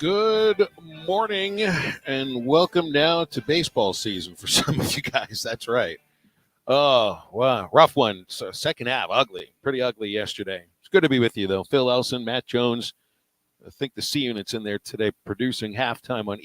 Good morning and welcome now to baseball season for some of you guys. That's right. Oh, wow. Rough one. So second half, ugly. Pretty ugly yesterday. It's good to be with you, though. Phil Elson, Matt Jones. I think the C unit's in there today producing halftime on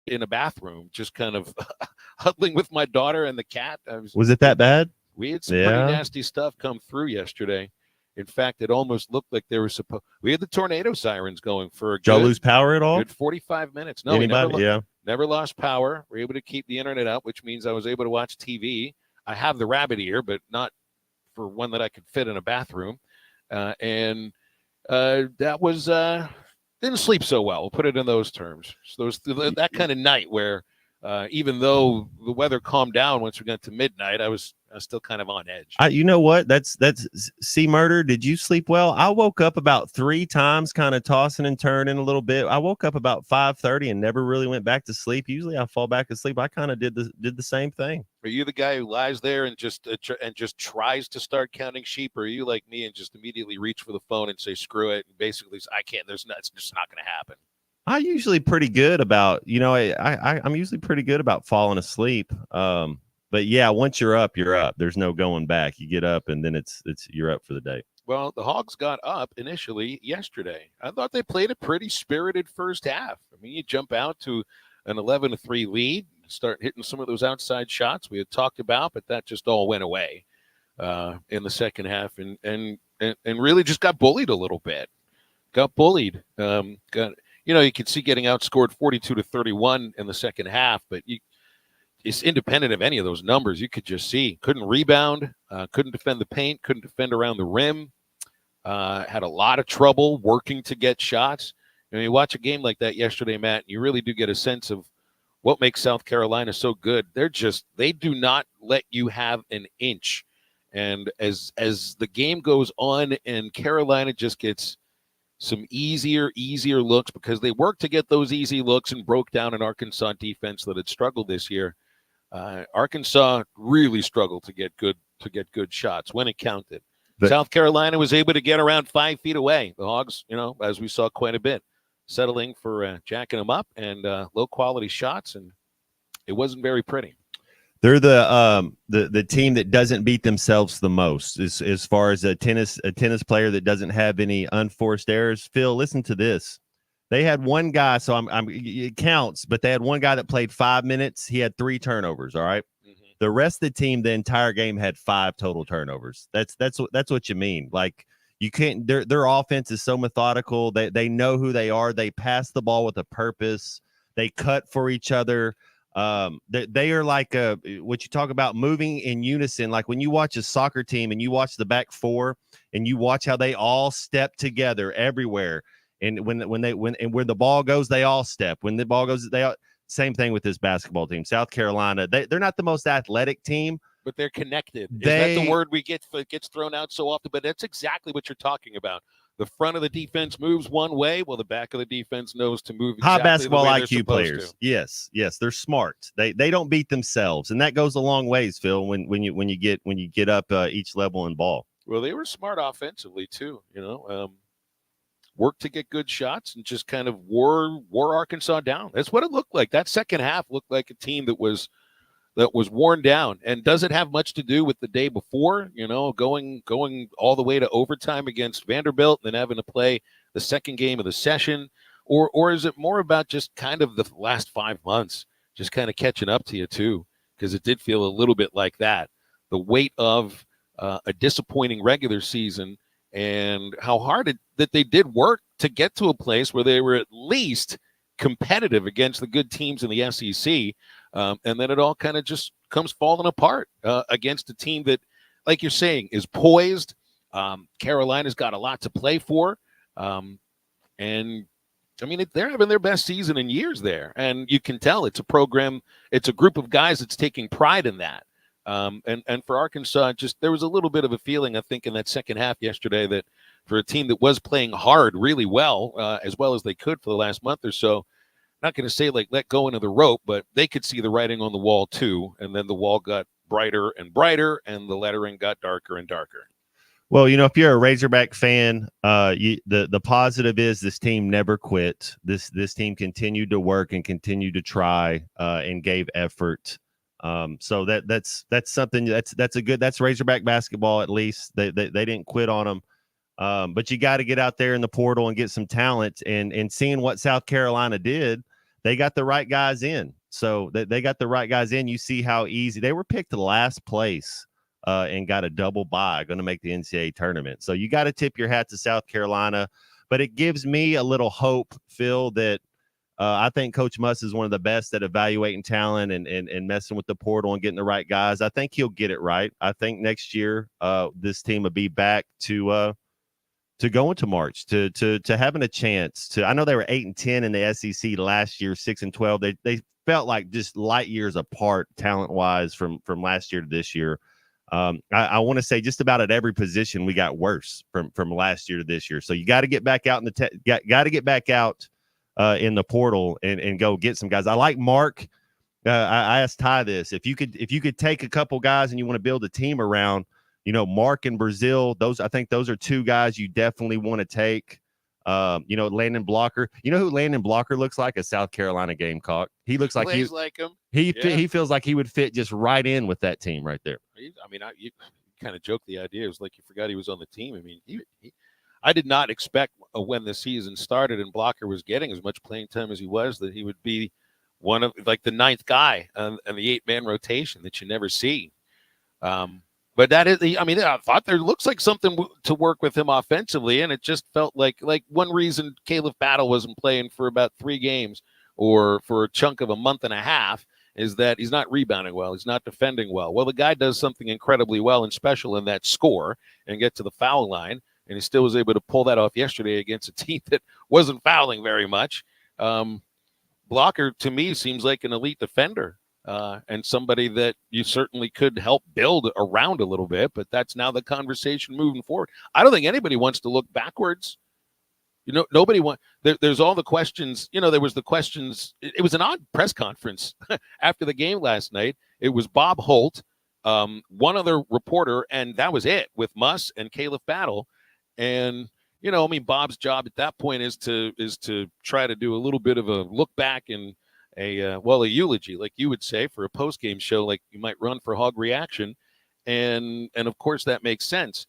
in a bathroom, just kind of huddling with my daughter and the cat. Was it that bad? We had some pretty nasty stuff come through yesterday. In fact, it almost looked like there was we had the tornado sirens going for a Did y'all lose power at all? good 45 minutes. No, Anybody? never lost power. We were able to keep the internet up, which means I was able to watch TV. I have the rabbit ear, but not for one that I could fit in a bathroom. And that was didn't sleep so well. We'll put it in those terms. So that kind of night where even though the weather calmed down once we got to midnight, I was still kind of on edge. You know what? That's C Murder. Did you sleep well? I woke up about 3 times, kind of tossing and turning a little bit. I woke up about 5:30 and never really went back to sleep. Usually I fall back asleep. I kind of did the same thing. Are you the guy who lies there and just tries to start counting sheep, or are you like me and just immediately reach for the phone and say screw it and basically I can't? It's just not going to happen. I'm usually pretty good about, I'm usually pretty good about falling asleep. But yeah, once you're up, you're up. There's no going back. You get up and then you're up for the day. Well, the Hogs got up initially yesterday. I thought they played a pretty spirited first half. I mean, you jump out to an 11-3 lead, start hitting some of those outside shots we had talked about, but that just all went away in the second half and really just got bullied a little bit. Got bullied. You could see getting outscored 42-31 in the second half, but it's independent of any of those numbers. You could just see couldn't rebound, couldn't defend the paint, couldn't defend around the rim, had a lot of trouble working to get shots. And you watch a game like that yesterday, Matt, and you really do get a sense of what makes South Carolina so good. They do not let you have an inch. And as the game goes on and Carolina just gets some easier looks because they worked to get those easy looks and broke down an Arkansas defense that had struggled this year. Arkansas really struggled to get good shots when it counted. South Carolina was able to get around 5 feet away. The Hogs, as we saw quite a bit, settling for jacking them up and low quality shots, and it wasn't very pretty. They're the team that doesn't beat themselves the most as far as a tennis player that doesn't have any unforced errors. Phil, listen to this. They had one guy, so it counts, but they had one guy that played 5 minutes. He had 3 turnovers. All right. Mm-hmm. The rest of the team, the entire game, had 5 total turnovers. That's what you mean. Like you can't. Their offense is so methodical. They know who they are. They pass the ball with a purpose. They cut for each other. They are like what you talk about moving in unison. Like when you watch a soccer team and you watch the back four and you watch how they all step together everywhere. And when where the ball goes, they all step. When the ball goes, same thing with this basketball team. South Carolina, they're not the most athletic team, but they're connected. Is that the word gets thrown out so often? But that's exactly what you're talking about. The front of the defense moves one way, while the back of the defense knows to move exactly high basketball the way IQ players. To. Yes, they're smart. They don't beat themselves, and that goes a long ways, Phil. When you get up each level in ball. Well, they were smart offensively too. Worked to get good shots and just kind of wore Arkansas down. That's what it looked like. That second half looked like a team that was worn down. And does it have much to do with the day before, going all the way to overtime against Vanderbilt and then having to play the second game of the session? Or is it more about just kind of the last 5 months, just kind of catching up to you too? Because it did feel a little bit like that. The weight of a disappointing regular season and how hard that they did work to get to a place where they were at least competitive against the good teams in the SEC. And then it all kind of just comes falling apart against a team that, like you're saying, is poised. Carolina's got a lot to play for. And I mean, they're having their best season in years there, and you can tell it's a program, it's a group of guys that's taking pride in that. And for Arkansas, just there was a little bit of a feeling, I think, in that second half yesterday that for a team that was playing hard really well as they could for the last month or so, not going to say like let go into the rope, but they could see the writing on the wall too. And then the wall got brighter and brighter, and the lettering got darker and darker. Well, if you're a Razorback fan, the positive is this team never quit. This team continued to work and continued to try and gave effort. So that's something that's Razorback basketball. At least they didn't quit on them. But you got to get out there in the portal and get some talent. And seeing what South Carolina did, they got the right guys in. So they got the right guys in. You see how easy they were picked last place. And got a double bye, going to make the NCAA tournament. So you got to tip your hat to South Carolina. But it gives me a little hope, Phil, that I think Coach Muss is one of the best at evaluating talent and messing with the portal and getting the right guys. I think he'll get it right. I think next year this team will be back to going to March, to having a chance to. I know they were 8-10 in the SEC last year, 6-12. They felt like just light years apart talent wise from last year to this year. I want to say just about at every position we got worse from last year to this year. So you got to get back out in the got to get back out in the portal and go get some guys. I like Mark. I asked Ty this: if you could take a couple guys and you want to build a team around, Mark and Brazil. I think those are two guys you definitely want to take. Landon Blocker. You know who Landon Blocker looks like? A South Carolina Gamecock. He looks like Plays like him. He feels like he would fit just right in with that team right there. I mean, you kind of joked the idea. It was like you forgot he was on the team. I mean, I did not expect when the season started and Blocker was getting as much playing time as he was that he would be one of like the ninth guy on the 8-man rotation that you never see. But that is, I thought there looks like something to work with him offensively, and it just felt like one reason Caleb Battle wasn't playing for about 3 games or for a chunk of a month and a half is that he's not rebounding well. He's not defending well. Well, the guy does something incredibly well and special in that score and get to the foul line, and he still was able to pull that off yesterday against a team that wasn't fouling very much. Blocker, to me, seems like an elite defender. And somebody that you certainly could help build around a little bit, but that's now the conversation moving forward. I don't think anybody wants to look backwards. Nobody there's all the questions. There was the questions. It was an odd press conference after the game last night. It was Bob Holt, one other reporter, and that was it with Muss and Caleb Battle. And Bob's job at that point is to try to do a little bit of a look back and a eulogy, like you would say, for a post-game show, like you might run for Hog Reaction. And of course that makes sense.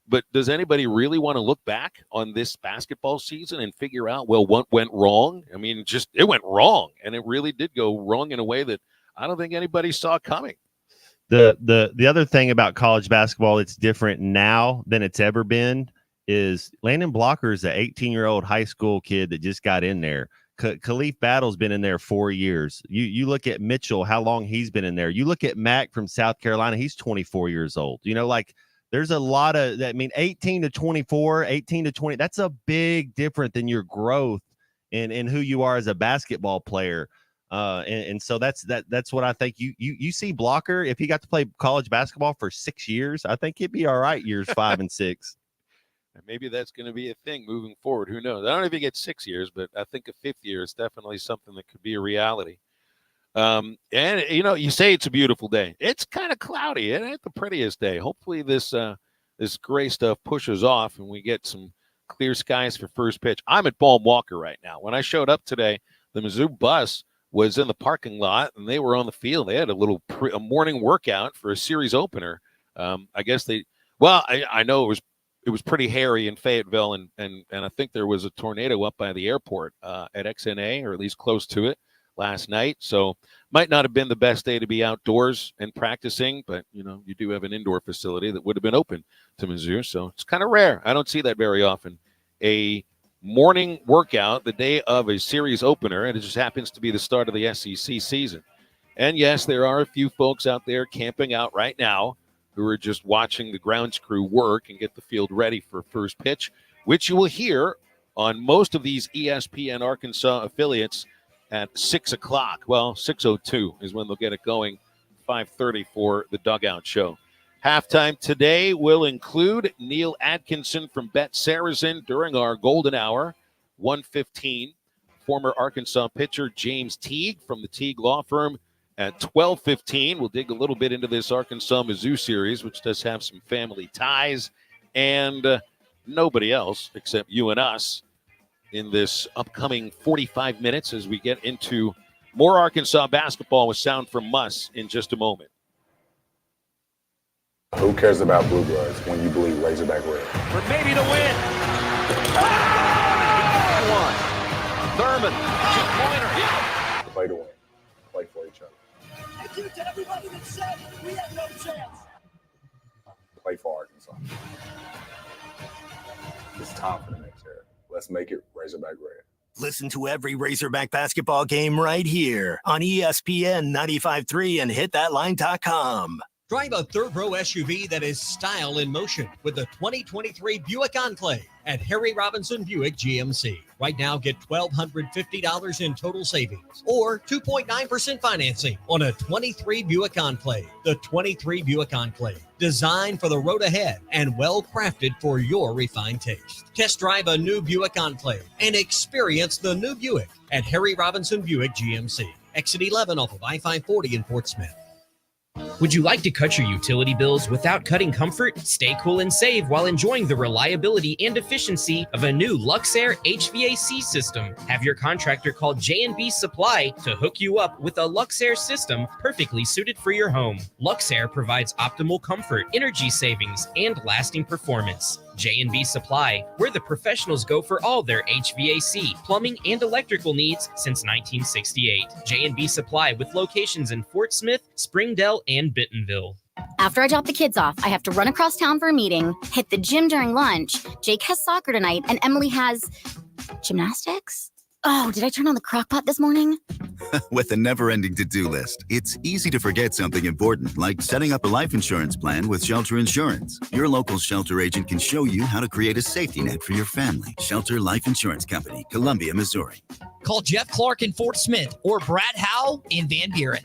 But does anybody really want to look back on this basketball season and figure out, well, what went wrong? I mean, it went wrong, and it really did go wrong in a way that I don't think anybody saw coming. The other thing about college basketball that's different now than it's ever been is Landon Blocker is an 18-year-old high school kid that just got in there. Khalif Battle's been in there 4 years. You look at Mitchell, how long he's been in there. You look at Mac from South Carolina, he's 24 years old. There's a lot of that. I mean, 18 to 24, 18 to 20, that's a big difference than your growth in who you are as a basketball player. And so that's what I think. You see Blocker, if he got to play college basketball for 6 years, I think he'd be all right years 5 and 6. And maybe that's going to be a thing moving forward. Who knows? I don't know if he gets 6 years, but I think a 5th year is definitely something that could be a reality. And you say it's a beautiful day. It's kind of cloudy. It ain't the prettiest day. Hopefully this gray stuff pushes off and we get some clear skies for first pitch. I'm at Baum Walker right now. When I showed up today, the Mizzou bus was in the parking lot and they were on the field. They had a morning workout for a series opener. I guess I know it was pretty hairy in Fayetteville, and I think there was a tornado up by the airport at XNA, or at least close to it, last night. So might not have been the best day to be outdoors and practicing, but you do have an indoor facility that would have been open to Mizzou. So it's kind of rare. I don't see that very often. A morning workout the day of a series opener, and it just happens to be the start of the SEC season. And yes, there are a few folks out there camping out right now who are just watching the grounds crew work and get the field ready for first pitch, which you will hear on most of these ESPN Arkansas affiliates at 6 o'clock. Well, 6:02 is when they'll get it going, 5:30 for the Dugout Show. Halftime today will include Neil Atkinson from Bet Saracen during our golden hour, 1:15. Former Arkansas pitcher James Teague from the Teague Law Firm at 12:15. We'll dig a little bit into this Arkansas-Mizzou series, which does have some family ties, and nobody else except you and us in this upcoming 45 minutes as we get into more Arkansas basketball with sound from Muss in just a moment. Who cares about Blue Bloods when you believe Razorback Red? For maybe to win. One. Thurman, two-pointer. Yeah. Play to win. Play for each other. Thank you to everybody that said we had no chance. Play for Arkansas. It's time for the next era. Let's make it Razorback Red. Listen to every Razorback basketball game right here on ESPN 95.3 and hitthatline.com. Drive a third-row SUV that is style in motion with the 2023 Buick Enclave at Harry Robinson Buick GMC. Right now, get $1,250 in total savings or 2.9% financing on a 23 Buick Enclave. The 23 Buick Enclave, designed for the road ahead and well-crafted for your refined taste. Test drive a new Buick Enclave and experience the new Buick at Harry Robinson Buick GMC. Exit 11 off of I-540 in Fort Smith. Would you like to cut your utility bills without cutting comfort? Stay cool and save while enjoying the reliability and efficiency of a new Luxair HVAC system. Have your contractor call J&B Supply to hook you up with a Luxair system perfectly suited for your home. Luxair provides optimal comfort, energy savings, and lasting performance. J&B Supply, where the professionals go for all their HVAC, plumbing, and electrical needs since 1968. J&B Supply with locations in Fort Smith, Springdale, and Bentonville. After I drop the kids off, I have to run across town for a meeting, hit the gym during lunch. Jake has soccer tonight, and Emily has gymnastics? Oh, did I turn on the crock pot this morning? With a never-ending to-do list, it's easy to forget something important, like setting up a life insurance plan with Shelter Insurance. Your local Shelter agent can show you how to create a safety net for your family. Shelter Life Insurance Company, Columbia, Missouri. Call Jeff Clark in Fort Smith or Brad Howell in Van Buren.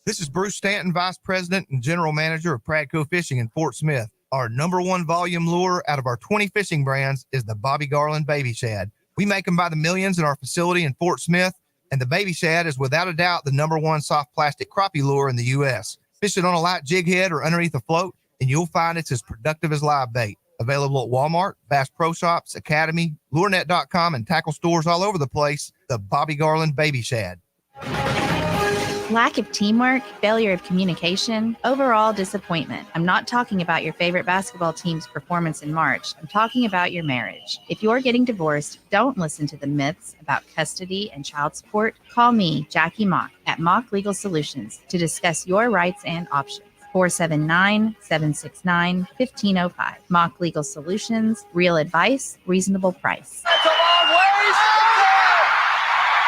This is Bruce Stanton, Vice President and General Manager of Pradco Fishing in Fort Smith. Our number one volume lure out of our 20 fishing brands is the Bobby Garland Baby Shad. We make them by the millions in our facility in Fort Smith, and the Baby Shad is without a doubt the number one soft plastic crappie lure in the U.S. Fish it on a light jig head or underneath a float, and you'll find it's as productive as live bait. Available at Walmart, Bass Pro Shops, Academy, LureNet.com, and tackle stores all over the place. The Bobby Garland Baby Shad. Lack of teamwork, failure of communication, overall disappointment. I'm not talking about your favorite basketball team's performance in March. I'm talking about your marriage. If you're getting divorced, don't listen to the myths about custody and child support. Call me, Jackie Mock, at Mock Legal Solutions to discuss your rights and options. 479-769-1505. Mock Legal Solutions, real advice, reasonable price. That's a long ways.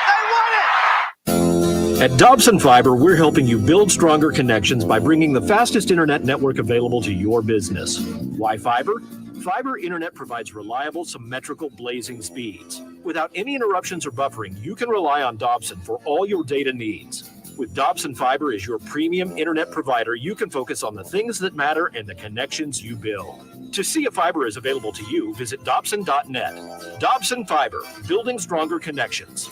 They won it! At Dobson Fiber, we're helping you build stronger connections by bringing the fastest internet network available to your business. Why fiber? Fiber internet provides reliable, symmetrical, blazing speeds. Without any interruptions or buffering, you can rely on Dobson for all your data needs. With Dobson Fiber as your premium internet provider, you can focus on the things that matter and the connections you build. To see if fiber is available to you, visit Dobson.net. Dobson Fiber, building stronger connections.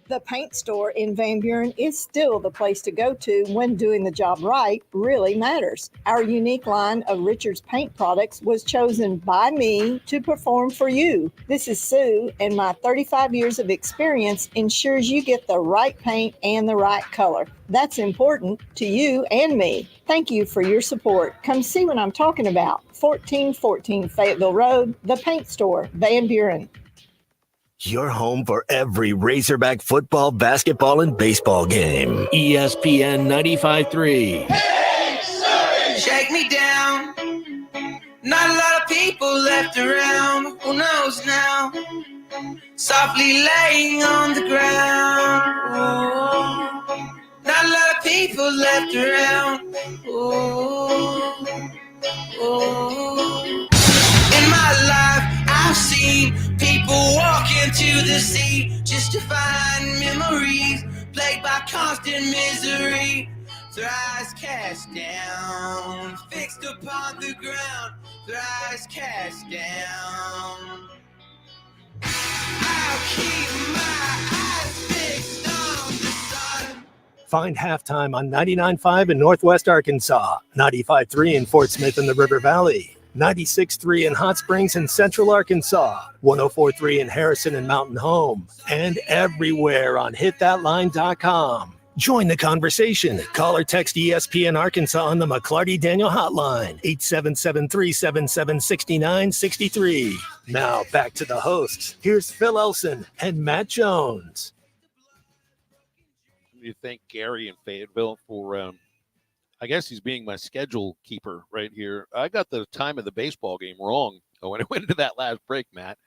The paint store in Van Buren is still the place to go to when doing the job right really matters. Our unique line of Richards paint products was chosen by me to perform for you. This is Sue, and my 35 years of experience ensures you get the right paint and the right color. That's important to you and me. Thank you for your support. Come see what I'm talking about. 1414 Fayetteville Road, The Paint Store, Van Buren. Your home for every Razorback football, basketball, and baseball game. ESPN 95.3. Hey, shake me down. Not a lot of people left around. Who knows now? Softly laying on the ground. Ooh. Not a lot of people left around. Ooh. Ooh. In my life. seen people walk into the sea just to find memories plagued by constant misery. Thrice cast down, fixed upon the ground, thrice cast down. I'll keep my eyes fixed on the sun. Find Halftime on 99.5 in Northwest Arkansas, 95.3 in Fort Smith in the River Valley, 96.3 in Hot Springs and Central Arkansas, 104.3 in Harrison and Mountain Home, and everywhere on hitthatline.com. Join the conversation. Call or text ESPN Arkansas on the McClarty Daniel hotline, 877-377-6963. Now back to the hosts. Here's Phil Elson and Matt Jones. You thank Gary in Fayetteville for, I guess he's being my schedule keeper right here. I got the time of the baseball game wrong when I went into that last break, Matt.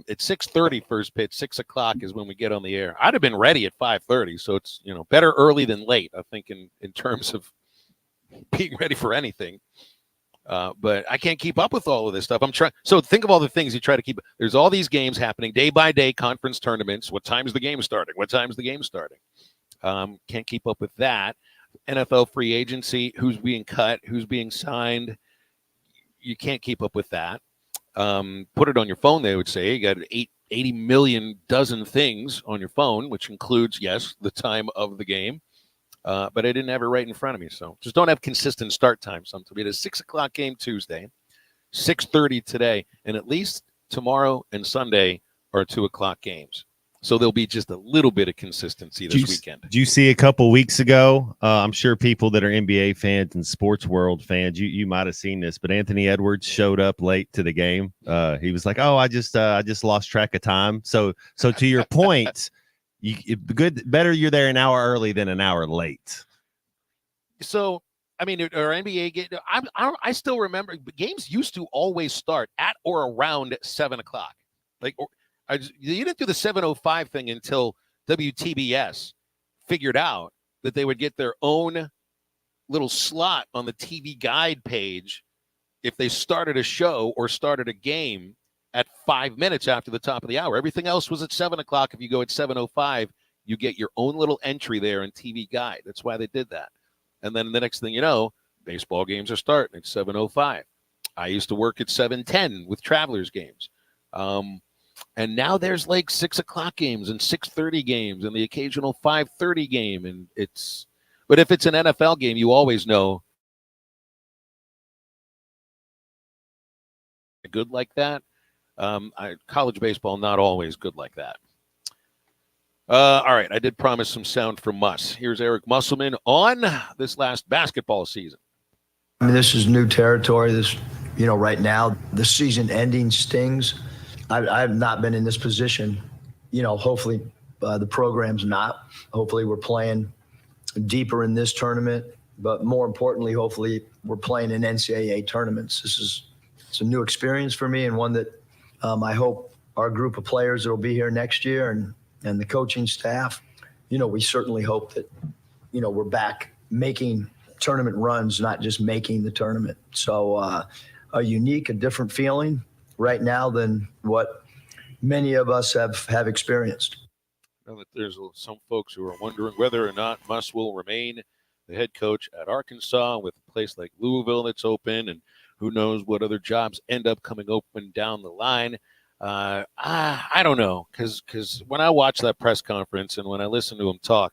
It's 6:30 first pitch. 6 o'clock is when we get on the air. I'd have been ready at 5:30, so it's better early than late. I think in terms of being ready for anything. But I can't keep up with all of this stuff. I'm trying. So think of all the things you try to keep. There's all these games happening day by day. Conference tournaments. What time is the game starting? What time is the game starting? Can't keep up with that. NFL free agency. Who's being cut? Who's being signed? You can't keep up with that. Put it on your phone, they would say. You got 80 million dozen things on your phone, which includes, yes, the time of the game. But I didn't have it right in front of me. So just don't have consistent start times. We had a 6 o'clock game Tuesday, 6:30 today, and at least tomorrow and Sunday are 2 o'clock games. So there'll be just a little bit of consistency this weekend. Did you see a couple weeks ago? I'm sure people that are NBA fans and sports world fans, you might have seen this, but Anthony Edwards showed up late to the game. He was like, "Oh, I just lost track of time." So to your point, better you're there an hour early than an hour late. So I mean, our NBA game. I still remember games used to always start at or around 7 o'clock. You didn't do the 7:05 thing until WTBS figured out that they would get their own little slot on the TV guide page if they started a show or started a game at 5 minutes after the top of the hour. Everything else was at 7 o'clock. If you go at 7:05, you get your own little entry there in TV guide. That's why they did that. And then the next thing you know, baseball games are starting at 7:05. I used to work at 7:10 with Travelers games. And now there's like 6 o'clock games and 6:30 games and the occasional 5:30 game. And but if it's an NFL game, you always know good like that. College baseball, not always good like that. All right. I did promise some sound from Muss. Here's Eric Musselman on this last basketball season. I mean, this is new territory. Right now, the season ending stings. I have not been in this position. Hopefully the program's not. Hopefully we're playing deeper in this tournament. But more importantly, hopefully we're playing in NCAA tournaments. It's a new experience for me, and one that I hope our group of players that will be here next year and the coaching staff, we certainly hope that, we're back making tournament runs, not just making the tournament. So a different feeling right now than what many of us have experienced. Know that there's some folks who are wondering whether or not Muss will remain the head coach at Arkansas with a place like Louisville that's open, and who knows what other jobs end up coming open down the line. I don't know, because when I watch that press conference and when I listen to him talk,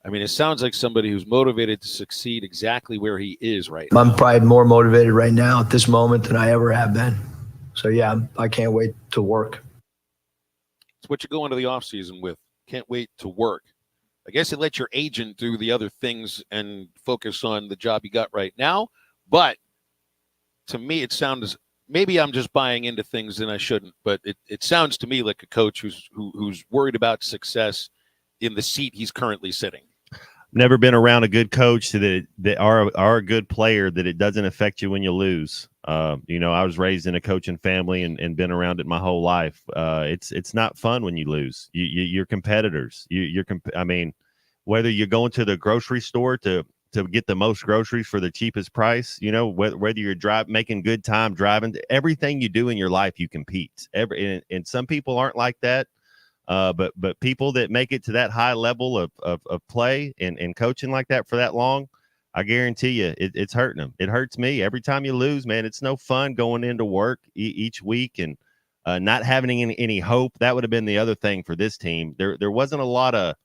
I mean, it sounds like somebody who's motivated to succeed exactly where he is right now. I'm probably more motivated right now at this moment than I ever have been. So, yeah, I can't wait to work. It's what you go into the offseason with. Can't wait to work. I guess you let your agent do the other things and focus on the job you got right now. But to me, it sounds, maybe I'm just buying into things and I shouldn't, but it sounds to me like a coach who's worried about success in the seat he's currently sitting. Never been around a good coach that are a good player that it doesn't affect you when you lose. I was raised in a coaching family and been around it my whole life. It's not fun when you lose. You're competitors. I mean, whether you're going to the grocery store to to get the most groceries for the cheapest price. You know, whether you're making good time driving, everything you do in your life, you compete. And some people aren't like that. But people that make it to that high level of play and coaching like that for that long, I guarantee you it's hurting them. It hurts me every time you lose, man. It's no fun going into work each week and not having any hope. That would have been the other thing for this team. There wasn't a lot of,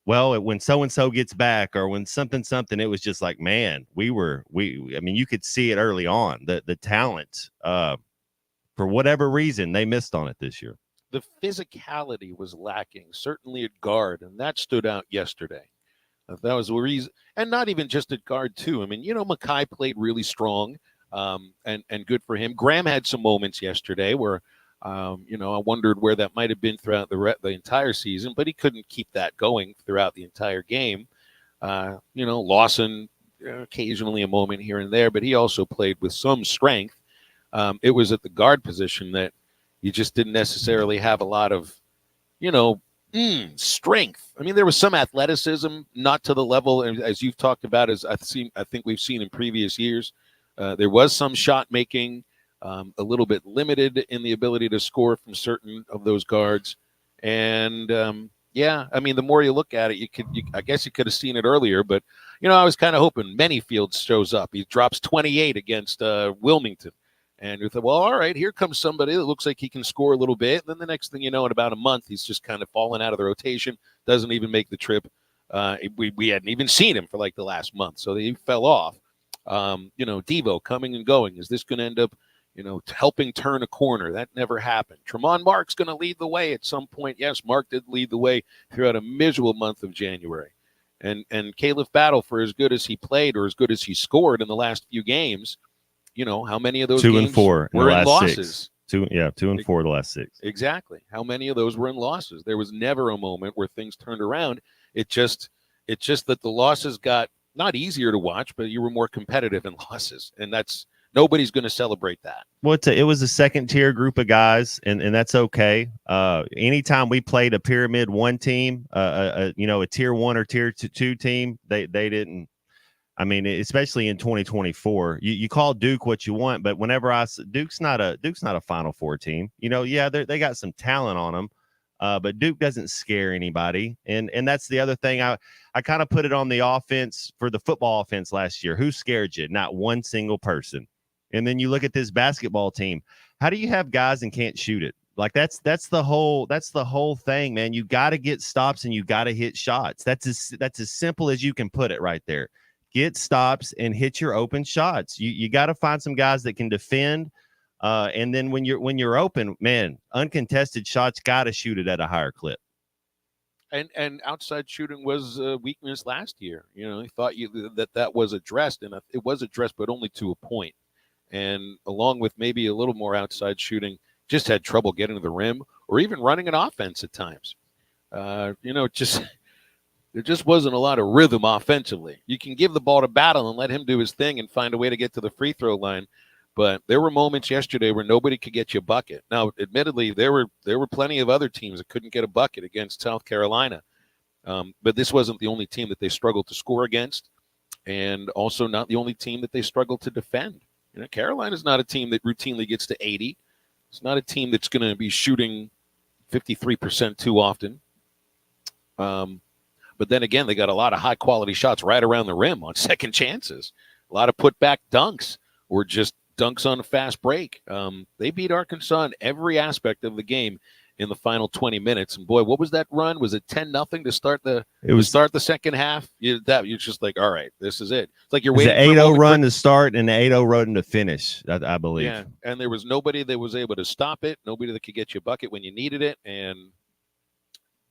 well, when so-and-so gets back or when something, it was just like, man, I mean, you could see it early on, the talent, for whatever reason, they missed on it this year. The physicality was lacking, certainly at guard, and that stood out yesterday. That was the reason, and not even just at guard, too. I mean, you know, Mackay played really strong, and good for him. Graham had some moments yesterday where, you know, I wondered where that might have been throughout the entire season, but he couldn't keep that going throughout the entire game. You know, Lawson, occasionally a moment here and there, but he also played with some strength. It was at the guard position that you just didn't necessarily have a lot of, you know, strength. I mean, there was some athleticism, not to the level as you've talked about, as I think we've seen in previous years. There was some shot making, a little bit limited in the ability to score from certain of those guards. And yeah, I mean, the more you look at it, I guess you could have seen it earlier, but you know, I was kind of hoping Manyfield shows up. He drops 28 against Wilmington. And we thought, well, all right, here comes somebody that looks like he can score a little bit. And then the next thing you know, in about a month, he's just kind of fallen out of the rotation, doesn't even make the trip. We hadn't even seen him for like the last month, so he fell off. You know, Devo coming and going. Is this going to end up, you know, helping turn a corner? That never happened. Tremont Mark's going to lead the way at some point. Yes, Mark did lead the way throughout a miserable month of January. And Caleb Battle, for as good as he played or as good as he scored in the last few games, you know, how many of those 2 games and 4 were in losses? 6. 2 and 4 the last 6. Exactly. How many of those were in losses? There was never a moment where things turned around. It's just that the losses got not easier to watch, but you were more competitive in losses, and that's nobody's going to celebrate that. Well, it was a second tier group of guys, and that's okay. Anytime we played a Pyramid 1 team, you know, a tier 1 or tier 2 team, they didn't. I mean, especially in 2024, you call Duke what you want, but whenever Duke's not a Final Four team. You know, yeah, they got some talent on them, but Duke doesn't scare anybody, and that's the other thing. I kind of put it on the offense for the football offense last year. Who scared you? Not one single person. And then you look at this basketball team. How do you have guys and can't shoot it? Like that's the whole thing, man. You got to get stops and you got to hit shots. That's as simple as you can put it right there. Get stops and hit your open shots. You got to find some guys that can defend, and then when you're open, man, uncontested shots, got to shoot it at a higher clip. And outside shooting was a weakness last year. You know, he thought that was addressed, and it was addressed, but only to a point. And along with maybe a little more outside shooting, just had trouble getting to the rim or even running an offense at times. You know, there just wasn't a lot of rhythm offensively. You can give the ball to Battle and let him do his thing and find a way to get to the free throw line. But there were moments yesterday where nobody could get you a bucket. Now, admittedly, there were plenty of other teams that couldn't get a bucket against South Carolina. But this wasn't the only team that they struggled to score against, and also not the only team that they struggled to defend. You know, Carolina's not a team that routinely gets to 80. It's not a team that's going to be shooting 53% too often. But then again, they got a lot of high-quality shots right around the rim on second chances. A lot of put-back dunks or just dunks on a fast break. They beat Arkansas in every aspect of the game in the final 20 minutes. And boy, what was that run? Was it 10-0 to start the second half? You're just like, all right, this is it. It's like you're waiting for the 8-0 run to start and the 8-0 run to finish, I believe. Yeah, and there was nobody that was able to stop it, nobody that could get you a bucket when you needed it, and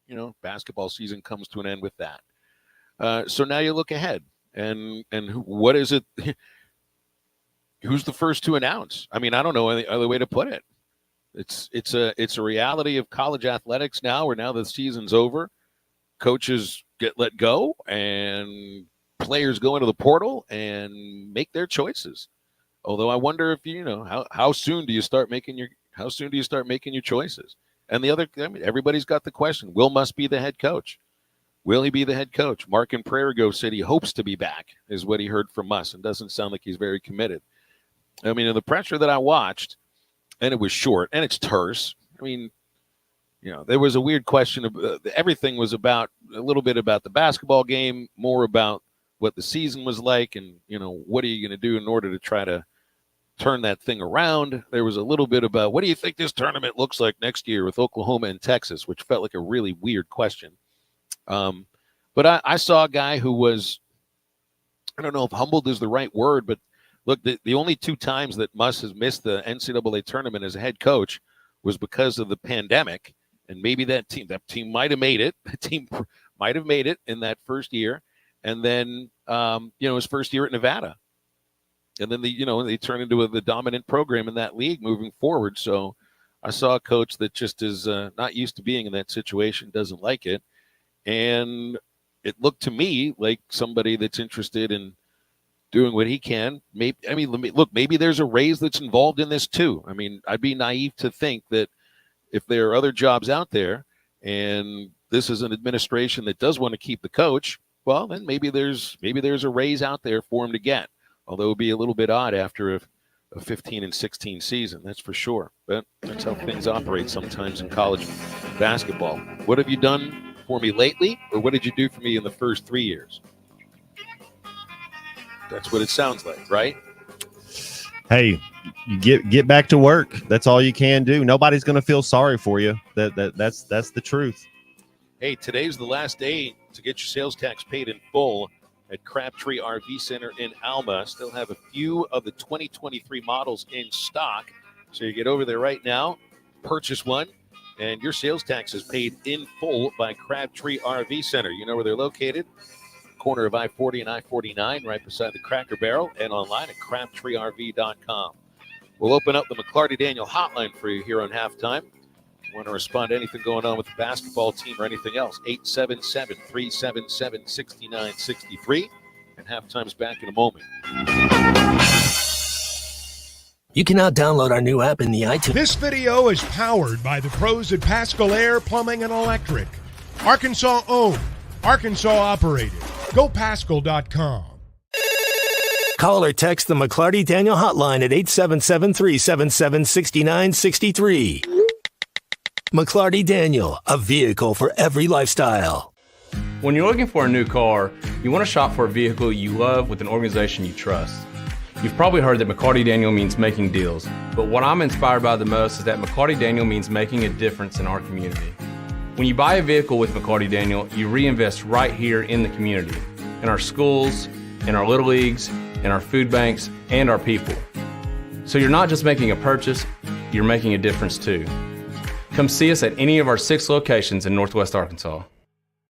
you know, basketball season comes to an end with that. So now you look ahead, and what is it? Who's the first to announce? I mean, I don't know any other way to put it. It's a reality of college athletics now, where now the season's over, coaches get let go, and players go into the portal and make their choices. Although I wonder if how soon do you start making your choices? And the other, I mean, everybody's got the question: Will Musk be the head coach? Will he be the head coach? Mark in Prairie said he hopes to be back, is what he heard from us, and doesn't sound like he's very committed. I mean, in the pressure that I watched, and it was short, and it's terse. I mean, there was a weird question of everything was about a little bit about the basketball game, more about what the season was like, and what are you going to do in order to try to turn that thing around. There was a little bit about what do you think this tournament looks like next year with Oklahoma and Texas, which felt like a really weird question. But I saw a guy who was, I don't know if humbled is the right word, but look, the only 2 times that Muss has missed the NCAA tournament as a head coach was because of the pandemic. And maybe that team might have made it. The team might have made it in that first year. And then, his first year at Nevada. And then they turn into the dominant program in that league moving forward. So I saw a coach that just is not used to being in that situation, doesn't like it. And it looked to me like somebody that's interested in doing what he can. Maybe there's a raise that's involved in this too. I mean, I'd be naive to think that if there are other jobs out there and this is an administration that does want to keep the coach, well, then maybe there's a raise out there for him to get. Although it would be a little bit odd after a 15-16 season, that's for sure. But that's how things operate sometimes in college basketball. What have you done for me lately, or what did you do for me in the first 3 years? That's what it sounds like, right? Hey, you get back to work. That's all you can do. Nobody's going to feel sorry for you. That's the truth. Hey, today's the last day to get your sales tax paid in full at Crabtree RV Center in Alma. Still have a few of the 2023 models in stock. So you get over there right now, purchase one, and your sales tax is paid in full by Crabtree RV Center. You know where they're located? Corner of I-40 and I-49, right beside the Cracker Barrel, and online at crabtreerv.com. We'll open up the McLarty Daniel hotline for you here on halftime. If you want to respond to anything going on with the basketball team or anything else, 877-377-6963. And halftime's back in a moment. You can now download our new app in the iTunes. This video is powered by the pros at Pascal Air Plumbing and Electric. Arkansas owned, Arkansas operated. GoPascal.com. Call or text the McLarty Daniel hotline at 877-377-6963. McLarty Daniel, a vehicle for every lifestyle. When you're looking for a new car, you want to shop for a vehicle you love with an organization you trust. You've probably heard that McLarty Daniel means making deals, but what I'm inspired by the most is that McLarty Daniel means making a difference in our community. When you buy a vehicle with McLarty Daniel, you reinvest right here in the community, in our schools, in our little leagues, in our food banks, and our people. So you're not just making a purchase, you're making a difference too. Come see us at any of our 6 locations in Northwest Arkansas.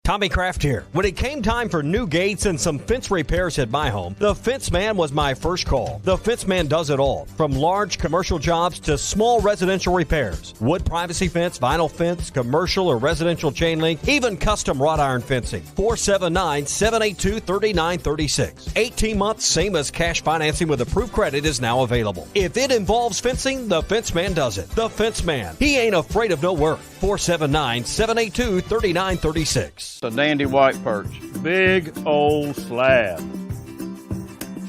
Tommy Kraft here. When it came time for new gates and some fence repairs at my home, the Fence Man was my first call. The Fence Man does it all, from large commercial jobs to small residential repairs. Wood privacy fence, vinyl fence, commercial or residential chain link, even custom wrought iron fencing. 479-782-3936. 18 months, same as cash financing with approved credit is now available. If it involves fencing, the Fence Man does it. The Fence Man. He ain't afraid of no work. 479-782-3936. A dandy white perch. Big old slab.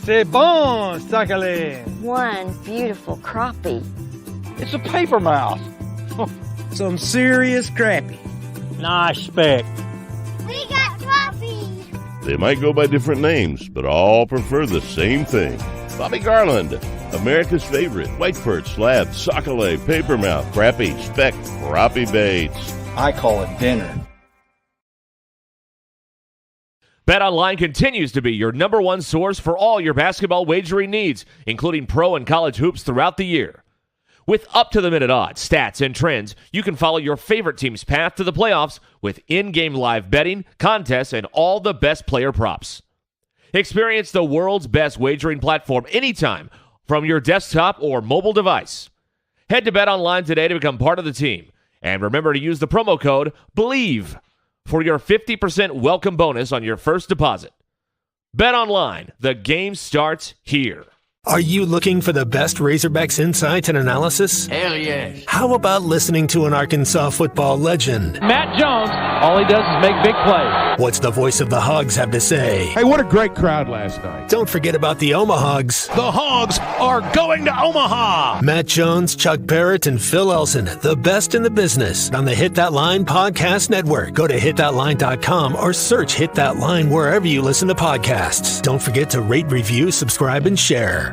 C'est bon, sacale. One beautiful crappie. It's a paper mouth. Some serious crappie. Nice speck. We got crappie. They might go by different names, but all prefer the same thing. Bobby Garland, America's favorite white perch, slab, sockeye, papermouth, crappie, speck, crappie baits. I call it dinner. BetOnline continues to be your #1 source for all your basketball wagering needs, including pro and college hoops throughout the year. With up-to-the-minute odds, stats, and trends, you can follow your favorite team's path to the playoffs with in-game live betting, contests, and all the best player props. Experience the world's best wagering platform anytime from your desktop or mobile device. Head to BetOnline today to become part of the team. And remember to use the promo code BELIEVE for your 50% welcome bonus on your first deposit. BetOnline, the game starts here. Are you looking for the best Razorbacks insights and analysis? Hell yeah. How about listening to an Arkansas football legend? Matt Jones, all he does is make big plays. What's the voice of the Hogs have to say? Hey, what a great crowd last night. Don't forget about the Omahogs. The Hogs are going to Omaha. Matt Jones, Chuck Barrett, and Phil Elson, the best in the business on the Hit That Line Podcast Network. Go to hitthatline.com or search Hit That Line wherever you listen to podcasts. Don't forget to rate, review, subscribe, and share.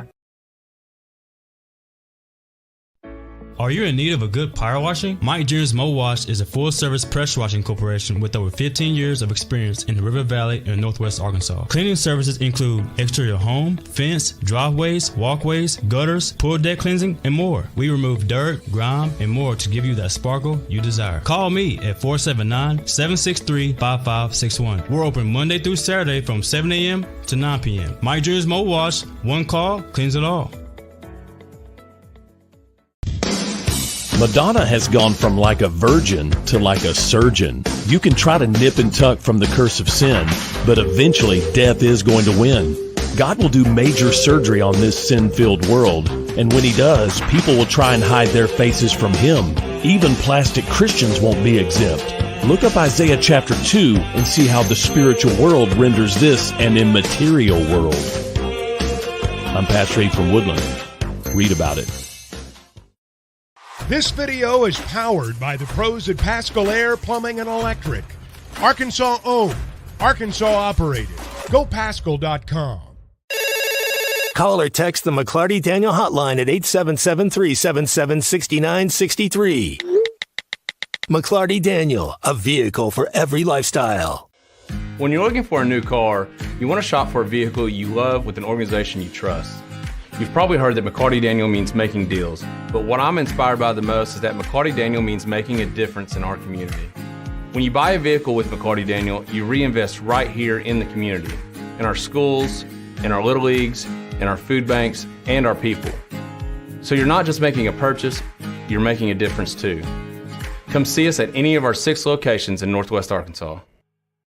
Are you in need of a good power washing? Mike Jones Mo Wash is a full-service pressure washing corporation with over 15 years of experience in the River Valley and Northwest Arkansas. Cleaning services include exterior home, fence, driveways, walkways, gutters, pool deck cleansing, and more. We remove dirt, grime, and more to give you that sparkle you desire. Call me at 479-763-5561. We're open Monday through Saturday from 7 a.m. to 9 p.m. Mike Jones Mo Wash, one call, cleans it all. Madonna has gone from like a virgin to like a surgeon. You can try to nip and tuck from the curse of sin, but eventually death is going to win. God will do major surgery on this sin-filled world, and when he does, people will try and hide their faces from him. Even plastic Christians won't be exempt. Look up Isaiah chapter 2 and see how the spiritual world renders this an immaterial world. I'm Pastor Reed from Woodland. Read about it. This video is powered by the pros at Pascal Air Plumbing and Electric. Arkansas owned, Arkansas operated. GoPascal.com. Call or text the McClarty Daniel hotline at 877-377-6963. McClarty Daniel, a vehicle for every lifestyle. When you're looking for a new car, you want to shop for a vehicle you love with an organization you trust. You've probably heard that McCarty Daniel means making deals, but what I'm inspired by the most is that McCarty Daniel means making a difference in our community. When you buy a vehicle with McCarty Daniel, you reinvest right here in the community, in our schools, in our little leagues, in our food banks, and our people. So you're not just making a purchase, you're making a difference too. Come see us at any of our 6 locations in Northwest Arkansas.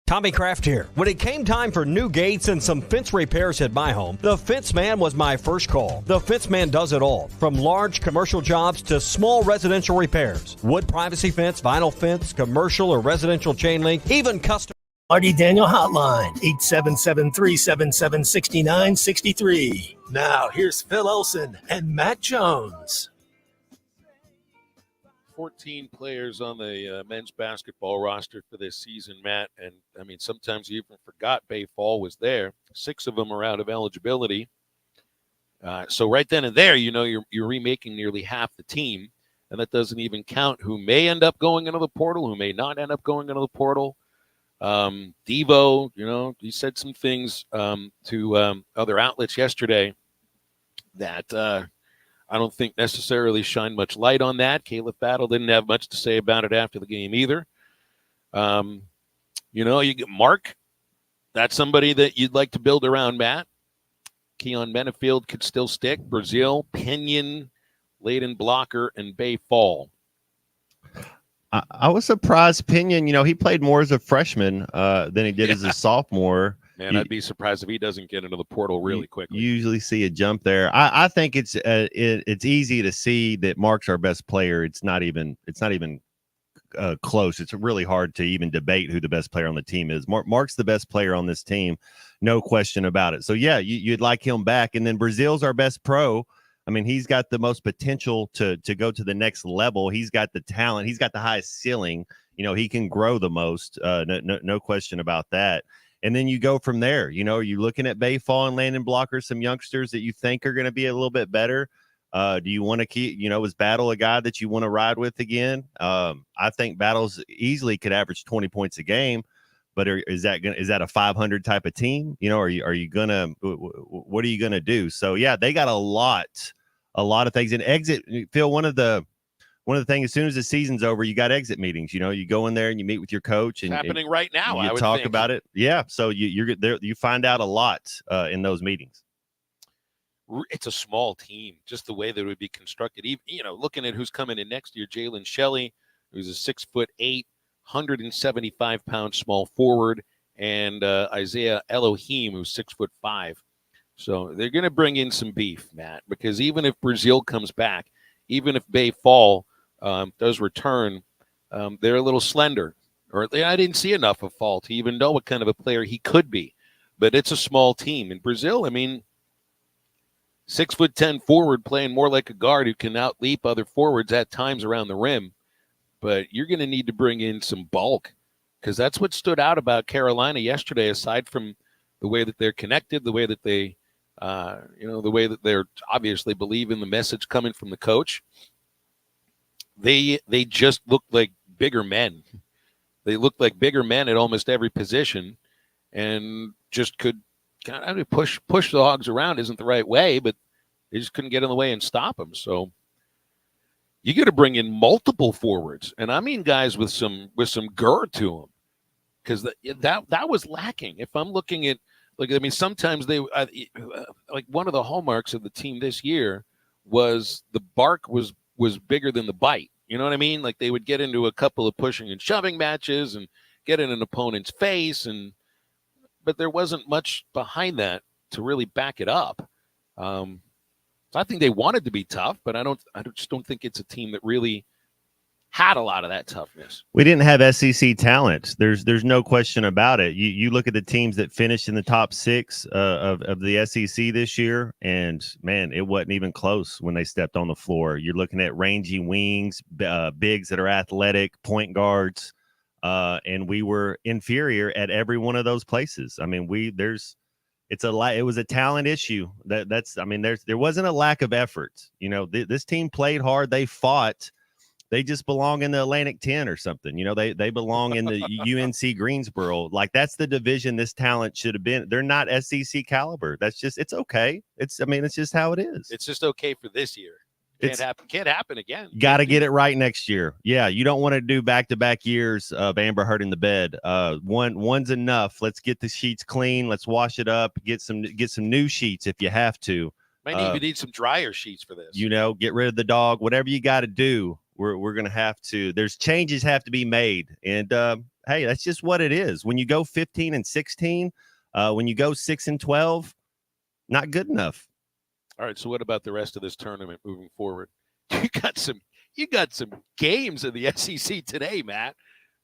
Tommy Kraft here. When it came time for new gates and some fence repairs at my home, the Fence Man was my first call. The Fence Man does it all, from large commercial jobs to small residential repairs. Wood privacy fence, vinyl fence, commercial or residential chain link, even custom. Marty Daniel hotline, 877-377-6963. Now, here's Phil Olson and Matt Jones. 14 players on the men's basketball roster for this season, Matt. And, I mean, sometimes you even forgot Bay Fall was there. 6 of them are out of eligibility. So right then and there, you know, you're remaking nearly half the team. And that doesn't even count who may end up going into the portal, who may not end up going into the portal. Devo, you know, he said some things to other outlets yesterday that I don't think necessarily shine much light on that. Caleb Battle didn't have much to say about it after the game either. You know, you get Mark. That's somebody that you'd like to build around, Matt. Keon Benefield could still stick. Brazil, Pinion, Layden Blocker, and Bay Fall. I was surprised Pinion, you know, he played more as a freshman than he did as a sophomore. Man, I'd be surprised if he doesn't get into the portal really quickly. You usually see a jump there. I think it's easy to see that Mark's our best player. It's not even close. It's really hard to even debate who the best player on the team is. Mark's the best player on this team, no question about it. So yeah, you'd like him back. And then Brazil's our best pro. I mean, he's got the most potential to go to the next level. He's got the talent. He's got the highest ceiling. You know, he can grow the most. No question about that. And then you go from there. You know, you're looking at Bay Fall and Layden Blocker, some youngsters that you think are going to be a little bit better. Do you want to keep, you know, is Battle a guy that you want to ride with again? I think Battles easily could average 20 points a game, but is that a 500 type of team? You know, what are you going to do? So yeah, they got a lot of things. And exit, Phil, one of the things, as soon as the season's over, you got exit meetings. You know, you go in there and you meet with your coach, and it's happening right now. You talk about it. Yeah. So you're there. You find out a lot in those meetings. It's a small team, just the way that it would be constructed. Even, you know, looking at who's coming in next year, Jalen Shelley, who's a 6'8", 175-pound small forward, and Isaiah Elohim, who's 6'5". So they're going to bring in some beef, Matt, because even if Brazil comes back, even if Bay Fall does return, they're a little slender. Or I didn't see enough of Fall to even know what kind of a player he could be. But it's a small team. In Brazil, I mean, 6'10" forward playing more like a guard who can outleap other forwards at times around the rim. But you're going to need to bring in some bulk, because that's what stood out about Carolina yesterday, aside from the way that they're connected, the way that they, the way that they're obviously believe in the message coming from the coach. They just looked like bigger men. They looked like bigger men at almost every position, and just could kind of push the Hogs around. Isn't the right way, but they just couldn't get in the way and stop them. So you got to bring in multiple forwards, and I mean guys with some girth to them, because that was lacking. If I'm looking at, sometimes they like one of the hallmarks of the team this year was the bark was bigger than the bite. You know what I mean? Like they would get into a couple of pushing and shoving matches and get in an opponent's face, but there wasn't much behind that to really back it up. So I think they wanted to be tough, but I just don't think it's a team that really had a lot of that toughness. We didn't have SEC talent. There's no question about it. You look at the teams that finished in the top 6 of the SEC this year, and man, it wasn't even close when they stepped on the floor. You're looking at rangy wings, bigs that are athletic, point guards, and we were inferior at every one of those places. I mean, it was a talent issue. There wasn't a lack of effort. You know, this team played hard. They fought. They just belong in the Atlantic 10 or something. You know, they belong in the UNC Greensboro. Like, that's the division this talent should have been. They're not SEC caliber. It's okay. It's just how it is. It's just okay for this year. Can't happen again. Got to get it right next year. Yeah, you don't want to do back-to-back years of Amber hurting the bed. One's enough. Let's get the sheets clean. Let's wash it up. Get some new sheets if you have to. We need some dryer sheets for this. You know, get rid of the dog. Whatever you got to do. We're going to have to. There's changes have to be made, and hey, that's just what it is. When you go 15-16, when you go 6-12, not good enough. All right. So what about the rest of this tournament moving forward? You got some games in the SEC today, Matt.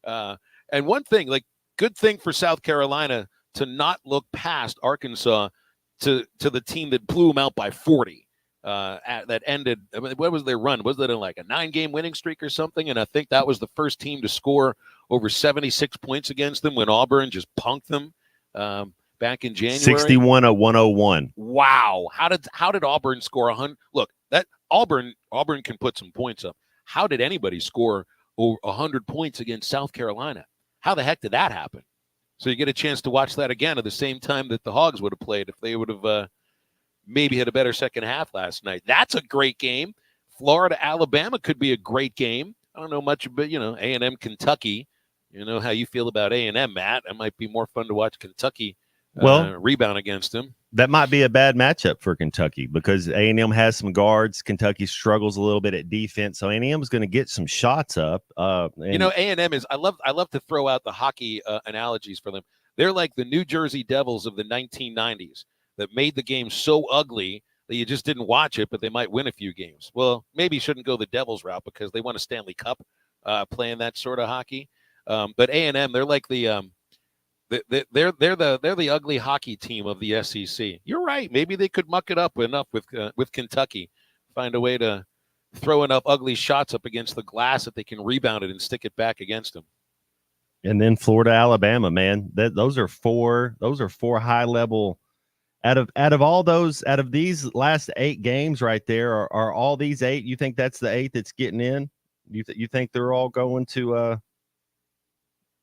And one thing, good thing for South Carolina to not look past Arkansas to the team that blew them out by 40. That ended. What was their run? Was that in like a 9-game winning streak or something? And I think that was the first team to score over 76 points against them when Auburn just punked them back in January. 61-101. Wow! How did Auburn score 100? Look, that Auburn can put some points up. How did anybody score over 100 points against South Carolina? How the heck did that happen? So you get a chance to watch that again at the same time that the Hogs would have played if they would have. Maybe had a better second half last night. That's a great game. Florida, Alabama could be a great game. I don't know much about, A&M, Kentucky. You know how you feel about A&M, Matt. It might be more fun to watch Kentucky rebound against them. That might be a bad matchup for Kentucky because A&M has some guards. Kentucky struggles a little bit at defense, so A&M is going to get some shots up. A&M is. I love to throw out the hockey analogies for them. They're like the New Jersey Devils of the 1990s. That made the game so ugly that you just didn't watch it, but they might win a few games. Well, maybe you shouldn't go the Devils route because they won a Stanley Cup playing that sort of hockey. But A&M, they're like they're the ugly hockey team of the SEC. You're right. Maybe they could muck it up enough with Kentucky, find a way to throw enough ugly shots up against the glass that they can rebound it and stick it back against them. And then Florida, Alabama, man, those are four high level. Out of these last 8 games right there, are all these 8? You think that's the 8 that's getting in? You think they're all going to?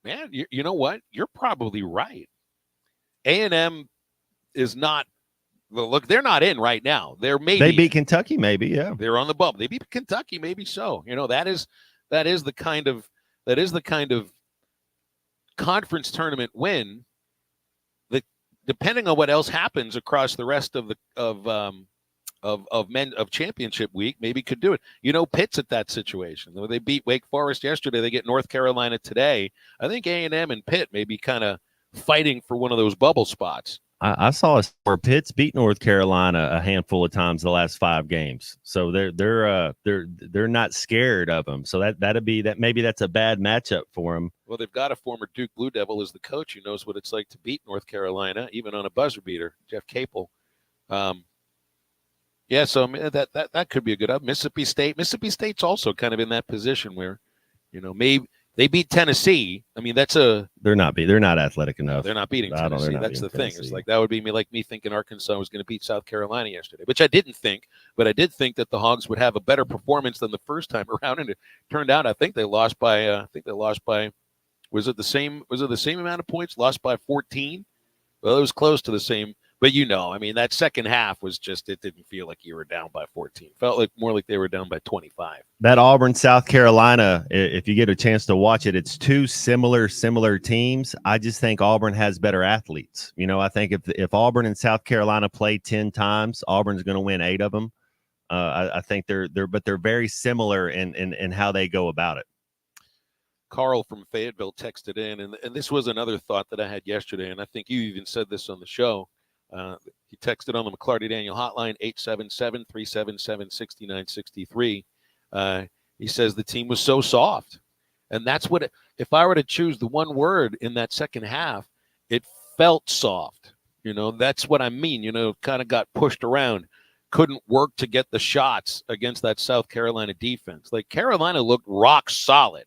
Man, you know what? You're probably right. A&M is not. Well, look, they're not in right now. They beat Kentucky, maybe. Yeah, they're on the bubble. They beat Kentucky, maybe so. That is the kind of conference tournament win. Depending on what else happens across the rest of championship week, maybe could do it. Pitt's at that situation. They beat Wake Forest yesterday. They get North Carolina today. I think A&M and Pitt may be kind of fighting for one of those bubble spots. I saw where Pitt's beat North Carolina a handful of times the last 5 games, so they're not scared of them. So that'd be that. Maybe that's a bad matchup for them. Well, they've got a former Duke Blue Devil as the coach who knows what it's like to beat North Carolina, even on a buzzer beater, Jeff Capel. Yeah, so I mean, that could be a good up. Mississippi State's also kind of in that position where, maybe they beat Tennessee. I mean, they're not athletic enough. They're not beating Tennessee. That's the thing. Tennessee. It's like that would be me thinking Arkansas was going to beat South Carolina yesterday, which I didn't think, but I did think that the Hogs would have a better performance than the first time around, and it turned out I think they lost by was it the same amount of points? Lost by 14. Well, it was close to the same. But I mean, that second half was just, it didn't feel like you were down by 14. Felt more like they were down by 25. That Auburn, South Carolina, if you get a chance to watch it, it's 2 similar teams. I just think Auburn has better athletes. I think if Auburn and South Carolina play 10 times, Auburn's going to win 8 of them. I think they're very similar in how they go about it. Carl from Fayetteville texted in, and this was another thought that I had yesterday, and I think you even said this on the show. He texted on the McClarty Daniel hotline, 877-377-6963. He says the team was so soft. And that's what, if I were to choose the one word in that second half, it felt soft. That's what I mean. Kind of got pushed around. Couldn't work to get the shots against that South Carolina defense. Like, Carolina looked rock solid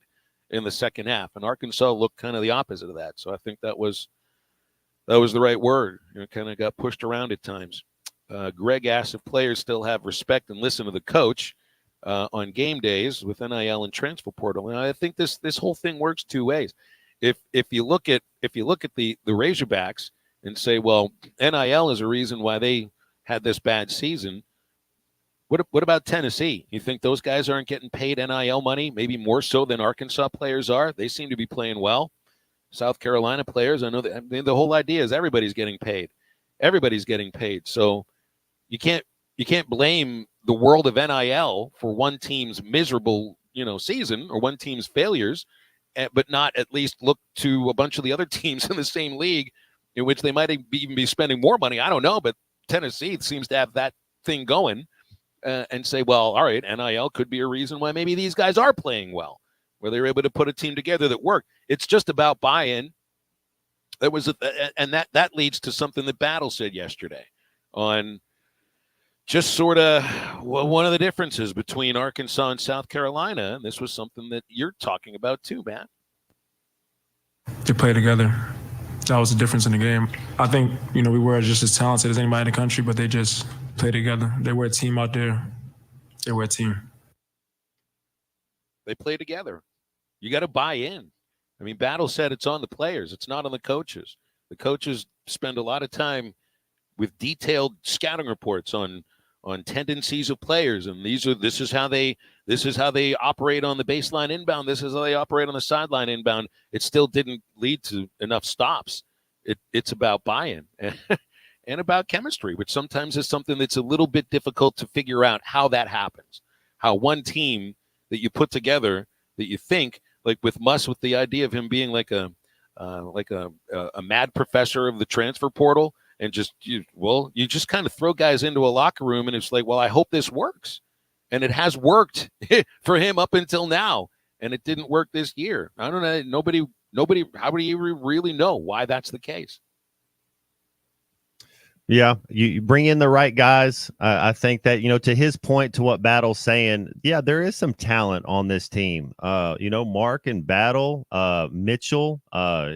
in the second half, and Arkansas looked kind of the opposite of that. So I think that was the right word. Kind of got pushed around at times. Greg asked if players still have respect and listen to the coach on game days with NIL and transfer portal. And I think this whole thing works 2 ways. If you look at the Razorbacks and say, well, NIL is a reason why they had this bad season. What about Tennessee? You think those guys aren't getting paid NIL money, maybe more so than Arkansas players are? They seem to be playing well. South Carolina players, I know that. I mean, the whole idea is everybody's getting paid. Everybody's getting paid. So you can't blame the world of NIL for one team's miserable, season or one team's failures, but not at least look to a bunch of the other teams in the same league in which they might even be spending more money. I don't know, but Tennessee seems to have that thing going and say, well, all right, NIL could be a reason why maybe these guys are playing well, where they were able to put a team together that worked. It's just about buy-in. And that leads to something that Battle said yesterday on just sort of one of the differences between Arkansas and South Carolina. And this was something that you're talking about too, Matt. They play together. That was the difference in the game. I think, we were just as talented as anybody in the country, but they just play together. They were a team out there. They were a team. They play together. You got to buy in. I mean, Battle said it's on the players. It's not on the coaches. The coaches spend a lot of time with detailed scouting reports on tendencies of players, and this is how they operate on the baseline inbound. This is how they operate on the sideline inbound. It still didn't lead to enough stops. It's about buy-in and about chemistry, which sometimes is something that's a little bit difficult to figure out how that happens. How one team that you put together that you think, like with Muss, with the idea of him being like a mad professor of the transfer portal, and you just kind of throw guys into a locker room, and it's like, well, I hope this works, and it has worked for him up until now, and it didn't work this year. I don't know. Nobody. How do you really know why that's the case? Yeah, you bring in the right guys. I think that, to his point, to what Battle's saying, yeah, there is some talent on this team. Mark and Battle, Mitchell.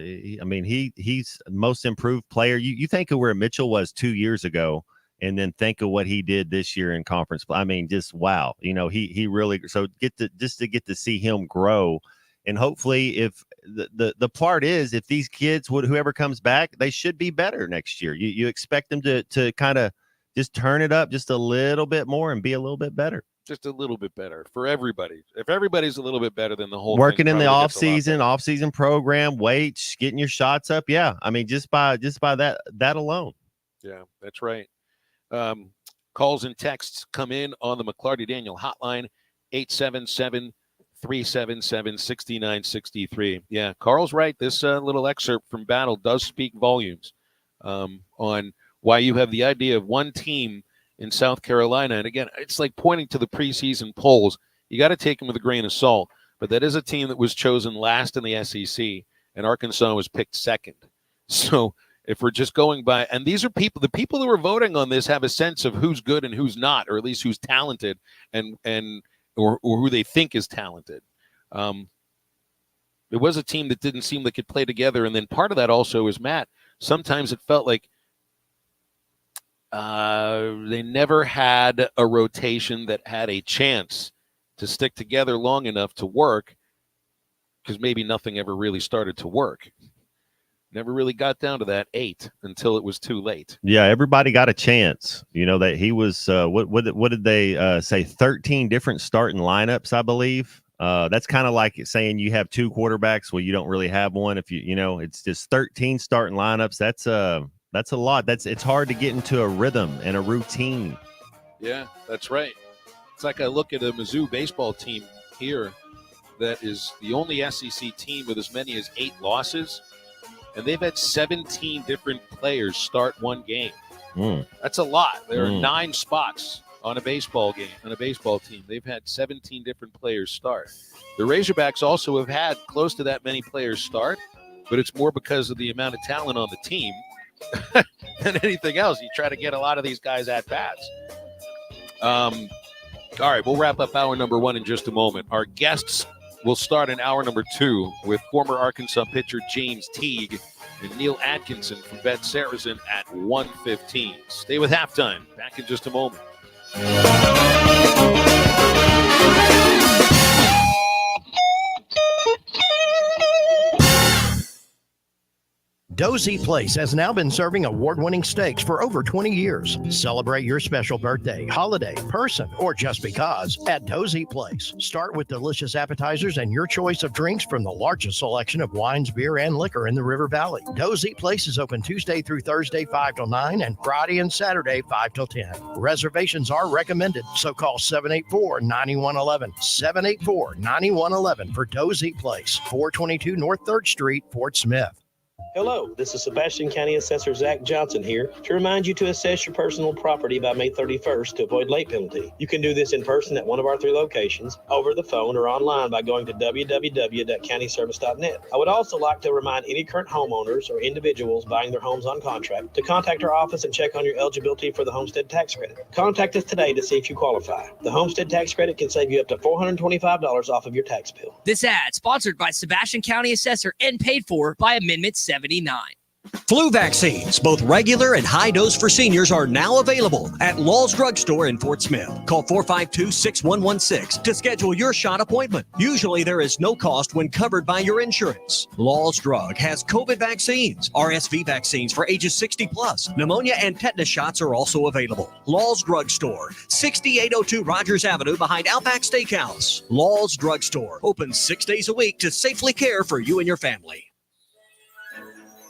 He's most improved player. You think of where Mitchell was 2 years ago, and then think of what he did this year in conference. I mean, just wow. He really, so get to see him grow. And hopefully, if the part is, if these kids whoever comes back, they should be better next year. You expect them to kind of just turn it up just a little bit more and be a little bit better. Just a little bit better for everybody. If everybody's a little bit better, than the whole working in the off-season program, weights, getting your shots up. Yeah, I mean, just by that alone. Yeah, that's right. Calls and texts come in on the McClarty Daniel hotline, 877-377-6963. Yeah, Carl's right. This little excerpt from Battle does speak volumes on why you have the idea of one team in South Carolina. And again, it's like pointing to the preseason polls. You got to take them with a grain of salt. But that is a team that was chosen last in the SEC, and Arkansas was picked second. So if we're just going by, and these are the people who are voting on this have a sense of who's good and who's not, or at least who's talented or who they think is talented. It was a team that didn't seem like it played together. And then part of that also is, Matt, sometimes it felt like they never had a rotation that had a chance to stick together long enough to work, because maybe nothing ever really started to work. Never really got down to that 8 until it was too late. Yeah, everybody got a chance. You know that he was what did they say? 13 different starting lineups, I believe. That's kind of like saying you have 2 quarterbacks. Well, you don't really have one. If you know, it's just 13 starting lineups. That's a lot. It's hard to get into a rhythm and a routine. Yeah, that's right. It's like I look at a Mizzou baseball team here that is the only SEC team with as many as 8 losses, and they've had 17 different players start one game. That's a lot. There are 9 spots on a baseball game, on a baseball team. They've had 17 different players start. The Razorbacks also have had close to that many players start, but it's more because of the amount of talent on the team than anything else. You try to get a lot of these guys at bats. All right, we'll wrap up hour number 1 in just a moment. Our guests will start in hour number 2 with former Arkansas pitcher James Teague and Neil Atkinson from Bet Saracen at 1:15. Stay with Halftime. Back in just a moment. Dozy Place has now been serving award-winning steaks for over 20 years. Celebrate your special birthday, holiday, person, or just because at Dozy Place. Start with delicious appetizers and your choice of drinks from the largest selection of wines, beer, and liquor in the River Valley. Dozy Place is open Tuesday through Thursday 5 till 9 and Friday and Saturday 5 till 10. Reservations are recommended, so call 784-9111. 784-9111 for Dozy Place, 422 North 3rd Street, Fort Smith. Hello, this is Sebastian County Assessor Zach Johnson here to remind you to assess your personal property by May 31st to avoid late penalty. You can do this in person at one of our 3 locations, over the phone, or online by going to www.countyservice.net. I would also like to remind any current homeowners or individuals buying their homes on contract to contact our office and check on your eligibility for the Homestead Tax Credit. Contact us today to see if you qualify. The Homestead Tax Credit can save you up to $425 off of your tax bill. This ad sponsored by Sebastian County Assessor and paid for by Amendment 79. Flu vaccines, both regular and high dose for seniors, are now available at Law's Drug Store in Fort Smith. Call 452-6116 to schedule your shot appointment. Usually there is no cost when covered by your insurance. Law's Drug has COVID vaccines, RSV vaccines for ages 60 plus. Pneumonia and tetanus shots are also available. Law's Drug Store, 6802 Rogers Avenue behind Outback Steakhouse. Law's Drug Store, open 6 days a week to safely care for you and your family.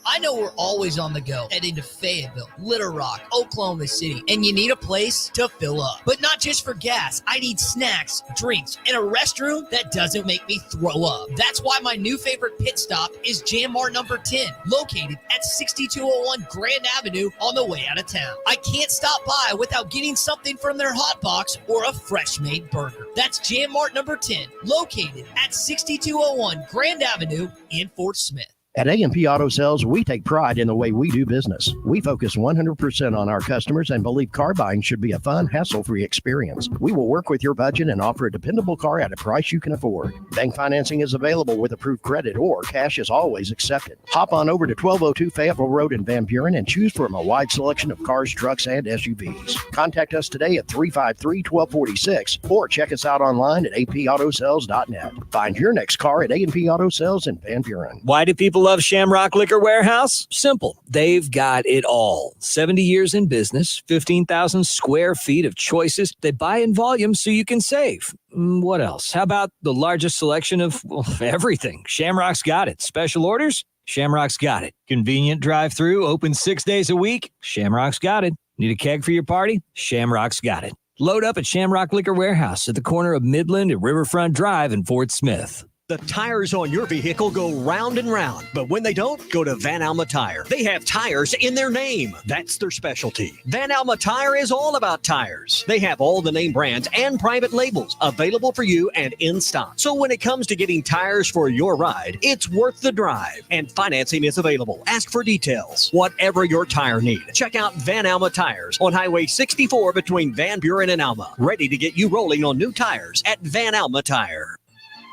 I know we're always on the go, heading to Fayetteville, Little Rock, Oklahoma City, and you need a place to fill up. But not just for gas. I need snacks, drinks, and a restroom that doesn't make me throw up. That's why my new favorite pit stop is Jam Mart number 10, located at 6201 Grand Avenue on the way out of town. I can't stop by without getting something from their hot box or a fresh-made burger. That's Jam Mart number 10, located at 6201 Grand Avenue in Fort Smith. At A&P Auto Sales, we take pride in the way we do business. We focus 100% on our customers and believe car buying should be a fun, hassle-free experience. We will work with your budget and offer a dependable car at a price you can afford. Bank financing is available with approved credit, or cash is always accepted. Hop on over to 1202 Fayetteville Road in Van Buren and choose from a wide selection of cars, trucks, and SUVs. Contact us today at 353-1246 or check us out online at apautosales.net. Find your next car at A&P Auto Sales in Van Buren. Why do people love Shamrock Liquor Warehouse? Simple. They've got it all. 70 years in business, 15,000 square feet of choices. They buy in volume so you can save. What else? How about the largest selection of everything? Shamrock's got it. Special orders? Shamrock's got it. Convenient drive-through, open 6 days a week? Shamrock's got it. Need a keg for your party? Shamrock's got it. Load up at Shamrock Liquor Warehouse at the corner of Midland and Riverfront Drive in Fort Smith. The tires on your vehicle go round and round, but when they don't, go to Van Alma Tire. They have tires in their name. That's their specialty. Van Alma Tire is all about tires. They have all the name brands and private labels available for you and in stock. So when it comes to getting tires for your ride, it's worth the drive. And financing is available. Ask for details. Whatever your tire need, check out Van Alma Tires on Highway 64 between Van Buren and Alma. Ready to get you rolling on new tires at Van Alma Tire.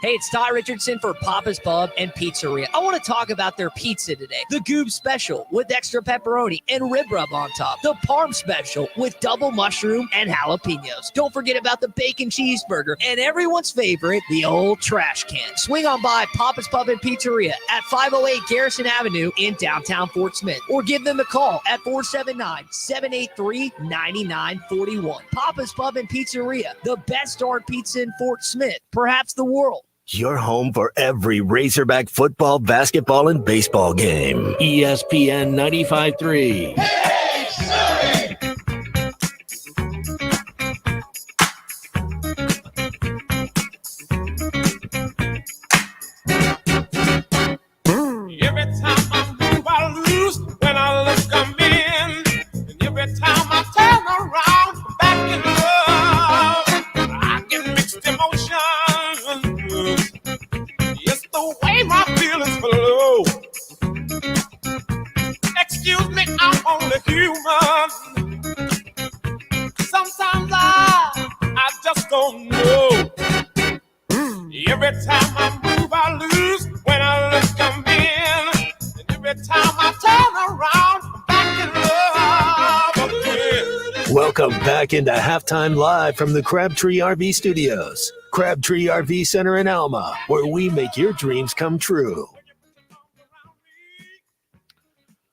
Hey, it's Ty Richardson for Papa's Pub and Pizzeria. I want to talk about their pizza today. The Goob Special with extra pepperoni and rib rub on top. The Parm Special with double mushroom and jalapenos. Don't forget about the bacon cheeseburger and everyone's favorite, the old trash can. Swing on by Papa's Pub and Pizzeria at 508 Garrison Avenue in downtown Fort Smith, or give them a call at 479-783-9941. Papa's Pub and Pizzeria, the best dark pizza in Fort Smith, perhaps the world. Your home for every Razorback football, basketball, and baseball game. ESPN 95.3. Hey, Surrey! Every time I move, I lose. When I look, I'm in. And every time I turn around, I'm back in love. I get mixed emotions. It's the way my feelings flow. Excuse me, I'm only human. Sometimes I just don't know. Every time I move, I lose. When I look, I'm in. And every time I turn around, I'm back in love again. Welcome back into Halftime Live from the Crabtree RV Studios. Crabtree RV Center in Alma, where we make your dreams come true.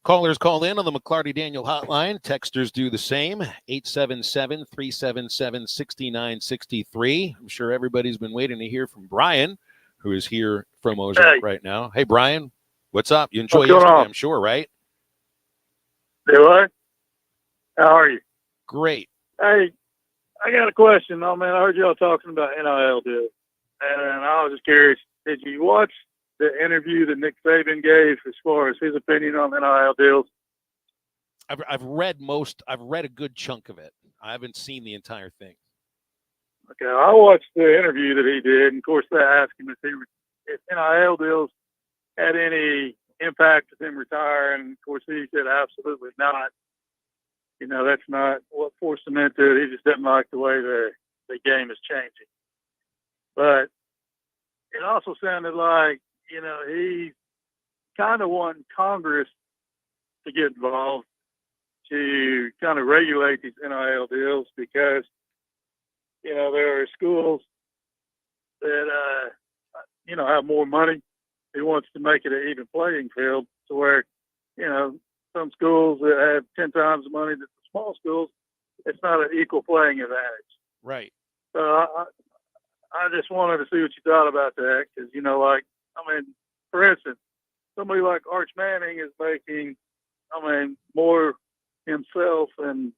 Callers call in on the McClarty Daniel hotline. Texters do the same. 877-377-6963. I'm sure everybody's been waiting to hear from Brian, who is here from Ozark right now. Hey, Brian, what's up? You enjoy yesterday, I'm sure, right? Do I? How are you? Great. Hey, I got a question. Oh, man, I heard y'all talking about NIL deals, and I was just curious. Did you watch the interview that Nick Saban gave as far as his opinion on NIL deals? I've read a good chunk of it. I haven't seen the entire thing. Okay, I watched the interview that he did, and of course they asked him if NIL deals had any impact with him retiring. And of course he said absolutely not. You know, that's not what forced him into it. He just didn't like the way the game is changing. But it also sounded like, you know, he kind of wanting Congress to get involved to kind of regulate these NIL deals because, you know, there are schools that, you know, have more money. He wants to make it an even playing field to where, you know, some schools that have 10 times the money that the small schools, it's not an equal playing advantage. Right. So I just wanted to see what you thought about that because, you know, like, I mean, for instance, somebody like Arch Manning is making, I mean, more himself than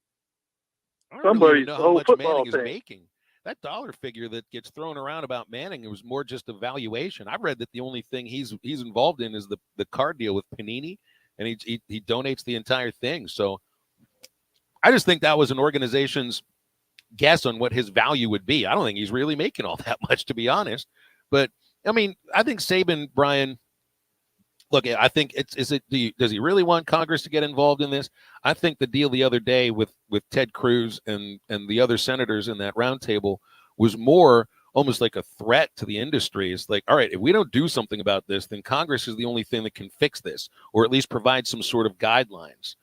somebody's know whole how much football Manning team. is making. That dollar figure that gets thrown around about Manning, it was more just a valuation. I read that the only thing he's involved in is the card deal with Panini, and he donates the entire thing. So I just think that was an organization's guess on what his value would be. I don't think he's really making all that much, to be honest. But I mean, I think Saban, Brian, look, I think does he really want Congress to get involved in this? I think the deal the other day with Ted Cruz and the other senators in that roundtable was more almost like a threat to the industry. It's like, all right, if we don't do something about this, then Congress is the only thing that can fix this, or at least provide some sort of guidelines.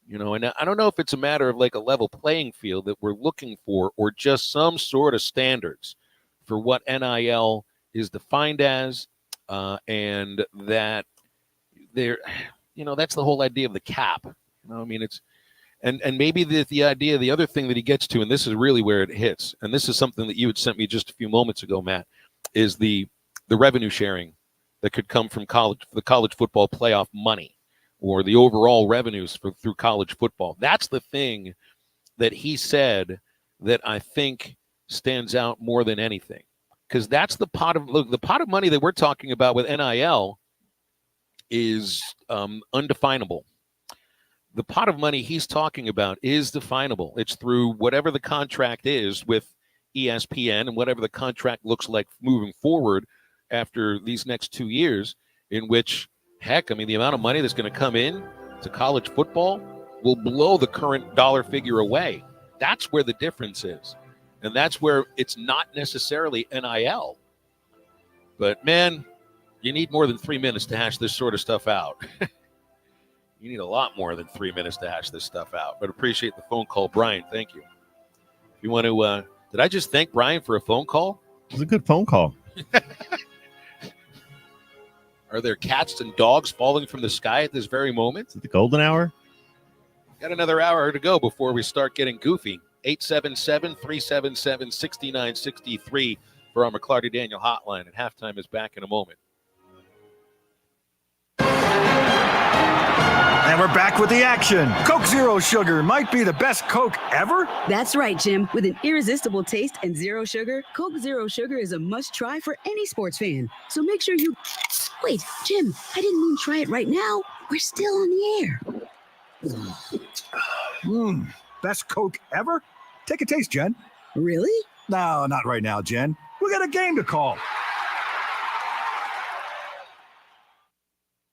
You know, and I don't know if it's a matter of like a level playing field that we're looking for, or just some sort of standards for what NIL is defined as, and that there, you know, that's the whole idea of the cap. You know, I mean, it's, and maybe the idea, the other thing that he gets to, and this is really where it hits, and this is something that you had sent me just a few moments ago, Matt, is the revenue sharing that could come from the college football playoff money, or the overall revenues through college football. That's the thing that he said that I think stands out more than anything. because that's the pot of money that we're talking about with NIL is undefinable. The pot of money he's talking about is definable. It's through whatever the contract is with ESPN and whatever the contract looks like moving forward after these next 2 years, in which, heck, I mean, the amount of money that's going to come in to college football will blow the current dollar figure away. That's where the difference is. And that's where it's not necessarily NIL. But, man, you need more than 3 minutes to hash this sort of stuff out. You need a lot more than 3 minutes to hash this stuff out. But appreciate the phone call, Brian. Thank you. If you want to, did I just thank Brian for a phone call? It was a good phone call. Are there cats and dogs falling from the sky at this very moment? Is it the golden hour? Got another hour to go before we start getting goofy. 877-377-6963 for our McClarty Daniel hotline. And halftime is back in a moment. And we're back with the action. Coke Zero Sugar might be the best Coke ever. That's right, Jim. With an irresistible taste and zero sugar, Coke Zero Sugar is a must-try for any sports fan. So make sure you... Wait, Jim, I didn't mean try it right now. We're still on the air. Best Coke ever? Take a taste, Jen. Really? No, not right now, Jen. We got a game to call.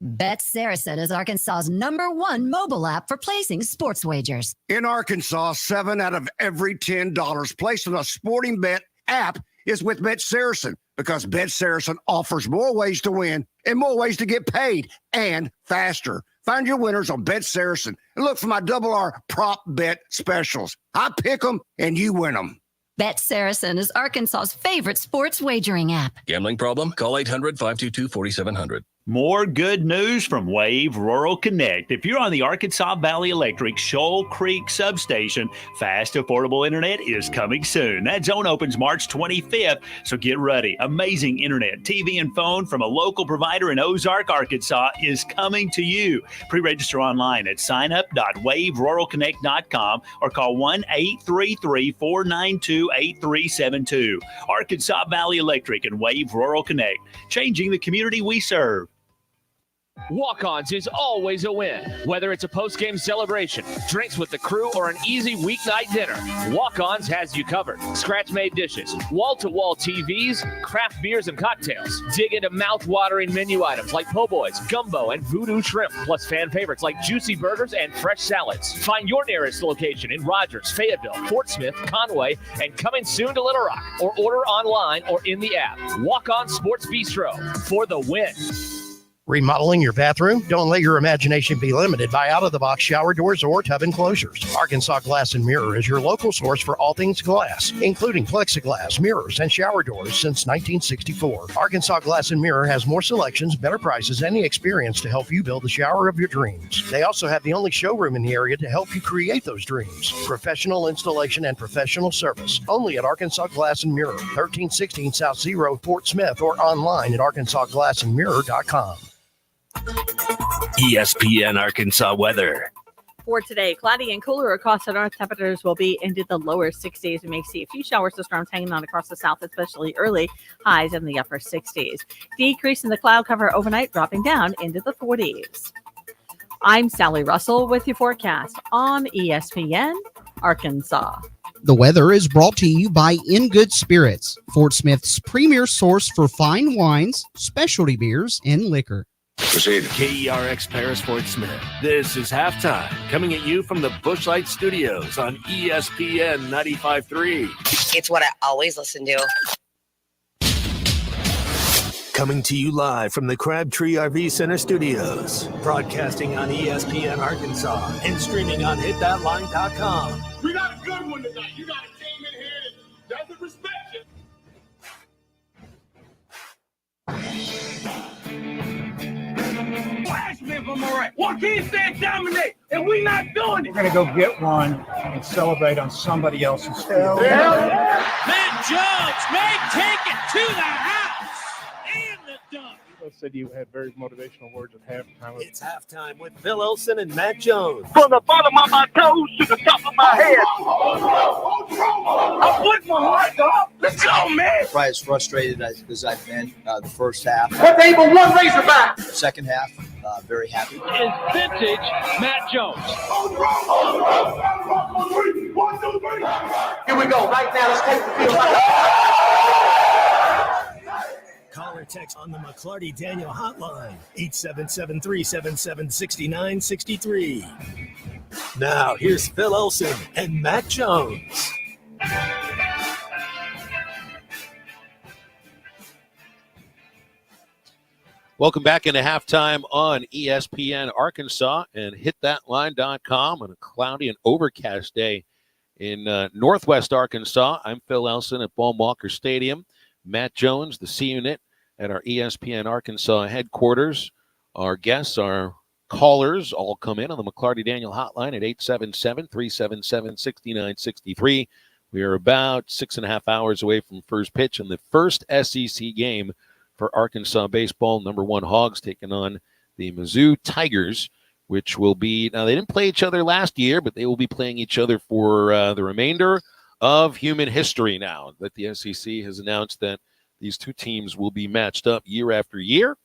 Bet Saracen is Arkansas's #1 mobile app for placing sports wagers. In Arkansas, 7 out of every $10 placed on a sporting bet app is with Bet Saracen, because Bet Saracen offers more ways to win and more ways to get paid, and faster. Find your winners on Bet Saracen and look for my $R prop bet specials. I pick them and you win them. Bet Saracen is Arkansas's favorite sports wagering app. Gambling problem? Call 800-522-4700. More good news from Wave Rural Connect. If you're on the Arkansas Valley Electric Shoal Creek substation, fast, affordable internet is coming soon. That zone opens March 25th, so get ready. Amazing internet, TV, and phone from a local provider in Ozark, Arkansas is coming to you. Pre-register online at signup.waveruralconnect.com or call 1-833-492-8372. Arkansas Valley Electric and Wave Rural Connect, changing the community we serve. Walk-Ons is always a win. Whether it's a post-game celebration, drinks with the crew, or an easy weeknight dinner, Walk-Ons has you covered. Scratch-made dishes, wall-to-wall TVs, craft beers and cocktails. Dig into mouth-watering menu items like po' boys, gumbo, and voodoo shrimp, plus fan favorites like juicy burgers and fresh salads. Find your nearest location in Rogers, Fayetteville, Fort Smith, Conway, and coming soon to Little Rock, or order online or in the app. Walk-On Sports Bistro for the win. Remodeling your bathroom? Don't let your imagination be limited by out-of-the-box shower doors or tub enclosures. Arkansas Glass and Mirror is your local source for all things glass, including plexiglass, mirrors, and shower doors since 1964. Arkansas Glass and Mirror has more selections, better prices, and the experience to help you build the shower of your dreams. They also have the only showroom in the area to help you create those dreams. Professional installation and professional service. Only at Arkansas Glass and Mirror, 1316 South Zero, Fort Smith, or online at arkansasglassandmirror.com. ESPN Arkansas weather. For today, cloudy and cooler across the north. Temperatures will be into the lower 60s. We may see a few showers of storms hanging on across the south, especially early. Highs in the upper 60s. Decrease in the cloud cover overnight, dropping down into the 40s. I'm Sally Russell with your forecast on ESPN Arkansas. The weather is brought to you by In Good Spirits, Fort Smith's premier source for fine wines, specialty beers, and liquor. Proceed. KERX Paris Fort Smith. This is halftime, coming at you from the Bushlight Studios on ESPN 95.3. It's what I always listen to. Coming to you live from the Crabtree RV Center Studios. Broadcasting on ESPN Arkansas and streaming on hitthatline.com. We got a good one tonight. You got a team in here that doesn't respect you. Flash me if I'm all right. Joaquin said dominate, and we not doing it. We're going to go get one and celebrate on somebody else's field. Matt Jones may take it to the house and the dunk. said you had very motivational words at halftime. It's halftime with Phil Elson and Matt Jones. From the bottom of my toes to the top of my head. I put my heart up. Let's go, man. Probably as frustrated as I've been the first half. But they were one Razorback. Second half, very happy. Is vintage Matt Jones. Here we go. Right now, let's take the field. Call or text on the McClarty Daniel hotline, 877-377-6963. Now, here's Phil Elson and Matt Jones. Welcome back into halftime on ESPN Arkansas and hitthatline.com on a cloudy and overcast day in Northwest Arkansas. I'm Phil Elson at Baum-Walker Stadium. Matt Jones, the C Unit at our ESPN Arkansas headquarters. Our guests, our callers, all come in on the McClarty Daniel hotline at 877-377-6963. We are about 6.5 hours away from first pitch in the first SEC game for Arkansas baseball. Number 1 Hogs taking on the Mizzou Tigers, which will be, now they didn't play each other last year, but they will be playing each other for the remainder of human history now that the SEC has announced that these two teams will be matched up year after year.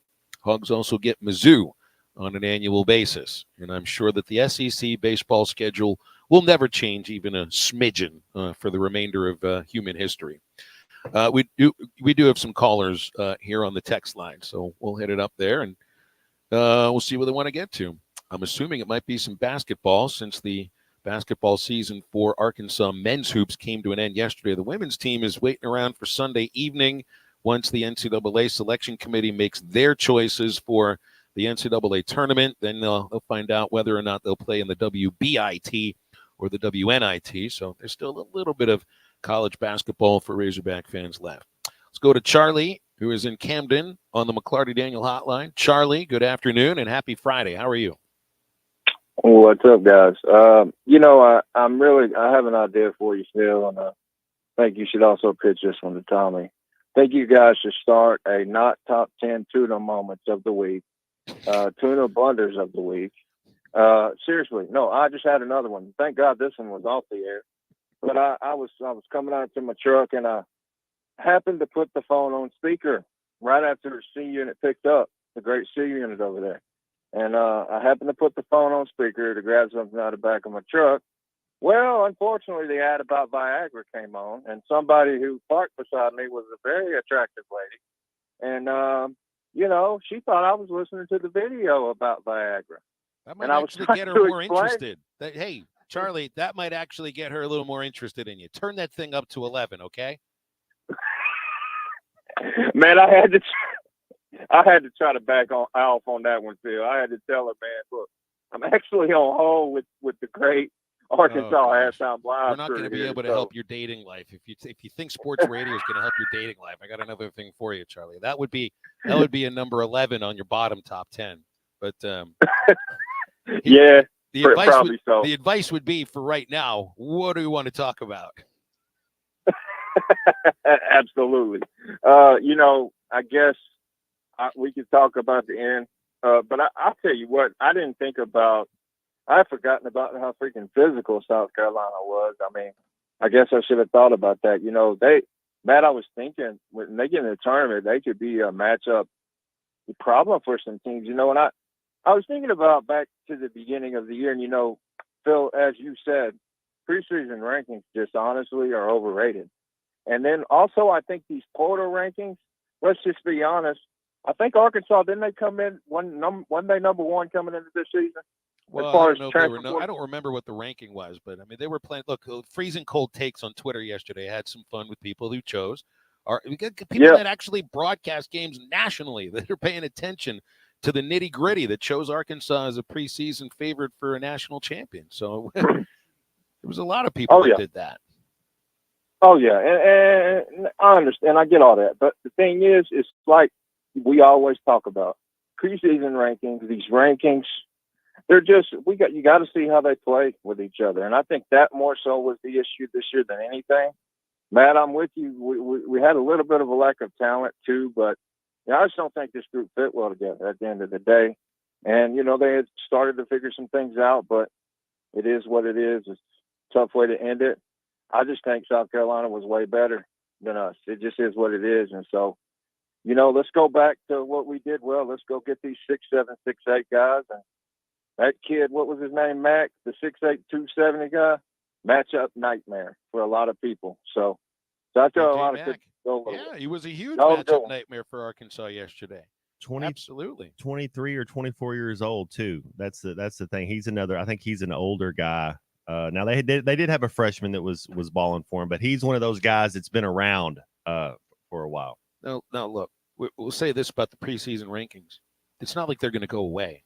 Hogs also get Mizzou on an annual basis, and I'm sure that the SEC baseball schedule will never change even a smidgen for the remainder of human history. We do have some callers here on the text line, so we'll hit it up there, and we'll see what they want to get to. I'm assuming it might be some basketball since the basketball season for Arkansas men's hoops came to an end yesterday. The women's team is waiting around for Sunday evening once the NCAA selection committee makes their choices for the NCAA tournament. Then they'll find out whether or not they'll play in the WBIT or the WNIT. So there's still a little bit of college basketball for Razorback fans left. Let's go to Charlie, who is in Camden on the McClarty Daniel hotline. Charlie, good afternoon and happy Friday. How are you? What's up, guys? I have an idea for you, Phil, and I think you should also pitch this one to Tommy. I think you guys should start a not top 10 tuna moments of the week, tuna blunders of the week. Seriously, no, I just had another one. Thank God this one was off the air. But I was coming out to my truck, and I happened to put the phone on speaker right after the C unit picked up, the great C unit over there. And I happened to put the phone on speaker to grab something out of the back of my truck. Well, unfortunately, the ad about Viagra came on, and somebody who parked beside me was a very attractive lady. And, she thought I was listening to the video about Viagra. That might actually get her more interested. Hey, Charlie, that might actually get her a little more interested in you. Turn that thing up to 11, okay? Man, I had to try to back off on that one, Phil. I had to tell her, man, look, I'm actually on hold with the great Arkansas halftime live. We're not going to be able to help your dating life. If you think sports radio is going to help your dating life, I got another thing for you, Charlie. That would be a number 11 on your bottom top 10. But yeah, the advice would be for right now. What do you want to talk about? Absolutely. I guess we could talk about the end. But I'll tell you what, I didn't think about. I've forgotten about how freaking physical South Carolina was. I mean, I guess I should have thought about that. Matt, I was thinking when they get in the tournament, they could be a matchup problem for some teams. And I was thinking about back to the beginning of the year, and Phil, as you said, preseason rankings just honestly are overrated. And then also, I think these portal rankings. Let's just be honest. I think Arkansas, didn't they come in one day number 1 coming into this season? Well, I don't remember what the ranking was, but I mean, they were playing. Look, Freezing Cold Takes on Twitter yesterday had some fun with people who chose. We got people that actually broadcast games nationally that are paying attention to the nitty gritty that chose Arkansas as a preseason favorite for a national champion. So there was a lot of people that did that. Oh yeah, and I understand. I get all that, but the thing is, it's like we always talk about preseason rankings. These rankings, they're just you got to see how they play with each other, and I think that more so was the issue this year than anything. Matt, I'm with you. We had a little bit of a lack of talent too, but I just don't think this group fit well together at the end of the day. And, they had started to figure some things out, but it is what it is. It's a tough way to end it. I just think South Carolina was way better than us. It just is what it is. And so, let's go back to what we did well. Let's go get these 6'7", 6'8" guys. And that kid, what was his name, Mac, the 6'8", 270 guy, matchup nightmare for a lot of people. So I tell a lot of kids to go. Yeah, he was a huge matchup nightmare for Arkansas yesterday. 20, Absolutely. 23 or 24 years old too. That's the thing. He's another. I think he's an older guy. Now they did have a freshman that was balling for him, but he's one of those guys that's been around for a while. No, look, we'll say this about the preseason rankings. It's not like they're going to go away.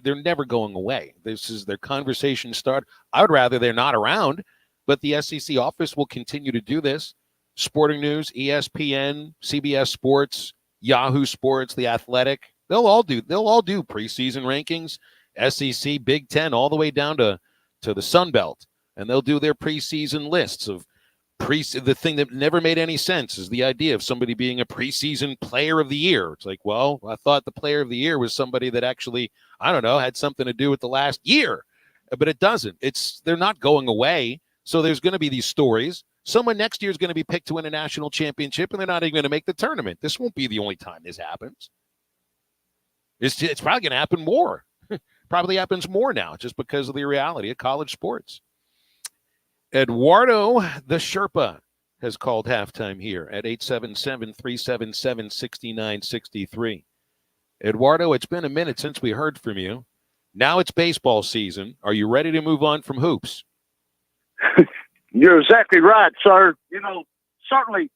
They're never going away. This is their conversation start. I would rather they're not around, but the SEC office will continue to do this. Sporting News, ESPN, CBS Sports, Yahoo Sports, The Athletic, they'll all do preseason rankings, SEC, Big Ten, all the way down to the Sun Belt, and they'll do their preseason lists of the thing that never made any sense is the idea of somebody being a preseason player of the year. It's like, well, I thought the player of the year was somebody that actually, I don't know, had something to do with the last year, but it doesn't. They're not going away. So there's going to be these stories. Someone next year is going to be picked to win a national championship, and they're not even going to make the tournament. This won't be the only time this happens. It's probably going to happen more. Probably happens more now just because of the reality of college sports. Eduardo the Sherpa has called halftime here at 877-377-6963. Eduardo, it's been a minute since we heard from you. Now it's baseball season. Are you ready to move on from hoops? You're exactly right, sir. Certainly,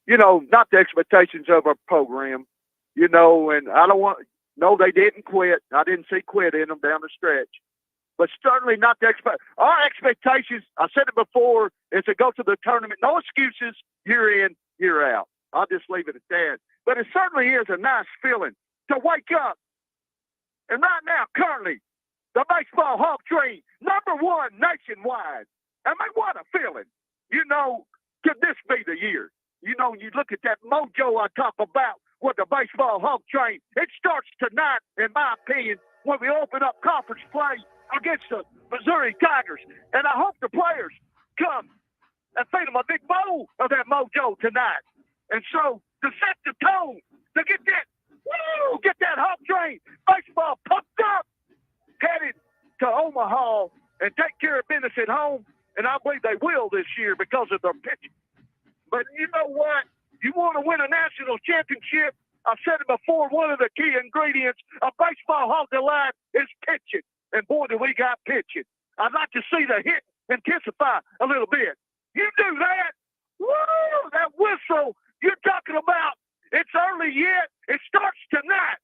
not the expectations of our program, and I don't want, no, they didn't quit. I didn't see quit in them down the stretch. But certainly not our expectations, I said it before, is to go to the tournament. No excuses, year in, year out. I'll just leave it at that. But it certainly is a nice feeling to wake up. And right now, currently, the baseball hog train, #1 nationwide. I mean, what a feeling. Could this be the year? You look at that mojo I talk about with the baseball hog train. It starts tonight, in my opinion, when we open up conference play against the Missouri Tigers. And I hope the players come and feed them a big bowl of that mojo tonight. And so, to set the tone, to get that hog train baseball pumped up, headed to Omaha and take care of business at home. And I believe they will this year because of their pitching. But you know what? You want to win a national championship, I've said it before, one of the key ingredients of baseball hog delight is pitching. And boy, do we got pitching. I'd like to see the hit intensify a little bit. You do that, woo, that whistle you're talking about, it's early yet. It starts tonight.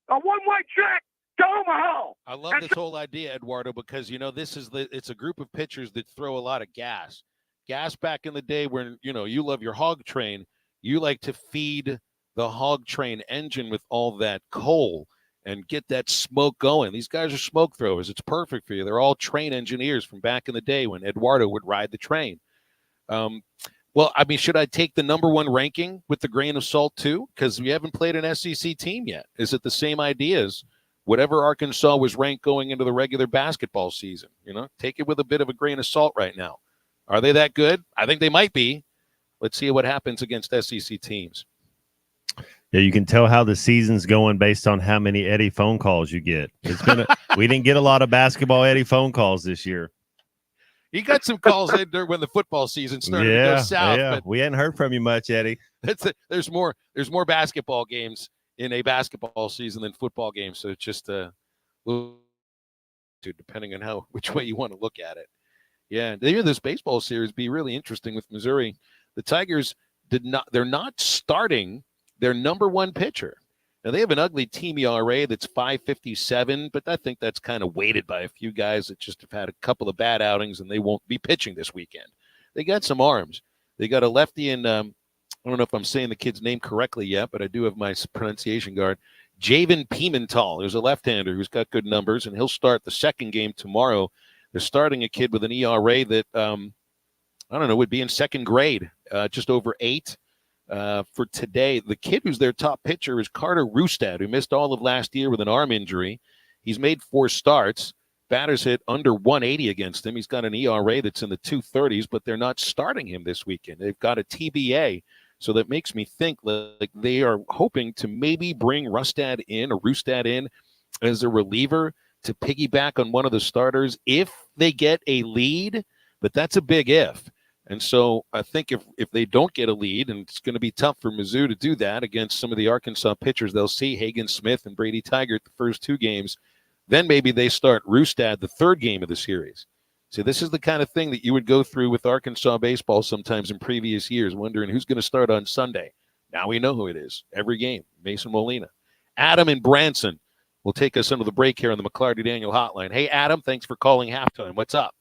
A one-way track to Omaha. I love this whole idea, Eduardo, because, it's a group of pitchers that throw a lot of gas. Gas back in the day when, you love your hog train. You like to feed the hog train engine with all that coal and get that smoke going. These guys are smoke throwers. It's perfect for you. They're all train engineers from back in the day when Eduardo would ride the train. Well, I mean, should I take the #1 ranking with the grain of salt too? Because we haven't played an SEC team yet. Is it the same idea as whatever Arkansas was ranked going into the regular basketball season? Take it with a bit of a grain of salt right now. Are they that good? I think they might be. Let's see what happens against SEC teams. Yeah, you can tell how the season's going based on how many Eddie phone calls you get. We didn't get a lot of basketball Eddie phone calls this year. He got some calls in during when the football season started to go south. Yeah, but we hadn't heard from you much, Eddie. There's more basketball games in a basketball season than football games, so it's just depending on which way you want to look at it. Yeah, this baseball series be really interesting with Missouri. The Tigers they're not starting their #1 pitcher. Now, they have an ugly team ERA that's 5.57, but I think that's kind of weighted by a few guys that just have had a couple of bad outings, and they won't be pitching this weekend. They got some arms. They got a lefty, and I don't know if I'm saying the kid's name correctly yet, but I do have my pronunciation guard. Javen Pimental, who's a left-hander who's got good numbers, and he'll start the second game tomorrow. They're starting a kid with an ERA that, would be in second grade, just over 8. for today. The kid who's their top pitcher is Carter Rustad, who missed all of last year with an arm injury. He's made 4 starts. Batters hit under 180 against him. He's got an ERA that's in the 230s, but they're not starting him this weekend. They've got a TBA, so that makes me think like they are hoping to maybe bring Rustad in as a reliever to piggyback on one of the starters if they get a lead, but that's a big if. And so I think if they don't get a lead, and it's going to be tough for Mizzou to do that against some of the Arkansas pitchers, they'll see Hagen Smith and Brady Tigert the first 2 games. Then maybe they start Rustad the 3rd game of the series. So this is the kind of thing that you would go through with Arkansas baseball sometimes in previous years, wondering who's going to start on Sunday. Now we know who it is. Every game, Mason Molina. Adam in Branson will take us into the break here on the McClarty Daniel Hotline. Hey, Adam, thanks for calling halftime. What's up?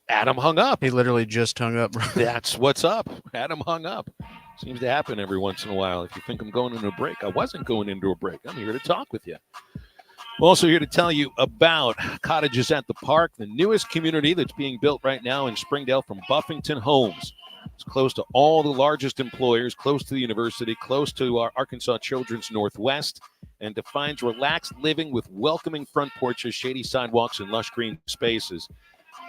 Adam hung up. He literally just hung up. That's what's up. Adam hung up. Seems to happen every once in a while. If you think I'm going into a break, I wasn't going into a break. I'm here to talk with you. I'm also here to tell you about Cottages at the Park, the newest community that's being built right now in Springdale from Buffington Homes. It's close to all the largest employers, close to the university, close to our Arkansas Children's Northwest, and defines relaxed living with welcoming front porches, shady sidewalks, and lush green spaces.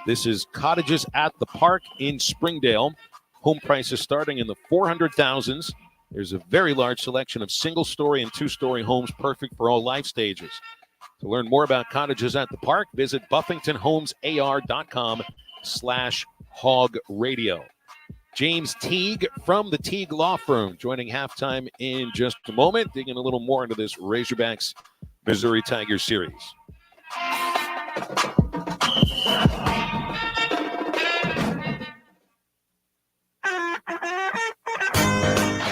This is Cottages at the Park in Springdale. Home prices starting in the 400,000s. There's a very large selection of single-story and 2-story homes, perfect for all life stages. To learn more about Cottages at the Park, visit buffingtonhomesar.com/hogradio. James Teague from the Teague Law Firm joining halftime in just a moment, digging a little more into this Razorbacks Missouri Tigers series.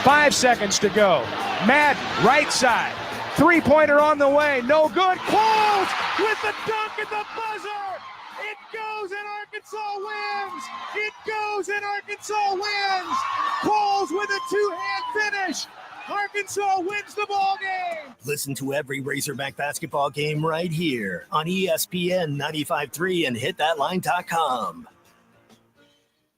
5 seconds to go. Madden, right side. 3-pointer on the way. No good. Qualls with the dunk at the buzzer. It goes and Arkansas wins. It goes and Arkansas wins. Qualls with a 2-hand finish. Arkansas wins the ball game. Listen to every Razorback basketball game right here on ESPN 95.3 and hitthatline.com.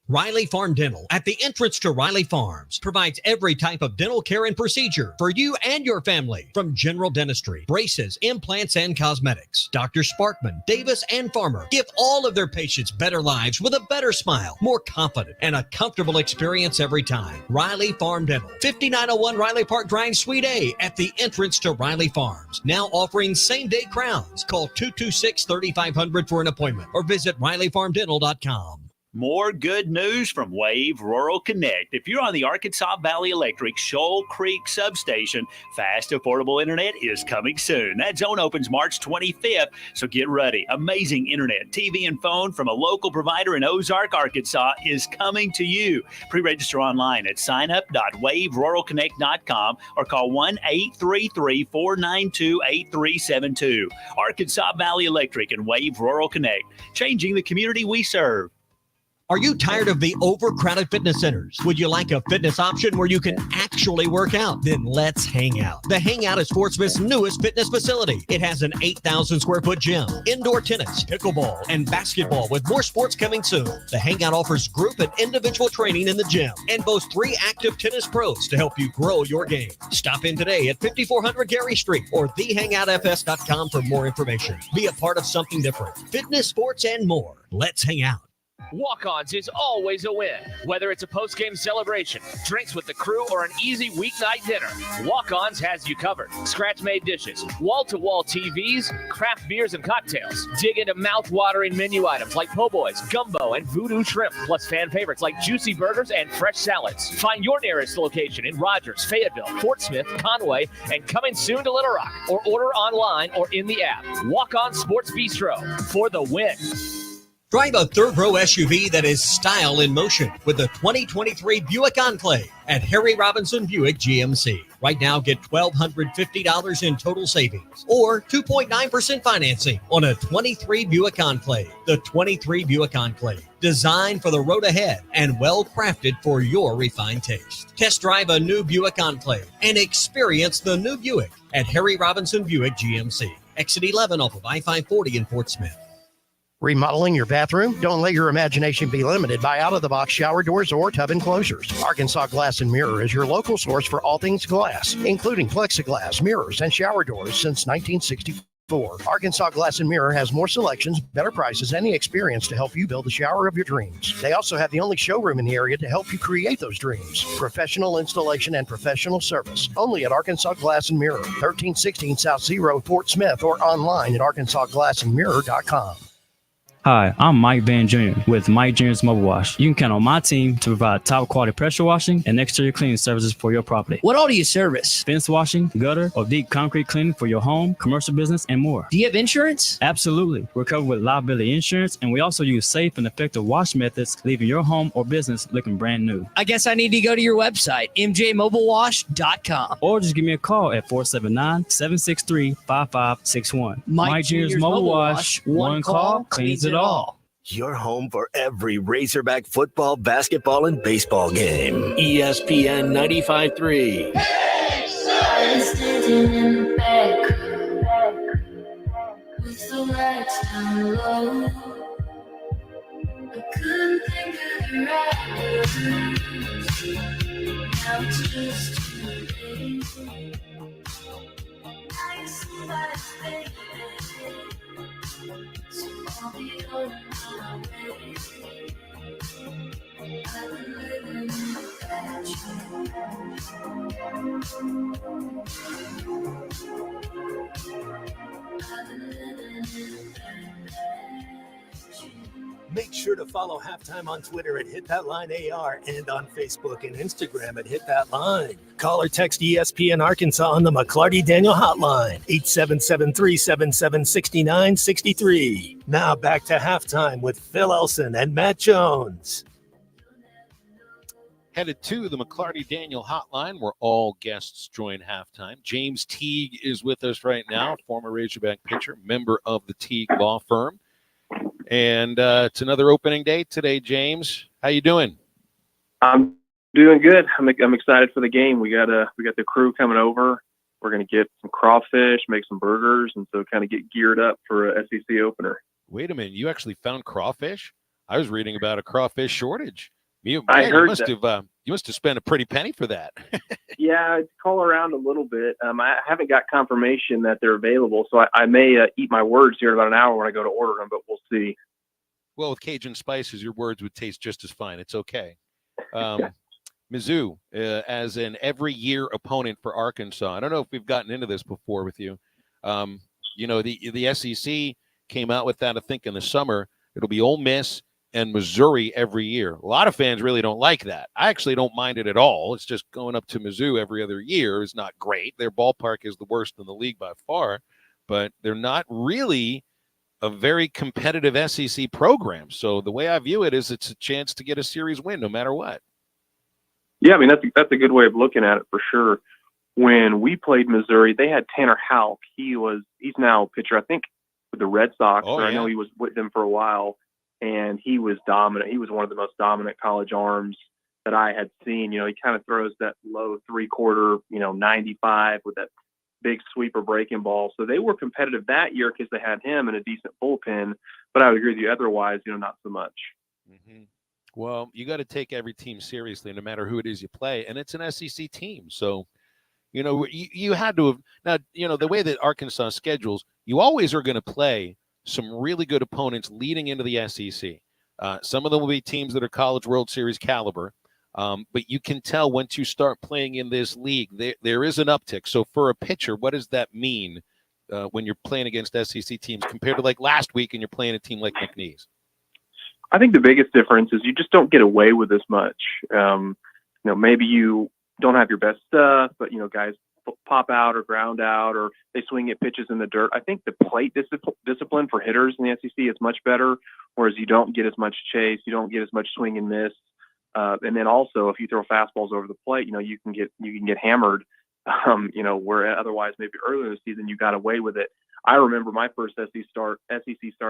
Riley Farm Dental at the entrance to Riley Farms provides every type of dental care and procedure for you and your family, from general dentistry, braces, implants, and cosmetics. Dr. Sparkman, Davis, and Farmer give all of their patients better lives with a better smile, more confident, and a comfortable experience every time. Riley Farm Dental, 5901 Riley Park Drive, Suite A at the entrance to Riley Farms. Now offering same-day crowns. Call 226-3500 for an appointment or visit RileyFarmDental.com. More good news from Wave Rural Connect. If you're on the Arkansas Valley Electric Shoal Creek substation, fast, affordable internet is coming soon. That zone opens March 25th, so get ready. Amazing internet, TV, and phone from a local provider in Ozark, Arkansas is coming to you. Pre-register online at signup.waveruralconnect.com or call 1-833-492-8372. Arkansas Valley Electric and Wave Rural Connect, changing the community we serve. Are you tired of the overcrowded fitness centers? Would you like a fitness option where you can actually work out? Then let's hang out. The Hangout is Fort Smith's newest fitness facility. It has an 8,000 square foot gym, indoor tennis, pickleball, and basketball with more sports coming soon. The Hangout offers group and individual training in the gym and boasts 3 active tennis pros to help you grow your game. Stop in today at 5400 Gary Street or thehangoutfs.com for more information. Be a part of something different. Fitness, sports, and more. Let's hang out. Walk-Ons is always a win. Whether it's a post-game celebration, drinks with the crew, or an easy weeknight dinner, Walk-Ons has you covered. Scratch-made dishes, wall-to-wall TVs, craft beers and cocktails. Dig into mouth-watering menu items like po' boys, gumbo, and voodoo shrimp, plus fan favorites like juicy burgers and fresh salads. Find your nearest location in Rogers, Fayetteville, Fort Smith, Conway, and coming soon to Little Rock, or order online or in the app. Walk-On Sports Bistro for the win. Drive a third-row SUV that is style in motion with the 2023 Buick Enclave at Harry Robinson Buick GMC. Right now, get $1,250 in total savings or 2.9% financing on a 23 Buick Enclave. The 23 Buick Enclave, designed for the road ahead and well-crafted for your refined taste. Test drive a new Buick Enclave and experience the new Buick at Harry Robinson Buick GMC. Exit 11 off of I-540 in Fort Smith. Remodeling your bathroom? Don't let your imagination be limited by out-of-the-box shower doors or tub enclosures. Arkansas Glass and Mirror is your local source for all things glass, including plexiglass, mirrors, and shower doors since 1964. Arkansas Glass and Mirror has more selections, better prices, and the experience to help you build the shower of your dreams. They also have the only showroom in the area to help you create those dreams. Professional installation and professional service. Only at Arkansas Glass and Mirror, 1316 South Zero, Fort Smith, or online at arkansasglassandmirror.com. Hi, I'm Mike Van Jr. with Mike Jr.'s Mobile Wash. You can count on my team to provide top quality pressure washing and exterior cleaning services for your property. What all do you service? Fence washing, gutter, or deep concrete cleaning for your home, commercial business, and more. Do you have insurance? Absolutely. We're covered with liability insurance, and we also use safe and effective wash methods, leaving your home or business looking brand new. I guess I need to go to your website, mjmobilewash.com. Or just give me a call at 479-763-5561. Mike Jr.'s Mobile Wash. One call cleans it all. Your home for every Razorback football, basketball, and baseball game. ESPN 95.3. I was standing in the back with the lights down low. I couldn't think of the right words. Now it's just too late. I see my face. So I'll be on my way. I've been living in the bad Make sure to follow Halftime on Twitter at HitThatLineAR and on Facebook and Instagram at HitThatLine. Call or text ESPN Arkansas on the McClarty Daniel Hotline, 877-377-6963. Now back to Halftime with Phil Elson and Matt Jones. Headed to the McClarty Daniel Hotline, where all guests join halftime. James Teague is with us right now, former Razorback pitcher, member of the Teague Law Firm. And it's another opening day today, James. How you doing? I'm doing good. I'm excited for the game. We got the crew coming over. We're going to get some crawfish, make some burgers, and so kind of get geared up for a SEC opener. Wait a minute. You actually found crawfish? I was reading about a crawfish shortage. I heard you must have spent a pretty penny for that. Yeah, I call around a little bit. I haven't got confirmation that they're available, so I may eat my words here in about an hour when I go to order them, but we'll see. Well, with Cajun spices, your words would taste just as fine. It's okay. Mizzou, as an every year opponent for Arkansas. I don't know if we've gotten into this before with you. The SEC came out with that, I think, in the summer. It'll be Ole Miss and Missouri every year. A lot of fans really don't like that. I actually don't mind it at all. It's just going up to Mizzou every other year is not great. Their ballpark is the worst in the league by far, but they're not really a very competitive SEC program. So the way I view it is it's a chance to get a series win no matter what. Yeah, I mean, that's a good way of looking at it for sure. When we played Missouri, they had Tanner Houck. He's now a pitcher, I think, with the Red Sox. I know he was with them for a while. And he was dominant. He was one of the most dominant college arms that I had seen. He kind of throws that low 3/4, 95 with that big sweeper breaking ball. So they were competitive that year because they had him and a decent bullpen. But I would agree with you. Otherwise, not so much. Mm-hmm. Well, you got to take every team seriously, no matter who it is you play. And it's an SEC team. So, you had to have now, the way that Arkansas schedules, you always are going to play some really good opponents leading into the SEC. Some of them will be teams that are College World Series caliber, but you can tell once you start playing in this league, there is an uptick. So for a pitcher, what does that mean when you're playing against SEC teams compared to like last week and you're playing a team like McNeese? I think the biggest difference is you just don't get away with as much. Maybe you don't have your best stuff, but, guys pop out or ground out or they swing at pitches in the dirt. I think the plate discipline for hitters in the SEC is much better, whereas you don't get as much chase, you don't get as much swing and miss. And then also if you throw fastballs over the plate, you can get hammered, where otherwise maybe earlier in the season you got away with it. I remember my first SEC start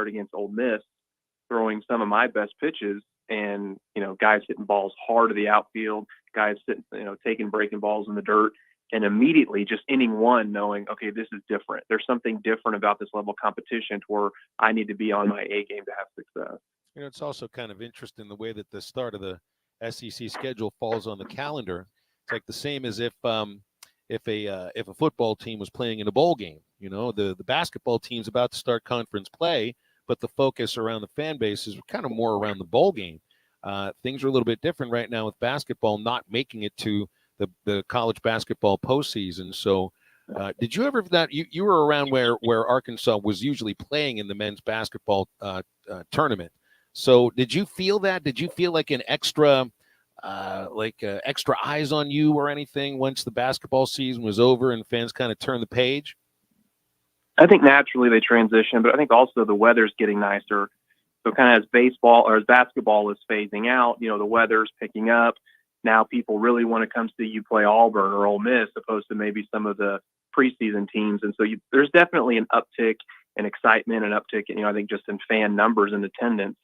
against Ole Miss, throwing some of my best pitches and, guys hitting balls hard to the outfield, guys sitting, taking breaking balls in the dirt. and immediately just inning one knowing, okay, this is different. There's something different about this level of competition to where I need to be on my A game to have success. It's also kind of interesting the way that the start of the SEC schedule falls on the calendar. It's like the same as if a football team was playing in a bowl game. The basketball team's about to start conference play, but the focus around the fan base is kind of more around the bowl game. Things are a little bit different right now with basketball not making it to the college basketball postseason. So did you ever you were around where Arkansas was usually playing in the men's basketball tournament? So did you feel that? Did you feel like an extra extra eyes on you or anything once the basketball season was over and fans kind of turned the page? I think naturally they transition, but I think also the weather's getting nicer. So kind of as basketball is phasing out, the weather's picking up. Now people really want to come see you play Auburn or Ole Miss opposed to maybe some of the preseason teams. And so there's definitely an uptick in excitement and uptick, I think just in fan numbers and attendance.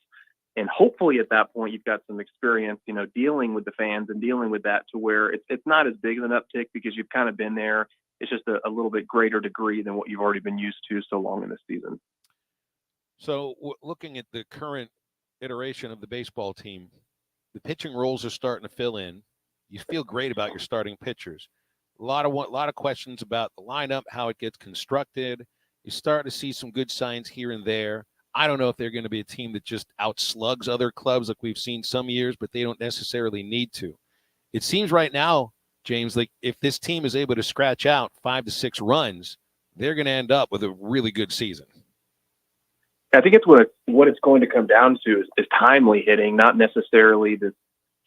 And hopefully at that point, you've got some experience, dealing with the fans and dealing with that to where it's not as big of an uptick because you've kind of been there. It's just a little bit greater degree than what you've already been used to so long in this season. So looking at the current iteration of the baseball team, the pitching roles are starting to fill in. You feel great about your starting pitchers. A lot of questions about the lineup, how it gets constructed. You start to see some good signs here and there. I don't know if they're going to be a team that just outslugs other clubs like we've seen some years, but they don't necessarily need to. It seems right now, James, like if this team is able to scratch out 5 to 6 runs, they're going to end up with a really good season. I think it's what it's going to come down to is timely hitting, not necessarily the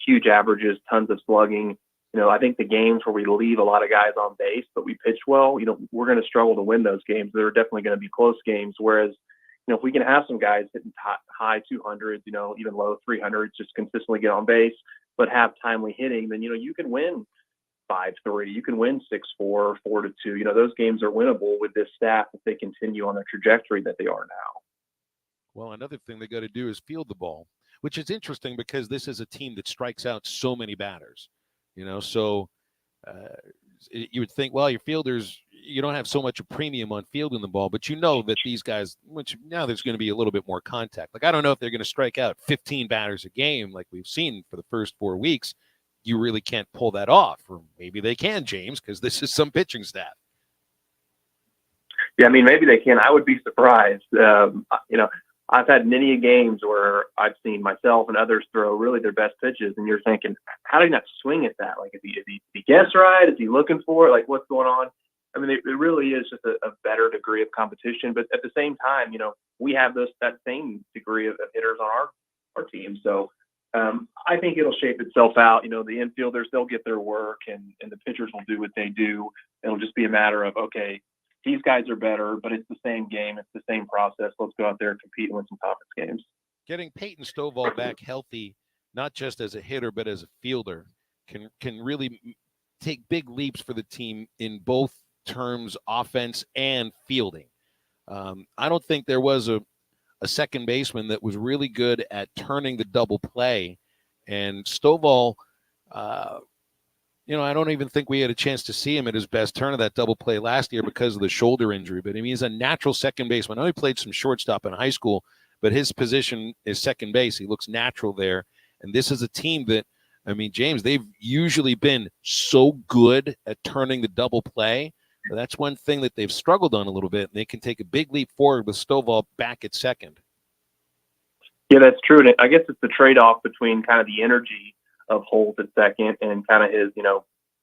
huge averages, tons of slugging. I think the games where we leave a lot of guys on base, but we pitch well, we're going to struggle to win those games. They're definitely going to be close games. Whereas, if we can have some guys hitting high 200s, even low 300s, just consistently get on base, but have timely hitting, then, you can win 5-3, you can win 6-4, 4-2. Those games are winnable with this staff if they continue on the trajectory that they are now. Well, another thing they got to do is field the ball, which is interesting because this is a team that strikes out so many batters, so you would think, well, your fielders, you don't have so much a premium on fielding the ball, but that these guys, which now there's going to be a little bit more contact. Like, I don't know if they're going to strike out 15 batters a game like we've seen for the first 4 weeks. You really can't pull that off, or maybe they can, James, because this is some pitching staff. Yeah, maybe they can. I would be surprised. I've had many games where I've seen myself and others throw really their best pitches, and you're thinking, how do you not swing at that? Like, is he guess right? Is he looking for it? Like, what's going on? It really is just a better degree of competition. But at the same time, we have that same degree of hitters on our team. So I think it'll shape itself out. The infielders, they'll get their work, and the pitchers will do what they do. It'll just be a matter of, okay, these guys are better, but it's the same game. It's the same process. Let's go out there and compete and win some conference games. Getting Peyton Stovall back healthy, not just as a hitter, but as a fielder, can really take big leaps for the team in both terms, offense and fielding. I don't think there was a second baseman that was really good at turning the double play. And Stovall, I don't even think we had a chance to see him at his best turn of that double play last year because of the shoulder injury. But he's a natural second baseman. I know he played some shortstop in high school, but his position is second base. He looks natural there. And this is a team that, James, they've usually been so good at turning the double play. That's one thing that they've struggled on a little bit, and they can take a big leap forward with Stovall back at second. Yeah, that's true. And I guess it's the trade-off between kind of the energy of Holt at second and kind of his,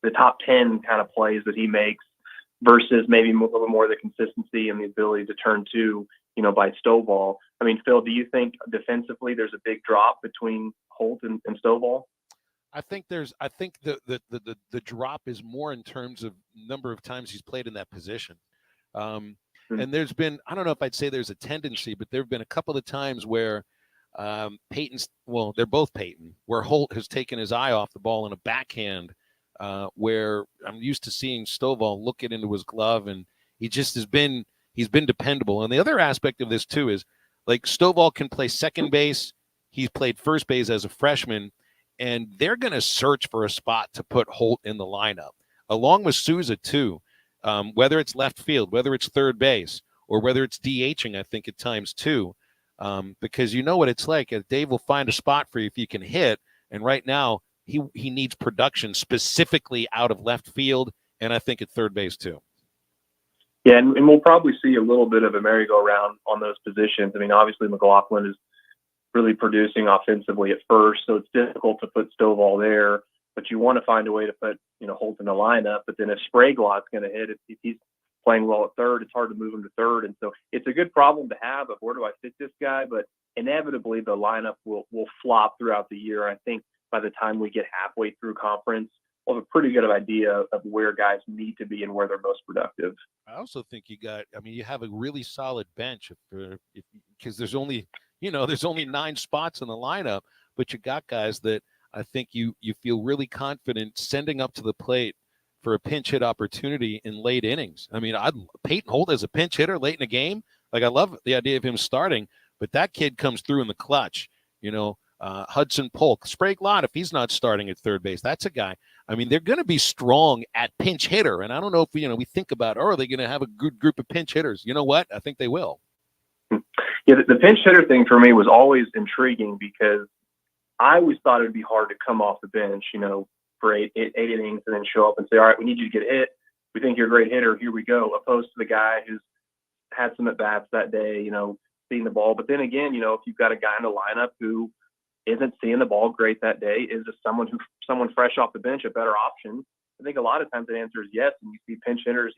the top 10 kind of plays that he makes versus maybe a little more of the consistency and the ability to turn to, by Stovall. Phil, do you think defensively there's a big drop between Holt and Stovall? I think the drop is more in terms of number of times he's played in that position. And there's been, I don't know if I'd say there's a tendency, but there have been a couple of times where they're both Peyton, where Holt has taken his eye off the ball in a backhand, where I'm used to seeing Stovall look it into his glove, and he's been dependable. And the other aspect of this too is, like, Stovall can play second base. He's played first base as a freshman, and they're going to search for a spot to put Holt in the lineup. along with Souza too, whether it's left field, whether it's third base, or whether it's DHing, I think at times too, because you know what it's like. Dave will find a spot for you if you can hit, and right now he needs production specifically out of left field, and I think at third base too. Yeah, and we'll probably see a little bit of a merry-go-round on those positions. I mean, obviously McLaughlin is really producing offensively at first, so it's difficult to put Stovall there. But you want to find a way to put, Holt in the lineup. But then if Sprague's going to hit, if he's playing well at third, it's hard to move him to third. And so it's a good problem to have of where do I fit this guy? But inevitably the lineup will flop throughout the year. I think by the time we get halfway through conference, we'll have a pretty good idea of where guys need to be and where they're most productive. I also think you have a really solid bench because there's only 9 spots in the lineup, but you got guys that I think you feel really confident sending up to the plate for a pinch hit opportunity in late innings. I mean, Peyton Holt as a pinch hitter late in a game, I love the idea of him starting, but that kid comes through in the clutch. Hudson Polk, Sprague Lott, if he's not starting at third base, that's a guy. I mean, they're going to be strong at pinch hitter, and I don't know if we think about, are they going to have a good group of pinch hitters? You know what? I think they will. Yeah, the pinch hitter thing for me was always intriguing because I always thought it would be hard to come off the bench, for eight innings and then show up and say, all right, we need you to get hit. We think you're a great hitter. Here we go. Opposed to the guy who's had some at-bats that day, seeing the ball. But then again, if you've got a guy in the lineup who isn't seeing the ball great that day, is someone fresh off the bench a better option? I think a lot of times the answer is yes. And you see pinch hitters,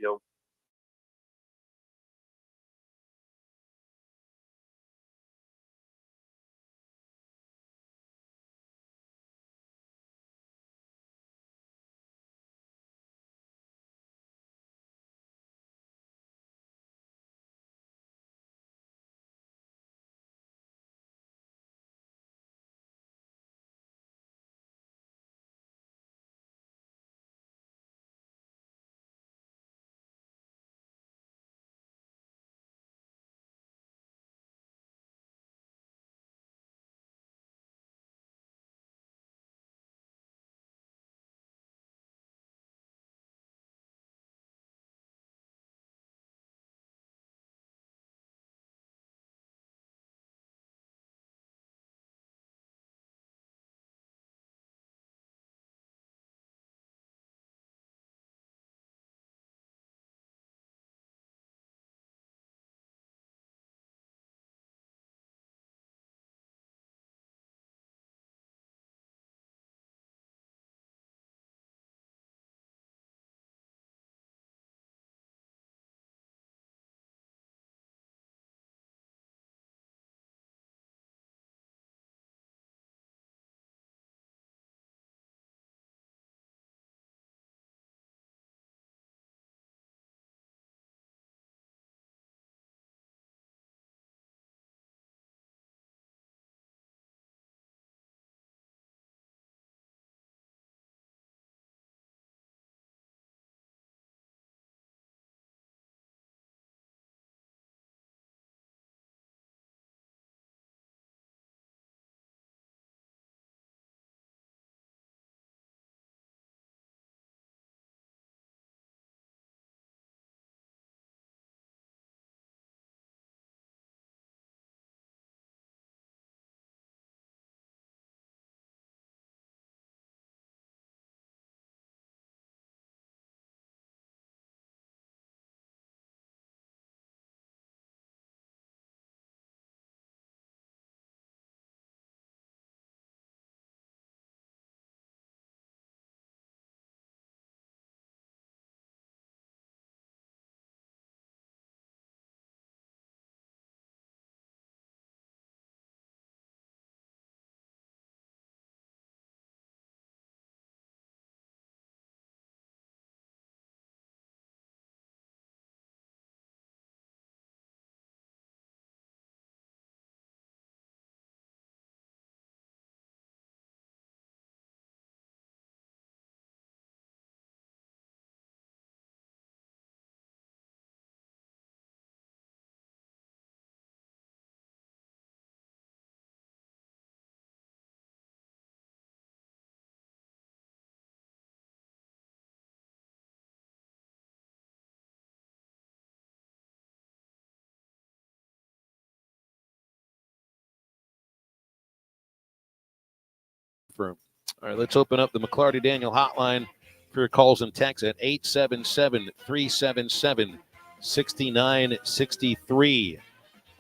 confirm. All right, let's open up the McClarty Daniel hotline for your calls and texts at 877-377-6963.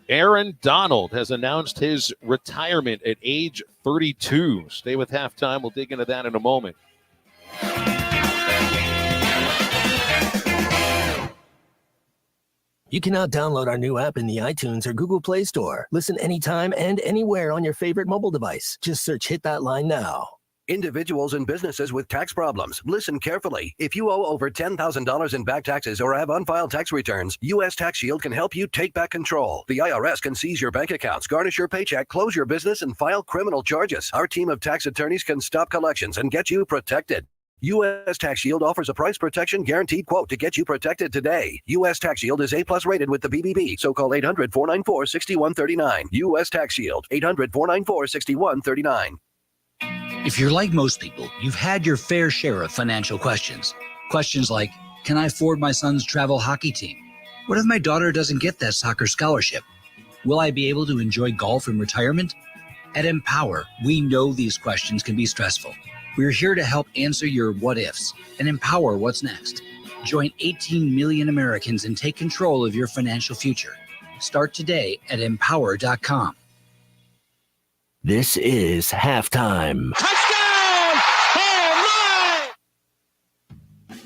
Aaron Donald has announced his retirement at age 32. Stay with Halftime. We'll dig into that in a moment. You can now download our new app in the iTunes or Google Play Store. Listen anytime and anywhere on your favorite mobile device. Just search Hit That Line now. Individuals and businesses with tax problems, listen carefully. If you owe over $10,000 in back taxes or have unfiled tax returns, U.S. Tax Shield can help you take back control. The IRS can seize your bank accounts, garnish your paycheck, close your business, and file criminal charges. Our team of tax attorneys can stop collections and get you protected. U.S. Tax Shield offers a price protection guaranteed quote to get you protected today. U.S. Tax Shield is A+ rated with the BBB, so call 800-494-6139. U.S. Tax Shield, 800-494-6139. If you're like most people, you've had your fair share of financial questions. Questions like, can I afford my son's travel hockey team? What if my daughter doesn't get that soccer scholarship? Will I be able to enjoy golf in retirement? At Empower, we know these questions can be stressful. We're here to help answer your what ifs and empower what's next. Join 18 million Americans and take control of your financial future. Start today at empower.com. This is Halftime.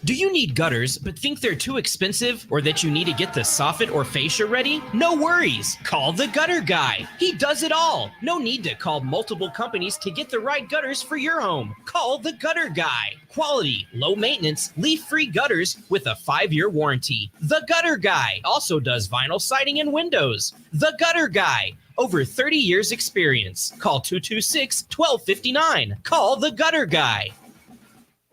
Do you need gutters but think they're too expensive, or that you need to get the soffit or fascia ready? No worries. Call the Gutter Guy. He does it all. No need to call multiple companies to get the right gutters for your home. Call the Gutter Guy. Quality, low maintenance, leaf-free gutters with a 5-year warranty. The Gutter Guy also does vinyl siding and windows. The Gutter Guy. Over 30 years experience. Call 226-1259. Call the Gutter Guy.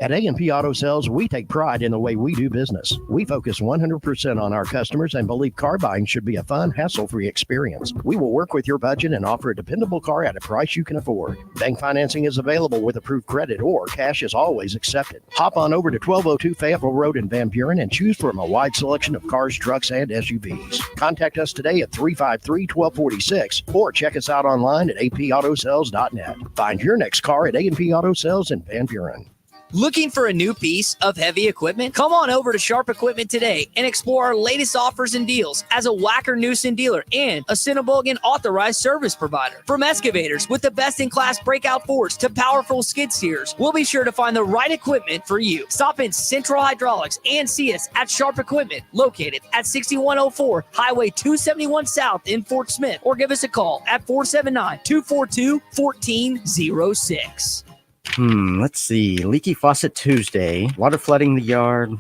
At A&P Auto Sales, we take pride in the way we do business. We focus 100% on our customers and believe car buying should be a fun, hassle-free experience. We will work with your budget and offer a dependable car at a price you can afford. Bank financing is available with approved credit, or cash is always accepted. Hop on over to 1202 Fayetteville Road in Van Buren and choose from a wide selection of cars, trucks, and SUVs. Contact us today at 353-1246 or check us out online at apautosales.net. Find your next car at A&P Auto Sales in Van Buren. Looking for a new piece of heavy equipment? Come on over to Sharp Equipment today and explore our latest offers and deals as a Wacker Newson dealer and a Cinnabogan authorized service provider. From excavators with the best-in-class breakout forks to powerful skid steers, we'll be sure to find the right equipment for you. Stop in Central Hydraulics and see us at Sharp Equipment, located at 6104 Highway 271 South in Fort Smith, or give us a call at 479-242-1406. Let's see. Leaky faucet Tuesday. Water flooding the yard.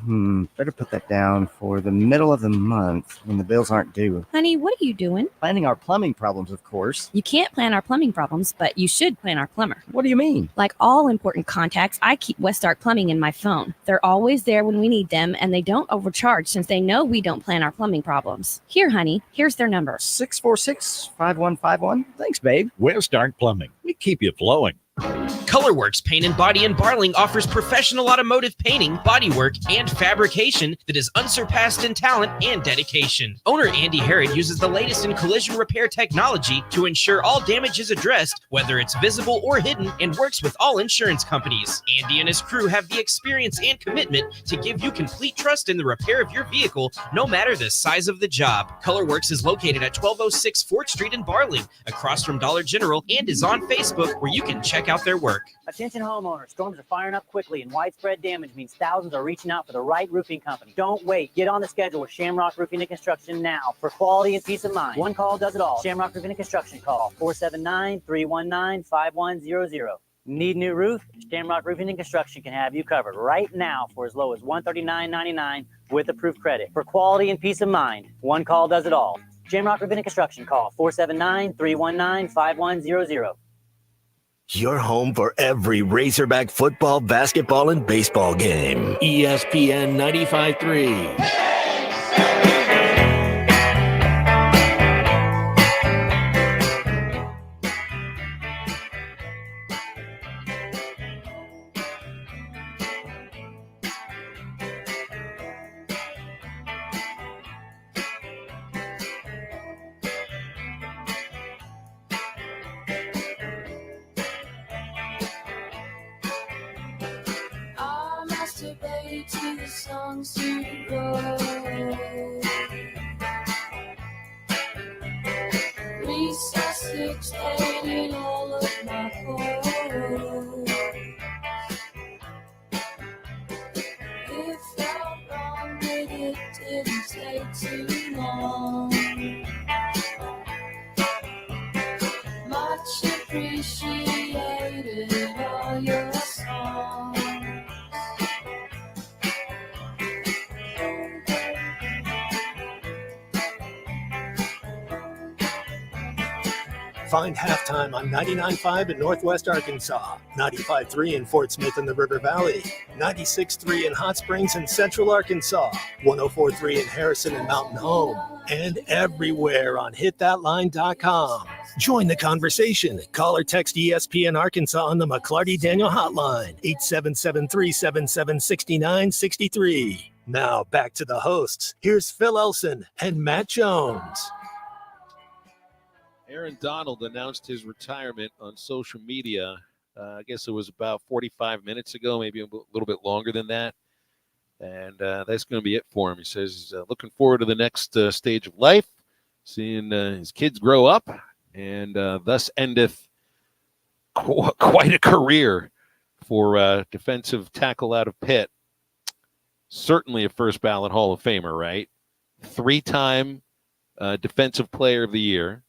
Better put that down for the middle of the month when the bills aren't due. Honey, what are you doing? Planning our plumbing problems, of course. You can't plan our plumbing problems, but you should plan our plumber. What do you mean? Like all important contacts, I keep Westark Plumbing in my phone. They're always there when we need them, and they don't overcharge since they know we don't plan our plumbing problems. Here, honey, here's their number. 646-5151. Thanks, babe. Westark Plumbing. We keep you flowing. Colorworks Paint and Body in Barling offers professional automotive painting, bodywork, and fabrication that is unsurpassed in talent and dedication. Owner Andy Harrod uses the latest in collision repair technology to ensure all damage is addressed, whether it's visible or hidden, and works with all insurance companies. Andy and his crew have the experience and commitment to give you complete trust in the repair of your vehicle, no matter the size of the job. Colorworks is located at 1206 4th Street in Barling, across from Dollar General, and is on Facebook, where you can check out their work. Attention homeowners, storms are firing up quickly and widespread damage means thousands are reaching out for the right roofing company. Don't wait. Get on the schedule with Shamrock Roofing and Construction now for quality and peace of mind. One call does it all. Shamrock Roofing and Construction, call 479-319-5100. Need new roof? Shamrock Roofing and Construction can have you covered right now for as low as $139.99 with approved credit. For quality and peace of mind, one call does it all. Shamrock Roofing and Construction, call 479-319-5100. Your home for every Razorback football, basketball, and baseball game. ESPN 95.3. masturbate to the songs you wrote. Resuscitated all of my hopes. If I'm wrong, but it didn't take too long. Much appreciated all your songs. Find Halftime on 99.5 in Northwest Arkansas, 95.3 in Fort Smith in the River Valley, 96.3 in Hot Springs and Central Arkansas, 104.3 in Harrison and Mountain Home, and everywhere on hitthatline.com. Join the conversation. Call or text ESPN Arkansas on the McClarty Daniel Hotline, 877-377-6963. Now back to the hosts. Here's Phil Elson and Matt Jones. Aaron Donald announced his retirement on social media. I guess it was about 45 minutes ago, maybe a little bit longer than that. And that's going to be it for him. He says he's looking forward to the next stage of life, seeing his kids grow up, and thus endeth quite a career for defensive tackle out of Pitt. Certainly a first ballot Hall of Famer, right? 3-time Defensive Player of the Year.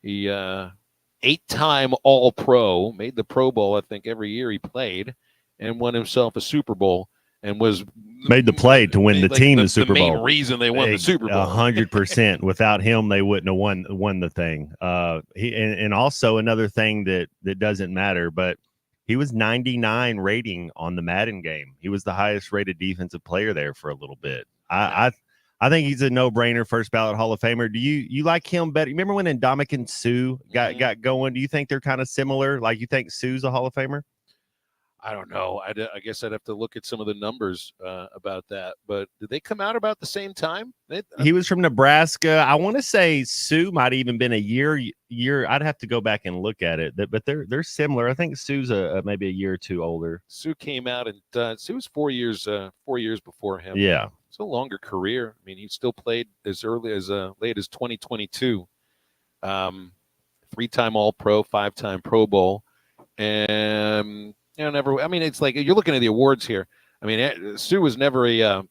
He 8-time All-Pro, made the Pro Bowl, I think, every year he played, and won himself a Super Bowl, and was made the play to win the team the Super Bowl. The main reason they won the Super Bowl. 100%. Without him, they wouldn't have won the thing. And also another thing that doesn't matter, but he was 99 rating on the Madden game. He was the highest rated defensive player there for a little bit. I think he's a no-brainer first ballot Hall of Famer. Do you like him better? Remember when Ndamukong Suh got going? Do you think they're kind of similar? Like, you think Suh's a Hall of Famer? I don't know. I guess I'd have to look at some of the numbers about that. But did they come out about the same time? He was from Nebraska. I want to say Suh might have even been a year. I'd have to go back and look at it. But they're similar. I think Suh's maybe a year or two older. Suh came out, and Suh was 4 years before him. Yeah. It's a longer career. I mean, he still played as early as late as 2022. 3-time All-Pro, 5-time Pro Bowl, and never. I mean, it's like you're looking at the awards here. I mean, Suh was never a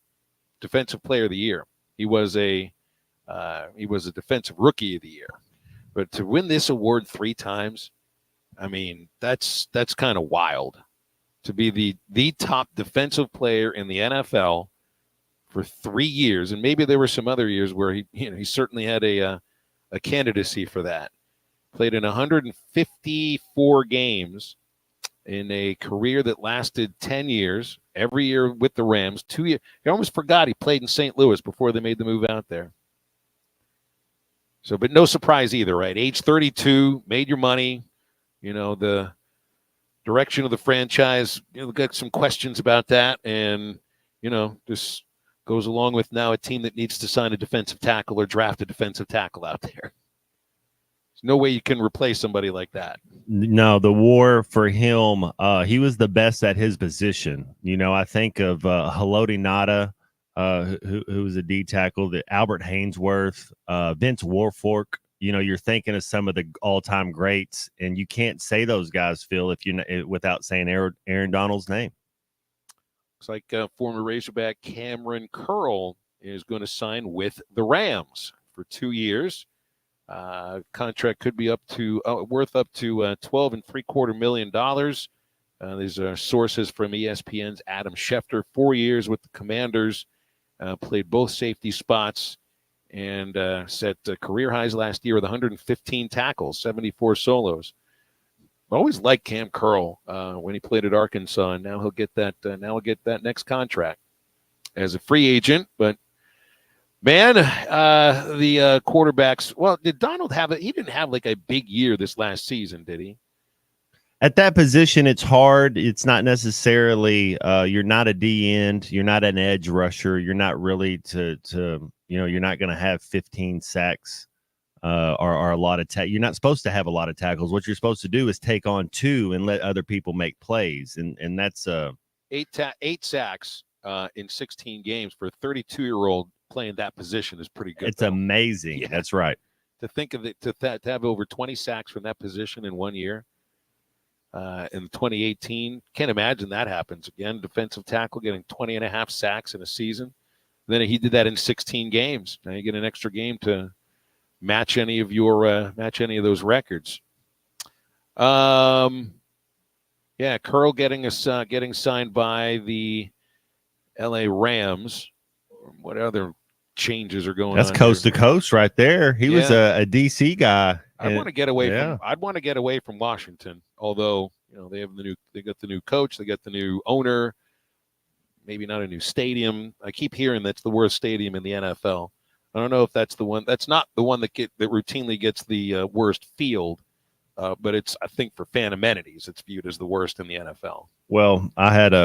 Defensive Player of the Year. He was a Defensive Rookie of the Year. But to win this award 3 times, I mean, that's kind of wild. To be the top defensive player in the NFL for 3 years, and maybe there were some other years where he certainly had a candidacy for that. Played in 154 games in a career that lasted 10 years, every year with the Rams. 2 years. I almost forgot he played in St. Louis before they made the move out there. So, but no surprise either, right? Age 32, made your money. The direction of the franchise, got some questions about that, and just goes along with now a team that needs to sign a defensive tackle or draft a defensive tackle out there. There's no way you can replace somebody like that. No, the war for him, he was the best at his position. I think of Haloti Ngata, who was a D tackle, Albert Hainsworth, Vince Wilfork. You're thinking of some of the all-time greats, and you can't say those guys, Phil, without saying Aaron Donald's name. Looks like former Razorback Cameron Curl is going to sign with the Rams for 2 years. Contract could be worth up to $12.75 million. These are sources from ESPN's Adam Schefter. 4 years with the Commanders, played both safety spots, and set career highs last year with 115 tackles, 74 solos. I always liked Cam Curl when he played at Arkansas, and now he'll get that. Next contract as a free agent. But man, the quarterbacks. Well, did Donald have it? He didn't have like a big year this last season, did he? At that position, it's hard. It's not necessarily. You're not a D end. You're not an edge rusher. You're not really you're not going to have 15 sacks. Or a lot of you're not supposed to have a lot of tackles. What you're supposed to do is take on 2 and let other people make plays, and that's 8 sacks in 16 games for a 32-year-old playing that position is pretty good. It's amazing. Yeah. That's right. To think of it, to have over 20 sacks from that position in 1 year. In 2018, can't imagine that happens again. Defensive tackle getting 20 and a half sacks in a season. Then he did that in 16 games. Now you get an extra game to match any of those records. Yeah, Curl getting signed by the LA Rams. What other changes are going That's on? coast to coast right there. He was a DC guy. I want to get away from. I'd want to get away from Washington. Although they got the new coach, they got the new owner. Maybe not a new stadium. I keep hearing that's the worst stadium in the NFL. I don't know if that's the one. That's not the one that routinely gets the worst field. But it's, I think, for fan amenities, it's viewed as the worst in the NFL. Well,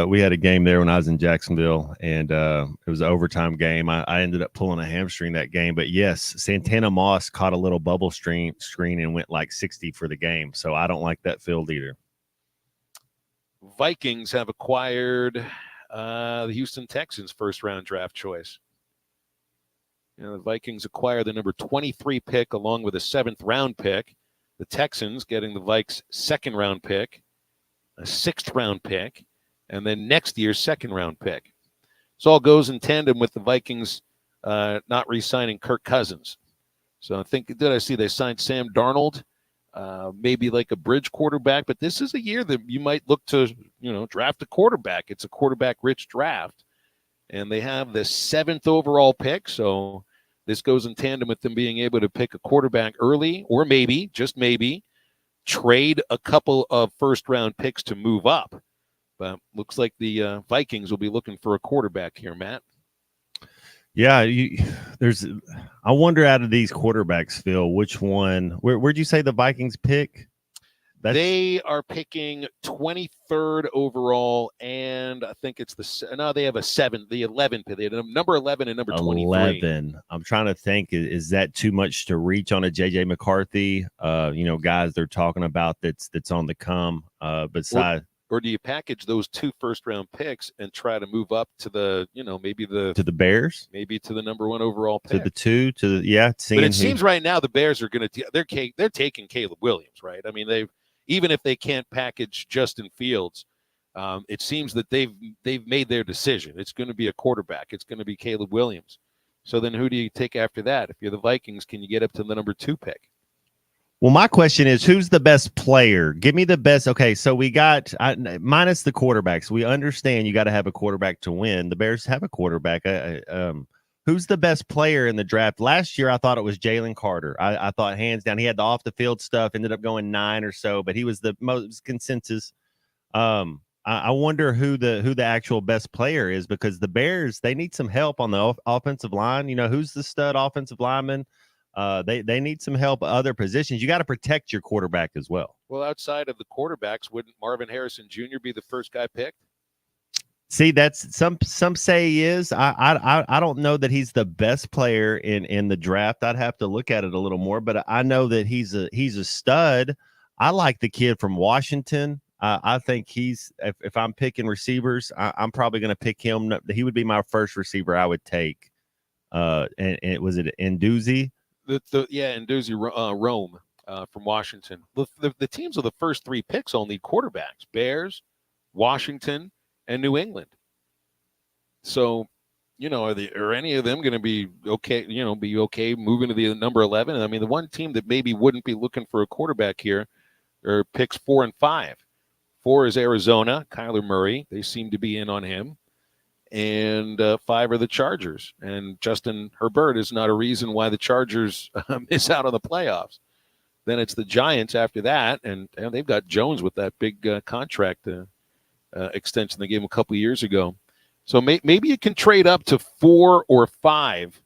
we had a game there when I was in Jacksonville, and it was an overtime game. I ended up pulling a hamstring that game, but yes, Santana Moss caught a little bubble screen and went like 60 for the game. So I don't like that field either. Vikings have acquired the Houston Texans' first-round draft choice. The Vikings acquired the number 23 pick along with a 7th-round pick. The Texans getting the Vikes' 2nd-round pick, a 6th-round pick, and then next year's 2nd-round pick. This all goes in tandem with the Vikings not re-signing Kirk Cousins. So I think, did I see they signed Sam Darnold, maybe like a bridge quarterback, but this is a year that you might look to, draft a quarterback. It's a quarterback-rich draft, and they have the 7th overall pick, so this goes in tandem with them being able to pick a quarterback early, or maybe, just maybe, trade a couple of first-round picks to move up. But looks like the Vikings will be looking for a quarterback here, Matt. Yeah, I wonder out of these quarterbacks, Phil, which one? Where'd you say the Vikings pick? They are picking 23rd overall, and I think it's they have a 7, the 11th. They have number 11 and number 23. 11. I'm trying to think, is that too much to reach on a JJ McCarthy? Guys they're talking about that's on the come. Besides, or do you package those 2 first-round picks and try to move up to the, maybe to the Bears, maybe to the number 1 overall pick, to the 2, But it seems right now the Bears are going to they're taking Caleb Williams, right? I mean even if they can't package Justin Fields, it seems that they've made their decision. It's going to be a quarterback. It's going to be Caleb Williams. So then who do you take after that? If you're the Vikings, can you get up to the number 2 pick? Well, my question is, who's the best player? Give me the best. Okay, so we got minus the quarterbacks. We understand you got to have a quarterback to win. The Bears have a quarterback. Who's the best player in the draft? Last year, I thought it was Jalen Carter. I thought hands down. He had the off-the-field stuff, ended up going 9 or so, but he was the most consensus. I wonder who the actual best player is, because the Bears, they need some help on the offensive line. Who's the stud offensive lineman? They need some help at other positions. You got to protect your quarterback as well. Well, outside of the quarterbacks, wouldn't Marvin Harrison Jr. be the first guy picked? See, that's some say he is. I don't know that he's the best player in the draft. I'd have to look at it a little more, but I know that he's a stud. I like the kid from Washington. I think if I'm picking receivers, I'm probably going to pick him. He would be my first receiver I would take. And was it Nduzi? Nduzi Rome from Washington. The teams of the first 3 picks all need quarterbacks: Bears, Washington, and New England. So, are any of them going to be okay? Be okay moving to the number 11? I mean, the one team that maybe wouldn't be looking for a quarterback here are picks 4 and 5. 4 is Arizona, Kyler Murray. They seem to be in on him. And 5 are the Chargers. And Justin Herbert is not a reason why the Chargers miss out on the playoffs. Then it's the Giants after that, and they've got Jones with that big contract extension they gave him a couple of years ago. So maybe you can trade up to 4 or 5,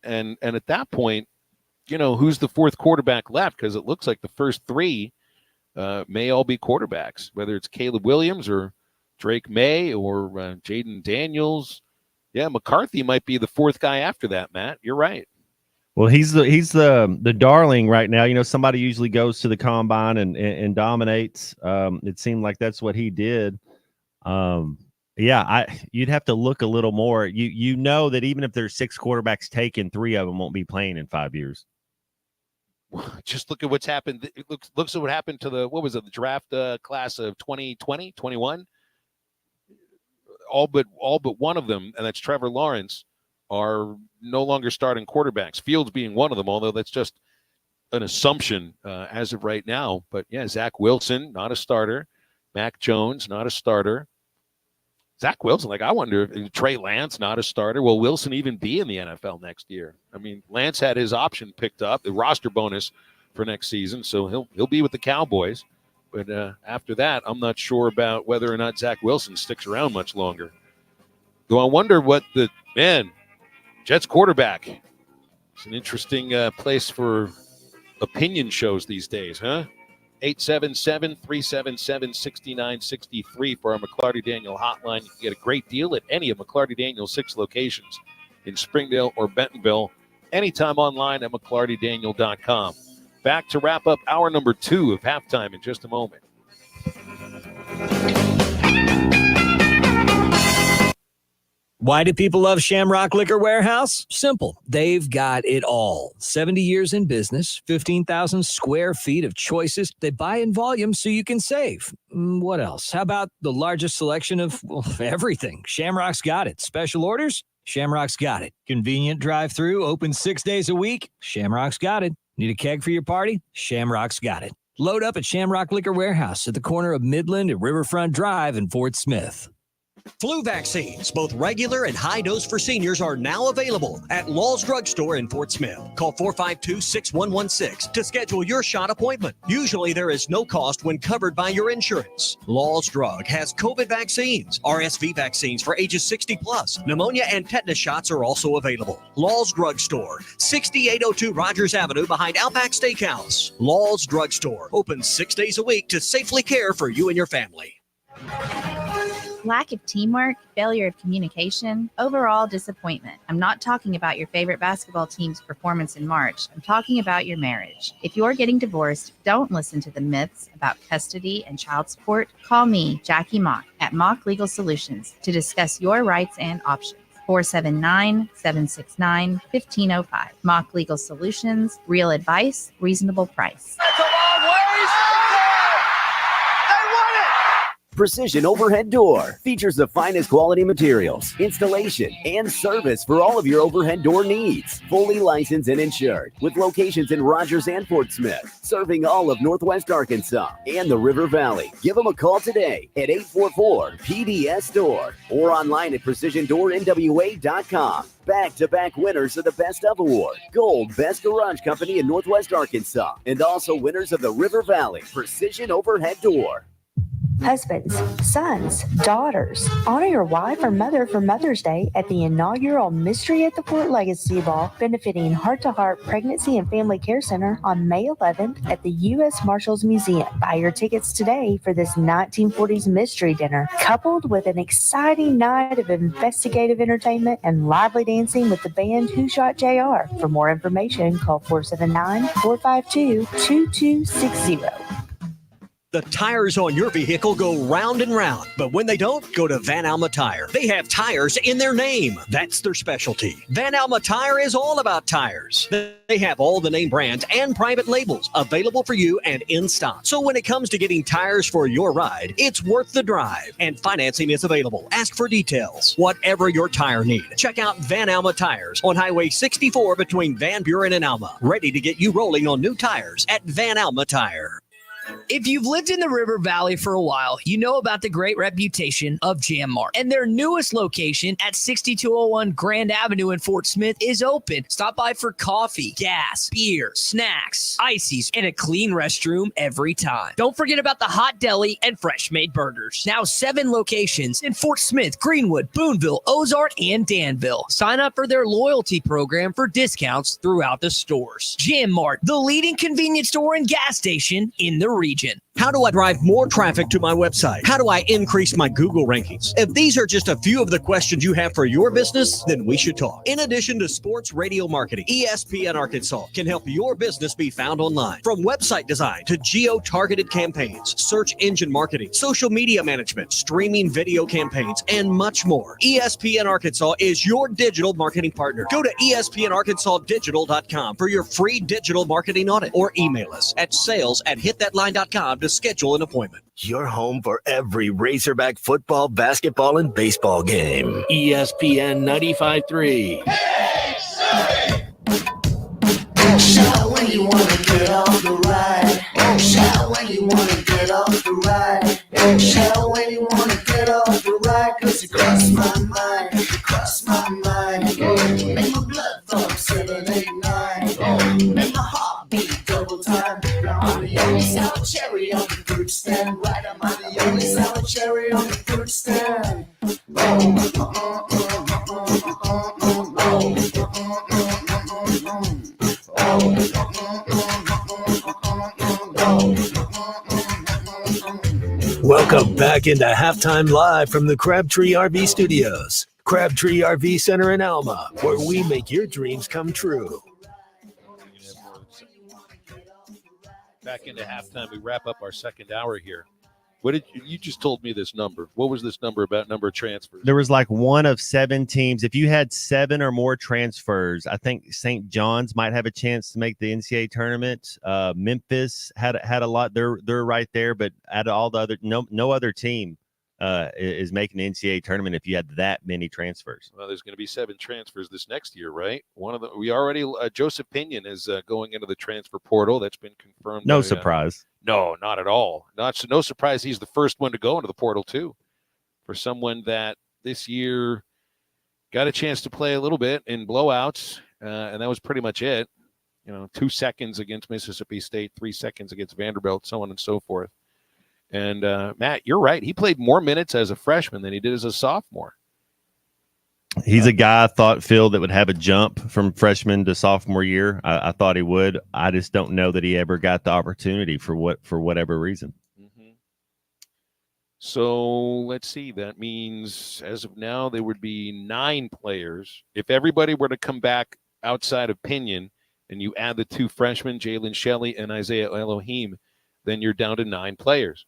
and at that point, who's the 4th quarterback left? Because it looks like the first 3 may all be quarterbacks, whether it's Caleb Williams or Drake May or Jaden Daniels. Yeah, McCarthy might be the 4th guy after that, Matt. You're right. Well, he's the darling right now. Somebody usually goes to the combine and dominates. It seemed like that's what he did. Yeah, you'd have to look a little more. You know that even if there's 6 quarterbacks taken, 3 of them won't be playing in 5 years. Just look at what's happened. Looks at what happened to the draft class of 2020, 21. All but one of them, and that's Trevor Lawrence, are no longer starting quarterbacks. Fields being one of them, although that's just an assumption as of right now. But yeah, Zach Wilson, not a starter. Mac Jones, not a starter. Zach Wilson, I wonder if Trey Lance, not a starter. Will Wilson even be in the NFL next year? I mean, Lance had his option picked up, the roster bonus for next season, so he'll be with the Cowboys. But after that, I'm not sure about whether or not Zach Wilson sticks around much longer. Though I wonder what Jets quarterback. It's an interesting place for opinion shows these days, huh? 877-377-6963 for our McLarty Daniel hotline. You can get a great deal at any of McLarty Daniel's 6 locations in Springdale or Bentonville. Anytime online at McLartyDaniel.com. Back to wrap up hour number 2 of halftime in just a moment. Why do people love Shamrock Liquor Warehouse? Simple. They've got it all. 70 years in business, 15,000 square feet of choices. They buy in volume so you can save. What else? How about the largest selection of everything? Shamrock's got it. Special orders? Shamrock's got it. Convenient drive-through, open 6 days a week? Shamrock's got it. Need a keg for your party? Shamrock's got it. Load up at Shamrock Liquor Warehouse at the corner of Midland and Riverfront Drive in Fort Smith. Flu vaccines, both regular and high dose for seniors, are now available at Law's Drug Store in Fort Smith. Call 452-6116 to schedule your shot appointment. Usually there is no cost when covered by your insurance. Law's Drug has COVID vaccines, RSV vaccines for ages 60 plus. Pneumonia and tetanus shots are also available. Law's Drug Store, 6802 Rogers Avenue behind Outback Steakhouse. Law's Drug Store, open 6 days a week to safely care for you and your family. Lack of teamwork, failure of communication, overall disappointment. I'm not talking about your favorite basketball team's performance in March. I'm talking about your marriage. If you're getting divorced, don't listen to the myths about custody and child support. Call me, Jackie Mock, at Mock Legal Solutions to discuss your rights and options. 479-769-1505. Mock Legal Solutions, real advice, reasonable price. That's a long ways. They won it! Precision Overhead Door features the finest quality materials, installation, and service for all of your overhead door needs. Fully licensed and insured, with locations in Rogers and Fort Smith, serving all of Northwest Arkansas and the River Valley. Give them a call today at 844-PDS-STORE or online at PrecisionDoorNWA.com. Back-to-back winners of the Best of Award, Gold Best Garage Company in Northwest Arkansas, and also winners of the River Valley Precision Overhead Door. Husbands, sons, daughters, honor your wife or mother for Mother's Day at the inaugural Mystery at the Fort Legacy Ball, benefiting Heart to Heart Pregnancy and Family Care Center on May 11th at the U.S. Marshals Museum. Buy your tickets today for this 1940s mystery dinner, coupled with an exciting night of investigative entertainment and lively dancing with the band Who Shot JR. For more information, call 479-452-2260. The tires on your vehicle go round and round, but when they don't, go to Van Alma Tire. They have tires in their name. That's their specialty. Van Alma Tire is all about tires. They have all the name brands and private labels available for you and in stock. So when it comes to getting tires for your ride, it's worth the drive. And financing is available. Ask for details. Whatever your tire need, check out Van Alma Tires on Highway 64 between Van Buren and Alma. Ready to get you rolling on new tires at Van Alma Tire. If you've lived in the River Valley for a while, you know about the great reputation of Jam Mart. And their newest location at 6201 Grand Avenue in Fort Smith is open. Stop by for coffee, gas, beer, snacks, ices, and a clean restroom every time. Don't forget about the hot deli and fresh-made burgers. Now 7 locations in Fort Smith, Greenwood, Boonville, Ozark, and Danville. Sign up for their loyalty program for discounts throughout the stores. Jam Mart, the leading convenience store and gas station in the region. How do I drive more traffic to my website? How do I increase my Google rankings? If these are just a few of the questions you have for your business, then we should talk. In addition to sports radio marketing, ESPN Arkansas can help your business be found online. From website design to geo-targeted campaigns, search engine marketing, social media management, streaming video campaigns, and much more. ESPN Arkansas is your digital marketing partner. Go to espnarkansasdigital.com for your free digital marketing audit or email us at sales@hitthatline.com to schedule an appointment. Your home for every Razorback football, basketball, and baseball game. ESPN 95.3. Shout when you wanna get off the ride. Shout when you wanna get off the ride. Shout when you wanna get off the ride. 'Cause you cross my mind, you cross my mind. Make my blood thump 789. Make my heart beat double time. I'm the only sour cherry on the fruit stand. Right, I'm the only sour cherry on the fruit stand. Welcome back into Halftime Live from the Crabtree RV Studios. Crabtree RV Center in Alma, where we make your dreams come true. Back into halftime, we wrap up our second hour here. What did you just told me this number? What was this number about number of transfers? There was like one of 7 teams. If you had 7 or more transfers, I think St. John's might have a chance to make the NCAA tournament. Memphis had a lot. They're right there, but out of all the other, no other team is making the NCAA tournament if you had that many transfers. Well, there's going to be 7 transfers this next year, right? One of them, we already Joseph Pinion is going into the transfer portal. That's been confirmed. No surprise. No, not at all. No surprise. He's the first one to go into the portal too, for someone that this year got a chance to play a little bit in blowouts, and that was pretty much it. 2 seconds against Mississippi State, 3 seconds against Vanderbilt, so on and so forth. And Matt, you're right. He played more minutes as a freshman than he did as a sophomore. He's a guy I thought, Phil, that would have a jump from freshman to sophomore year. I thought he would. I just don't know that he ever got the opportunity for whatever reason. Mm-hmm. So let's see. That means as of now, there would be 9 players. If everybody were to come back outside of Pinion and you add the 2 freshmen, Jalen Shelley and Isaiah Elohim, then you're down to 9 players.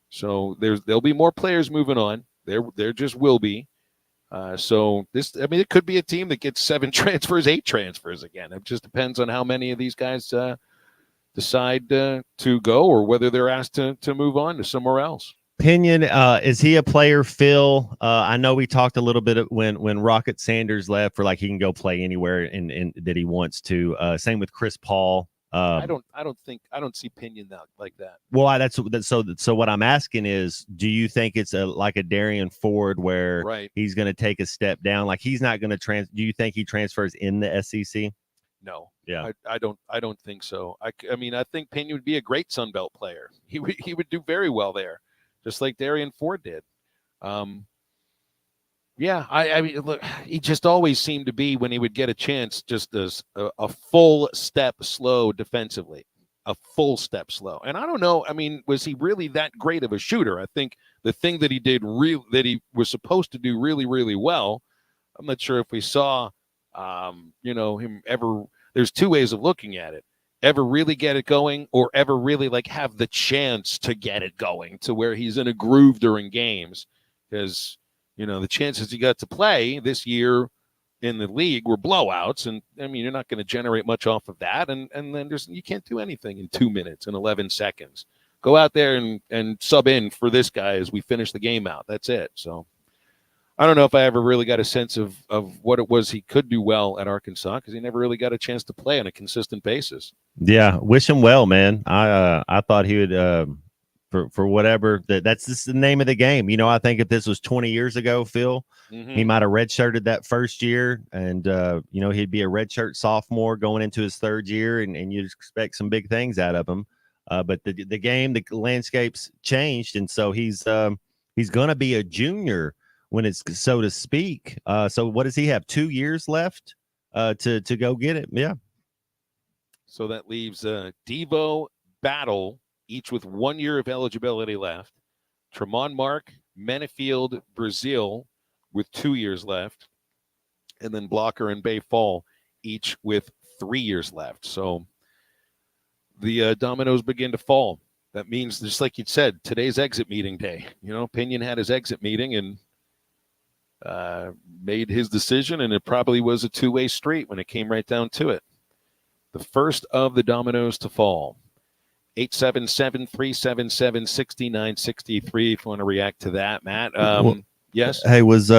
So there'll be more players moving on. There just will be. So it could be a team that gets 7 transfers, 8 transfers again. It just depends on how many of these guys decide to go, or whether they're asked to move on to somewhere else. Pinion, is he a player, Phil? I know we talked a little bit when Rocket Sanders left for he can go play anywhere in that he wants to. Same with Chris Paul. I don't see Pinion like that. Well, so what I'm asking is, do you think it's like a Darian Ford where he's going to take a step down? Like he's not going to do you think he transfers in the SEC? No. Yeah. I don't think so. I mean, I think Pinion would be a great Sun Belt player. He would do very well there, just like Darian Ford did. Yeah, I mean, look, he just always seemed to be, when he would get a chance, just as a full step slow defensively, a full step slow. And I don't know, I mean, was he really that great of a shooter? I think the thing that he did that he was supposed to do really, really well, I'm not sure if we saw, him ever. There's 2 ways of looking at it: ever really get it going, or ever really have the chance to get it going to where he's in a groove during games. Because the chances he got to play this year in the league were blowouts. And, I mean, you're not going to generate much off of that. And then you can't do anything in 2 minutes and 11 seconds. Go out there and sub in for this guy as we finish the game out. That's it. So I don't know if I ever really got a sense of what it was he could do well at Arkansas, because he never really got a chance to play on a consistent basis. Yeah, wish him well, man. I thought he would for whatever that's just the name of the game. I think if this was 20 years ago, Phil, he might have redshirted that first year, and he'd be a redshirt sophomore going into his 3rd year, and you'd expect some big things out of him. But the game, the landscape's changed, and so he's going to be a junior when it's, so to speak. So what does he have? 2 years left to go get it? Yeah. So that leaves Devo Battle each with 1 year of eligibility left. Tremont Mark, Menefield, Brazil with 2 years left. And then Blocker and Bay Fall, each with 3 years left. So the dominoes begin to fall. That means, just like you said, today's exit meeting day. Pinion had his exit meeting and made his decision, and it probably was a two-way street when it came right down to it. The first of the dominoes to fall. 877-377-6963 if you want to react to that, Matt. Yes. Hey, was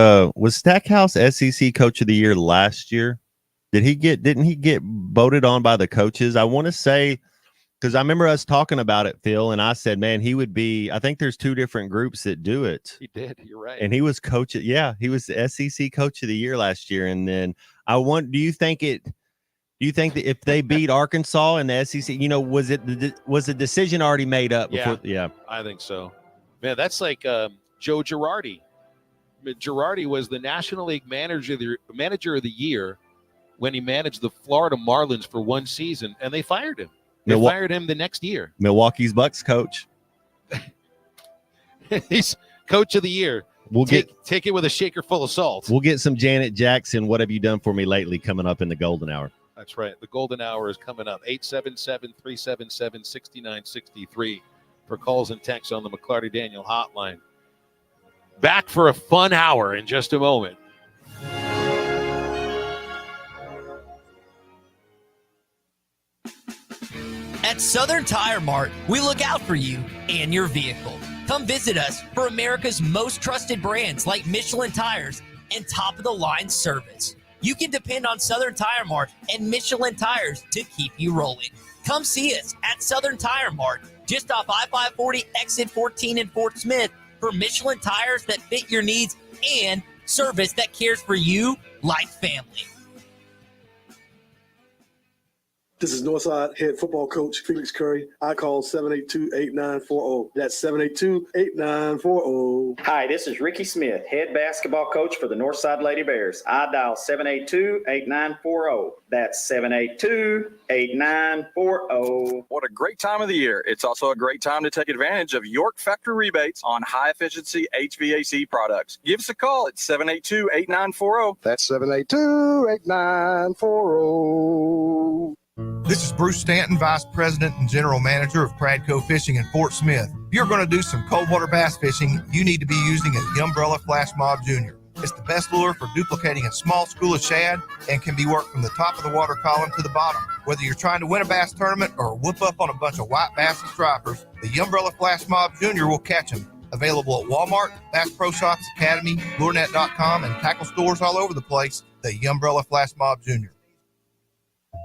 Stackhouse SEC Coach of the Year last year? Didn't he get voted on by the coaches? I want to say, because I remember us talking about it, Phil, and I said, man, he would be. I think there's two different groups that do it. He did. You're right. And he was coach. Yeah, he was the SEC Coach of the Year last year. And then do you think that if they beat Arkansas in the SEC, was the decision already made up? Before? Yeah, I think so. Man, that's like Joe Girardi. Girardi was the National League Manager of the Year when he managed the Florida Marlins for one season, and they fired him. They fired him the next year. Milwaukee's Bucks coach. He's Coach of the Year. Take it with a shaker full of salt. We'll get some Janet Jackson, What Have You Done For Me Lately, coming up in the golden hour. That's right. The golden hour is coming up. 877-377-6963 for calls and texts on the McLarty Daniel hotline. Back for a fun hour in just a moment. At Southern Tire Mart, we look out for you and your vehicle. Come visit us for America's most trusted brands like Michelin Tires and top-of-the-line service. You can depend on Southern Tire Mart and Michelin Tires to keep you rolling. Come see us at Southern Tire Mart, just off I-540 exit 14 in Fort Smith, for Michelin tires that fit your needs and service that cares for you like family. This is Northside head football coach Felix Curry. I call 782-8940. That's 782-8940. Hi, this is Ricky Smith, head basketball coach for the Northside Lady Bears. I dial 782-8940. That's 782-8940. What a great time of the year. It's also a great time to take advantage of York Factory rebates on high-efficiency HVAC products. Give us a call at 782-8940. That's 782-8940. This is Bruce Stanton, Vice President and General Manager of Pradco Fishing in Fort Smith. If you're going to do some cold water bass fishing, you need to be using the Umbrella Flash Mob Jr. It's the best lure for duplicating a small school of shad and can be worked from the top of the water column to the bottom. Whether you're trying to win a bass tournament or whoop up on a bunch of white bass and stripers, the Umbrella Flash Mob Jr. will catch them. Available at Walmart, Bass Pro Shops Academy, LureNet.com, and tackle stores all over the place, the Umbrella Flash Mob Jr.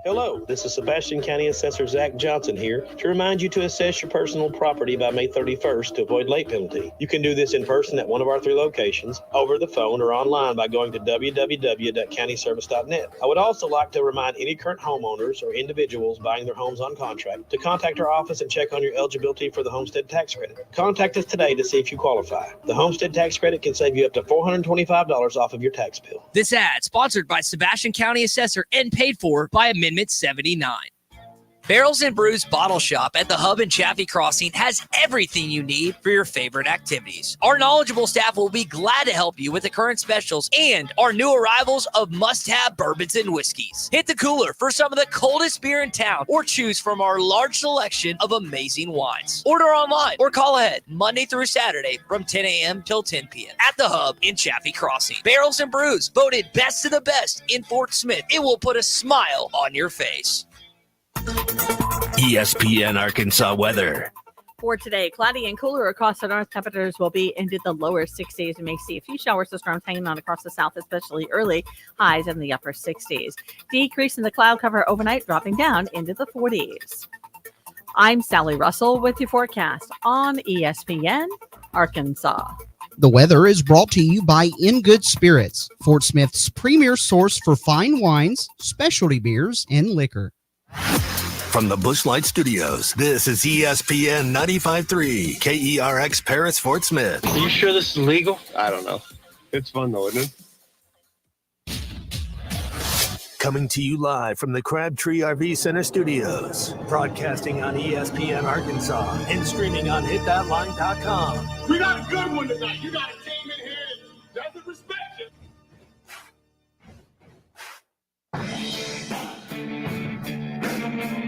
Hello, this is Sebastian County Assessor Zach Johnson here to remind you to assess your personal property by May 31st to avoid late penalty. You can do this in person at one of our 3 locations, over the phone, or online by going to www.countyservice.net. I would also like to remind any current homeowners or individuals buying their homes on contract to contact our office and check on your eligibility for the homestead tax credit. Contact us today to see if you qualify. The homestead tax credit can save you up to $425 off of your tax bill. This ad sponsored by Sebastian County Assessor and paid for by Amendment 79. Barrels and Brews Bottle Shop at the Hub and Chaffee Crossing has everything you need for your favorite activities. Our knowledgeable staff will be glad to help you with the current specials and our new arrivals of must-have bourbons and whiskeys. Hit the cooler for some of the coldest beer in town or choose from our large selection of amazing wines. Order online or call ahead Monday through Saturday from 10 a.m. till 10 p.m. at the Hub in Chaffee Crossing. Barrels and Brews, voted best of the best in Fort Smith. It will put a smile on your face. ESPN Arkansas weather. For today, cloudy and cooler across the north. Temperatures will be into the lower 60s. We may see a few showers or storms hanging on across the south, especially early. Highs in the upper 60s. Decrease in the cloud cover overnight, dropping down into the 40s. I'm Sally Russell with your forecast on ESPN Arkansas. The weather is brought to you by In Good Spirits, Fort Smith's premier source for fine wines, specialty beers, and liquor. From the Bushlight Studios, this is ESPN 95.3, KERX Paris, Fort Smith. Are you sure this is legal? I don't know. It's fun though, isn't it? Coming to you live from the Crabtree RV Center studios, broadcasting on ESPN Arkansas and streaming on hitthatline.com. We got a good one tonight. You got a team in here that doesn't respect you.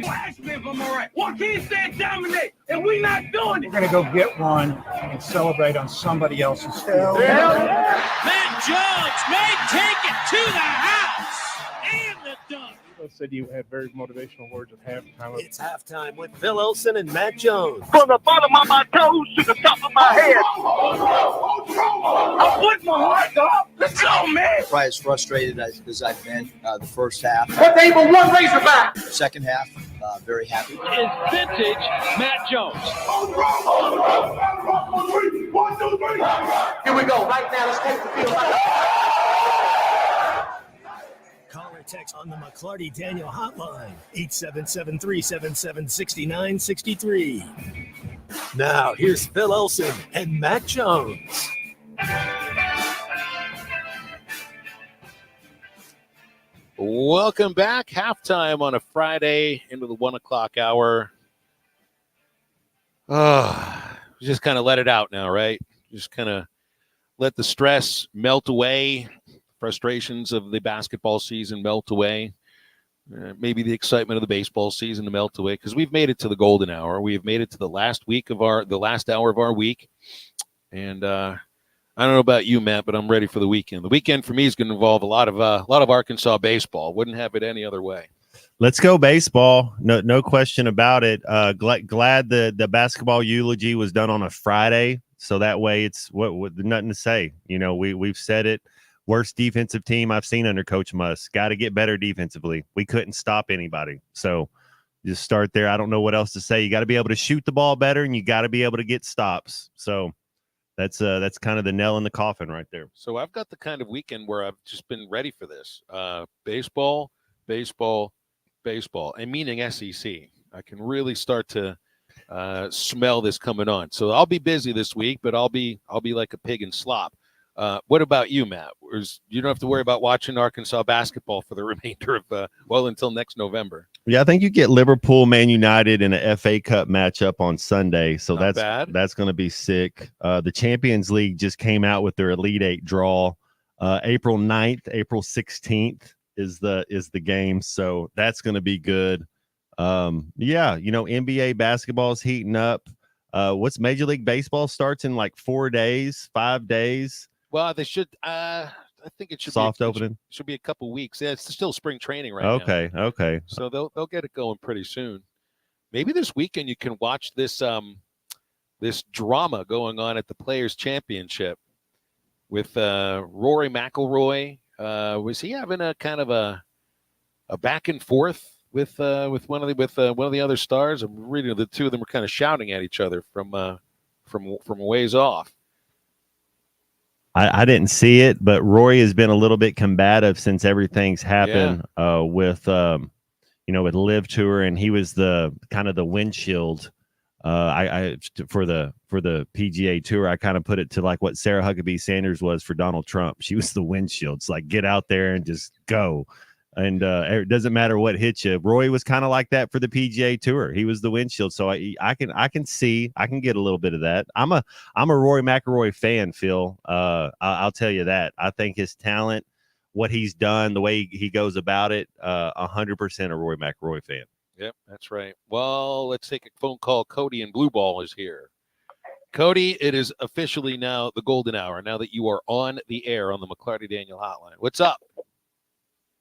Ask me if I'm all right. Joaquin said dominate, and we not doing it. We're going to go get one and celebrate on somebody else's field. Matt Jones may take it to the house and the dunk. You said you had very motivational words at halftime. It's halftime with Phil Olson and Matt Jones. From the bottom of my toes to the top of my head. I put my heart up. Let's go, man. Probably as frustrated as I've been the first half. But they were one Razorback. Second half, very happy. Is vintage Matt Jones. Here we go. Right now, let's take the field. Call or text on the McClarty Daniel hotline, 877-377-6963. Now, here's Phil Olson and Matt Jones. Welcome back. Halftime on a Friday into the 1 o'clock hour. Just kind of let it out now, right? Just kind of let the stress melt away. Frustrations of the basketball season melt away. Maybe the excitement of the baseball season to melt away, because we've made it to the golden hour. We've made it to the last hour of our week. And I don't know about you, Matt, but I'm ready for the weekend. The weekend for me is going to involve a lot of Arkansas baseball. Wouldn't have it any other way. Let's go baseball. No question about it. Glad the basketball eulogy was done on a Friday, so that way it's what nothing to say. You know, we've said it. Worst defensive team I've seen under Coach Muss. Got to get better defensively. We couldn't stop anybody. So just start there. I don't know what else to say. You got to be able to shoot the ball better, and you got to be able to get stops. So that's kind of the nail in the coffin right there. So I've got the kind of weekend where I've just been ready for this. Baseball, and meaning SEC. I can really start to smell this coming on. So I'll be busy this week, but I'll be like a pig in slop. What about you, Matt? You don't have to worry about watching Arkansas basketball for the remainder of until next November. Yeah, I think you get Liverpool, Man United in a FA Cup matchup on Sunday, so Not that's bad. That's going to be sick. The Champions League just came out with their Elite Eight draw. April 9th, April 16th is the game, so that's going to be good. NBA basketball is heating up. What's Major League Baseball starts in like 4 days, 5 days. Well, they should. I think it should Soft be opening. Should be a couple weeks. Yeah, it's still spring training right Okay. now. So they'll get it going pretty soon. Maybe this weekend you can watch this drama going on at the Players Championship with Rory McIlroy. Was he having a kind of a back and forth with one of the other stars? I'm reading the two of them were kind of shouting at each other from a ways off. I didn't see it, but Rory has been a little bit combative since everything's happened with Live Tour, and he was the kind of the windshield. I for the PGA Tour, I kind of put it to like what Sarah Huckabee Sanders was for Donald Trump. She was the windshield. It's like get out there and just go. And it doesn't matter what hits you. Roy was kind of like that for the PGA Tour. He was the windshield, so I can get a little bit of that. I'm a Rory McIlroy fan, Phil. I'll tell you that. I think his talent, what he's done, the way he goes about it, 100% a Rory McIlroy fan. Yep, that's right. Well, let's take a phone call. Cody in Blue Ball is here. Cody, it is officially now the golden hour. Now that you are on the air on the McClarty Daniel Hotline, what's up?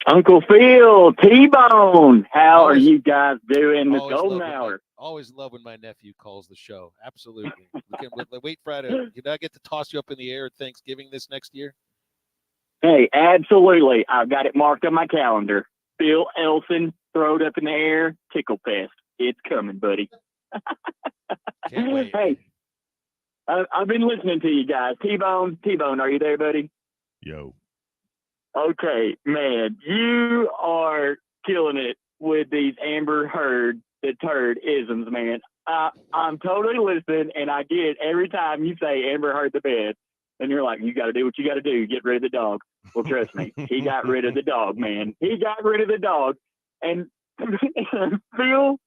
Uncle Phil, T-Bone, how are you guys doing this golden hour? Always love when my nephew calls the show. Absolutely. Wait Friday. Did I get to toss you up in the air at Thanksgiving this next year? Hey, absolutely. I've got it marked on my calendar. Phil Elson, throw it up in the air, tickle fest. It's coming, buddy. Can't wait. Hey, I've been listening to you guys. T-Bone, are you there, buddy? Yo. Okay, man, you are killing it with these Amber Heard, the turd isms, man. I'm totally listening, and I get it every time you say Amber Heard the bed, and you're like, you got to do what you got to do, get rid of the dog. Well, trust me, he got rid of the dog, man. He got rid of the dog. And Phil,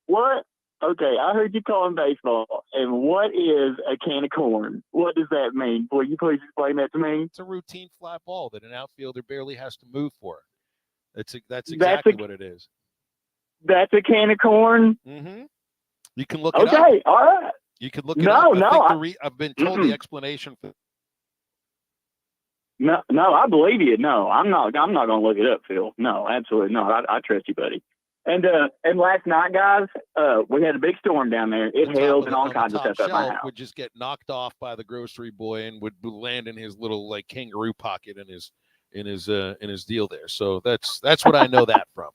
what? Okay, I heard you calling baseball. And what is a can of corn? What does that mean? Will you please explain that to me? It's a routine fly ball that an outfielder barely has to move for. That's exactly what it is. That's a can of corn? Mm-hmm. You can look it up. Okay, all right. You can look it up. I've been told mm-mm. the explanation for. No, I believe you. No, I'm not going to look it up, Phil. No, absolutely not. I trust you, buddy. And last night, guys, we had a big storm down there. It hailed and all kinds of stuff at my house. Would just get knocked off by the grocery boy and would land in his little like kangaroo pocket in his deal there. So that's what I know that from.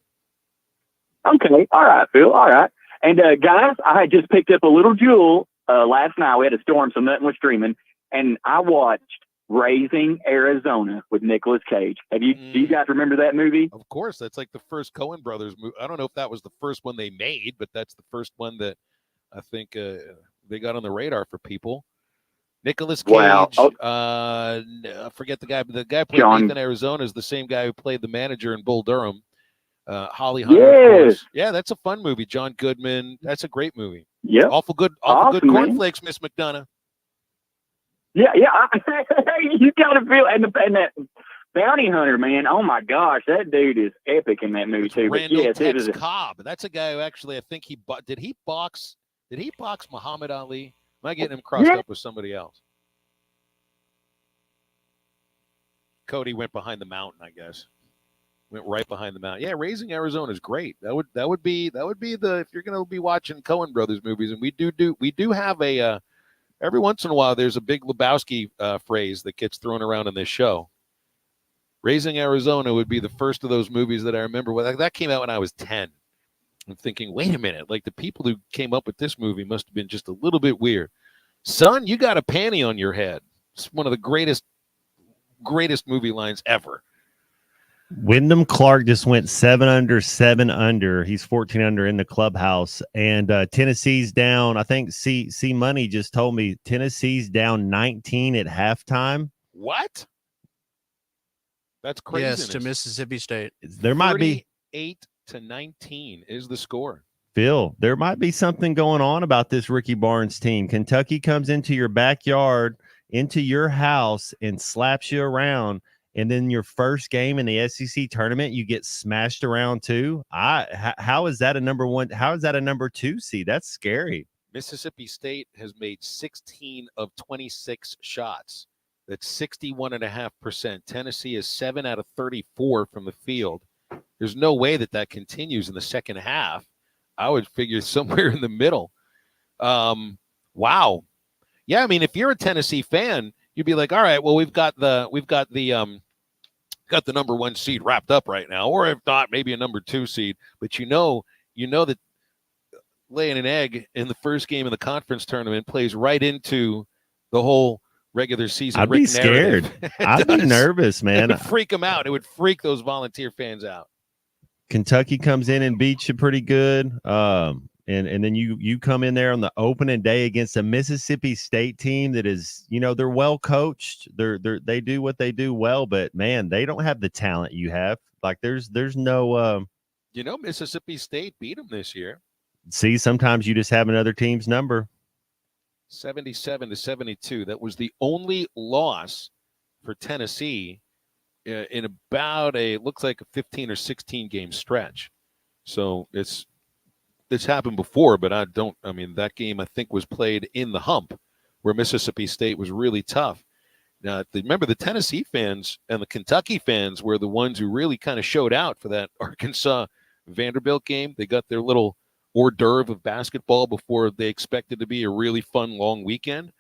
Okay, all right, Phil, all right. And guys, I had just picked up a little jewel last night. We had a storm, so nothing was streaming, and I watched Raising Arizona with Nicolas Cage. Do you guys remember that movie? Of course, that's like the first Coen Brothers movie. I don't know if that was the first one they made, but that's the first one that I think they got on the radar for people. Nicolas Cage. Wow. I forget the guy, but the guy playing Nathan Arizona is the same guy who played the manager in Bull Durham. Holly Hunter. Yes. Yeah, that's a fun movie. John Goodman. That's a great movie. Yeah. Awful good man. cornflakes, Miss McDonough. Yeah. You got to feel and that bounty hunter, man. Oh my gosh, that dude is epic in that movie too. Randall But yes, Cobb. That's a guy who actually I think did he box Muhammad Ali? Am I getting him crossed up with somebody else? Cody went behind the mountain, I guess. Went right behind the mountain. Yeah, Raising Arizona is great. That would be the if you're going to be watching Coen Brothers movies, and we do have a every once in a while there's a big Lebowski phrase that gets thrown around in this show. Raising Arizona would be the first of those movies that I remember. That came out when I was 10. I'm thinking, wait a minute, like the people who came up with this movie must have been just a little bit weird. Son, you got a panty on your head. It's one of the greatest movie lines ever. Wyndham Clark just went 7 under. He's 14 under in the clubhouse. And Tennessee's down. I think C Money just told me Tennessee's down 19 at halftime. What? That's crazy. Yes, to Mississippi State. There might be 38-19 is the score. Phil, there might be something going on about this Ricky Barnes team. Kentucky comes into your backyard, into your house, and slaps you around. And then your first game in the SEC tournament, you get smashed around too. How is that a number one? How is that a number 2 seed? That's scary. Mississippi State has made 16 of 26 shots. That's 61.5%. Tennessee is 7 out of 34 from the field. There's no way that continues in the second half. I would figure somewhere in the middle. Wow. Yeah, I mean, if you're a Tennessee fan, you'd be like, all right, well, we've got the number 1 seed wrapped up right now, or if not, maybe a number 2 seed. But you know that laying an egg in the first game of the conference tournament plays right into the whole regular season. I'd be scared. I'd be nervous, man. It would freak them out. It would freak those Volunteer fans out. Kentucky comes in and beats you pretty good. And then you come in there on the opening day against a Mississippi State team that is, they're well coached. They do what they do well, but man, they don't have the talent you have. Like there's no Mississippi State beat them this year. See, sometimes you just have another team's number. 77-72. That was the only loss for Tennessee in about looks like a 15 or 16 game stretch. So it's happened before, but that game I think was played in the hump where Mississippi State was really tough. Now, remember the Tennessee fans and the Kentucky fans were the ones who really kind of showed out for that Arkansas Vanderbilt game. They got their little hors d'oeuvre of basketball before they expected to be a really fun long weekend,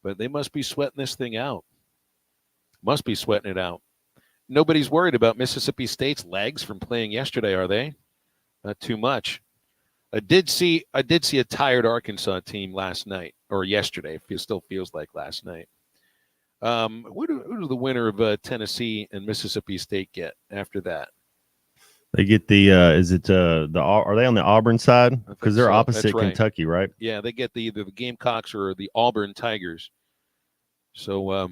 but they must be sweating this thing out. Must be sweating it out. Nobody's worried about Mississippi State's legs from playing yesterday, are they? Not too much. I did see a tired Arkansas team last night or yesterday. It still feels like last night. Who do the winner of Tennessee and Mississippi State get after that? They get the are they on the Auburn side? Because they're opposite right. Kentucky, right? Yeah, they get either the Gamecocks or the Auburn Tigers. So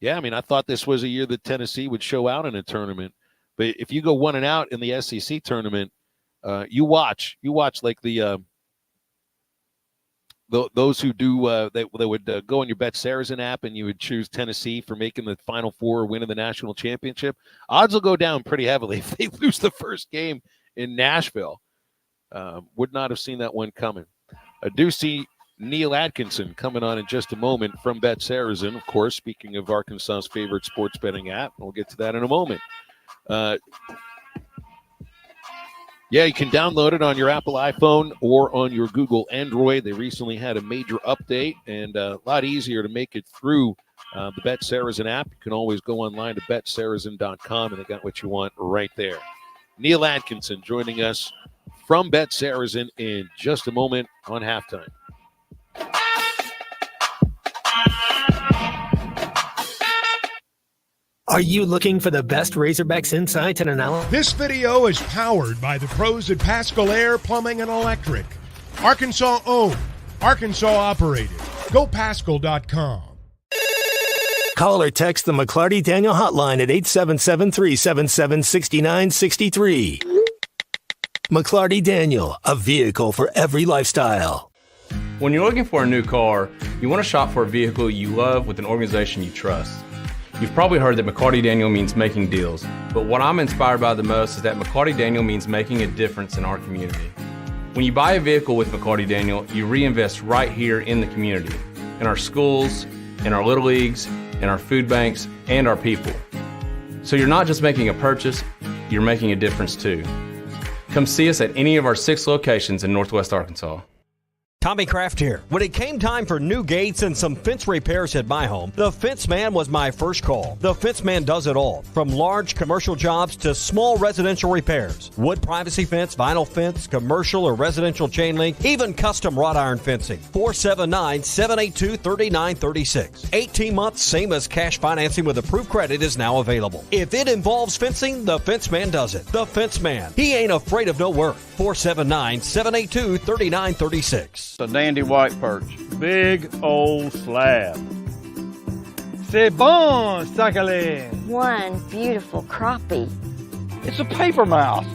Yeah, I mean, I thought this was a year that Tennessee would show out in a tournament. But if you go 1-and-out in the SEC tournament, you watch like those who do they would go on your Bet Saracen app and you would choose Tennessee for making the Final Four or winning the national championship. Odds will go down pretty heavily if they lose the first game in Nashville. Would not have seen that one coming. I do see Neil Atkinson coming on in just a moment from Bet Saracen, of course, speaking of Arkansas's favorite sports betting app. We'll get to that in a moment. Yeah, you can download it on your Apple iPhone or on your Google Android. They recently had a major update and a lot easier to make it through the Bet Saracen app. You can always go online to betsaracen.com and they got what you want right there. Neil Atkinson joining us from Bet Saracen in just a moment on Halftime. Are you looking for the best Razorbacks insights and analysis? This video is powered by the pros at Pascal Air Plumbing and Electric. Arkansas owned, Arkansas operated. GoPascal.com. Call or text the McClarty Daniel hotline at 877-377-6963. McClarty Daniel, a vehicle for every lifestyle. When you're looking for a new car, you want to shop for a vehicle you love with an organization you trust. You've probably heard that McCarty Daniel means making deals, but what I'm inspired by the most is that McCarty Daniel means making a difference in our community. When you buy a vehicle with McCarty Daniel, you reinvest right here in the community, in our schools, in our little leagues, in our food banks, and our people. So you're not just making a purchase, you're making a difference too. Come see us at any of our 6 locations in Northwest Arkansas. Tommy Kraft here. When it came time for new gates and some fence repairs at my home, the Fence Man was my first call. The Fence Man does it all, from large commercial jobs to small residential repairs. Wood privacy fence, vinyl fence, commercial or residential chain link, even custom wrought iron fencing. 479-782-3936. 18 months, same as cash financing with approved credit is now available. If it involves fencing, the Fence Man does it. The Fence Man. He ain't afraid of no work. 479-782-3936. A dandy white perch. Big old slab. C'est bon, sacalé. One beautiful crappie. It's a paper mouse.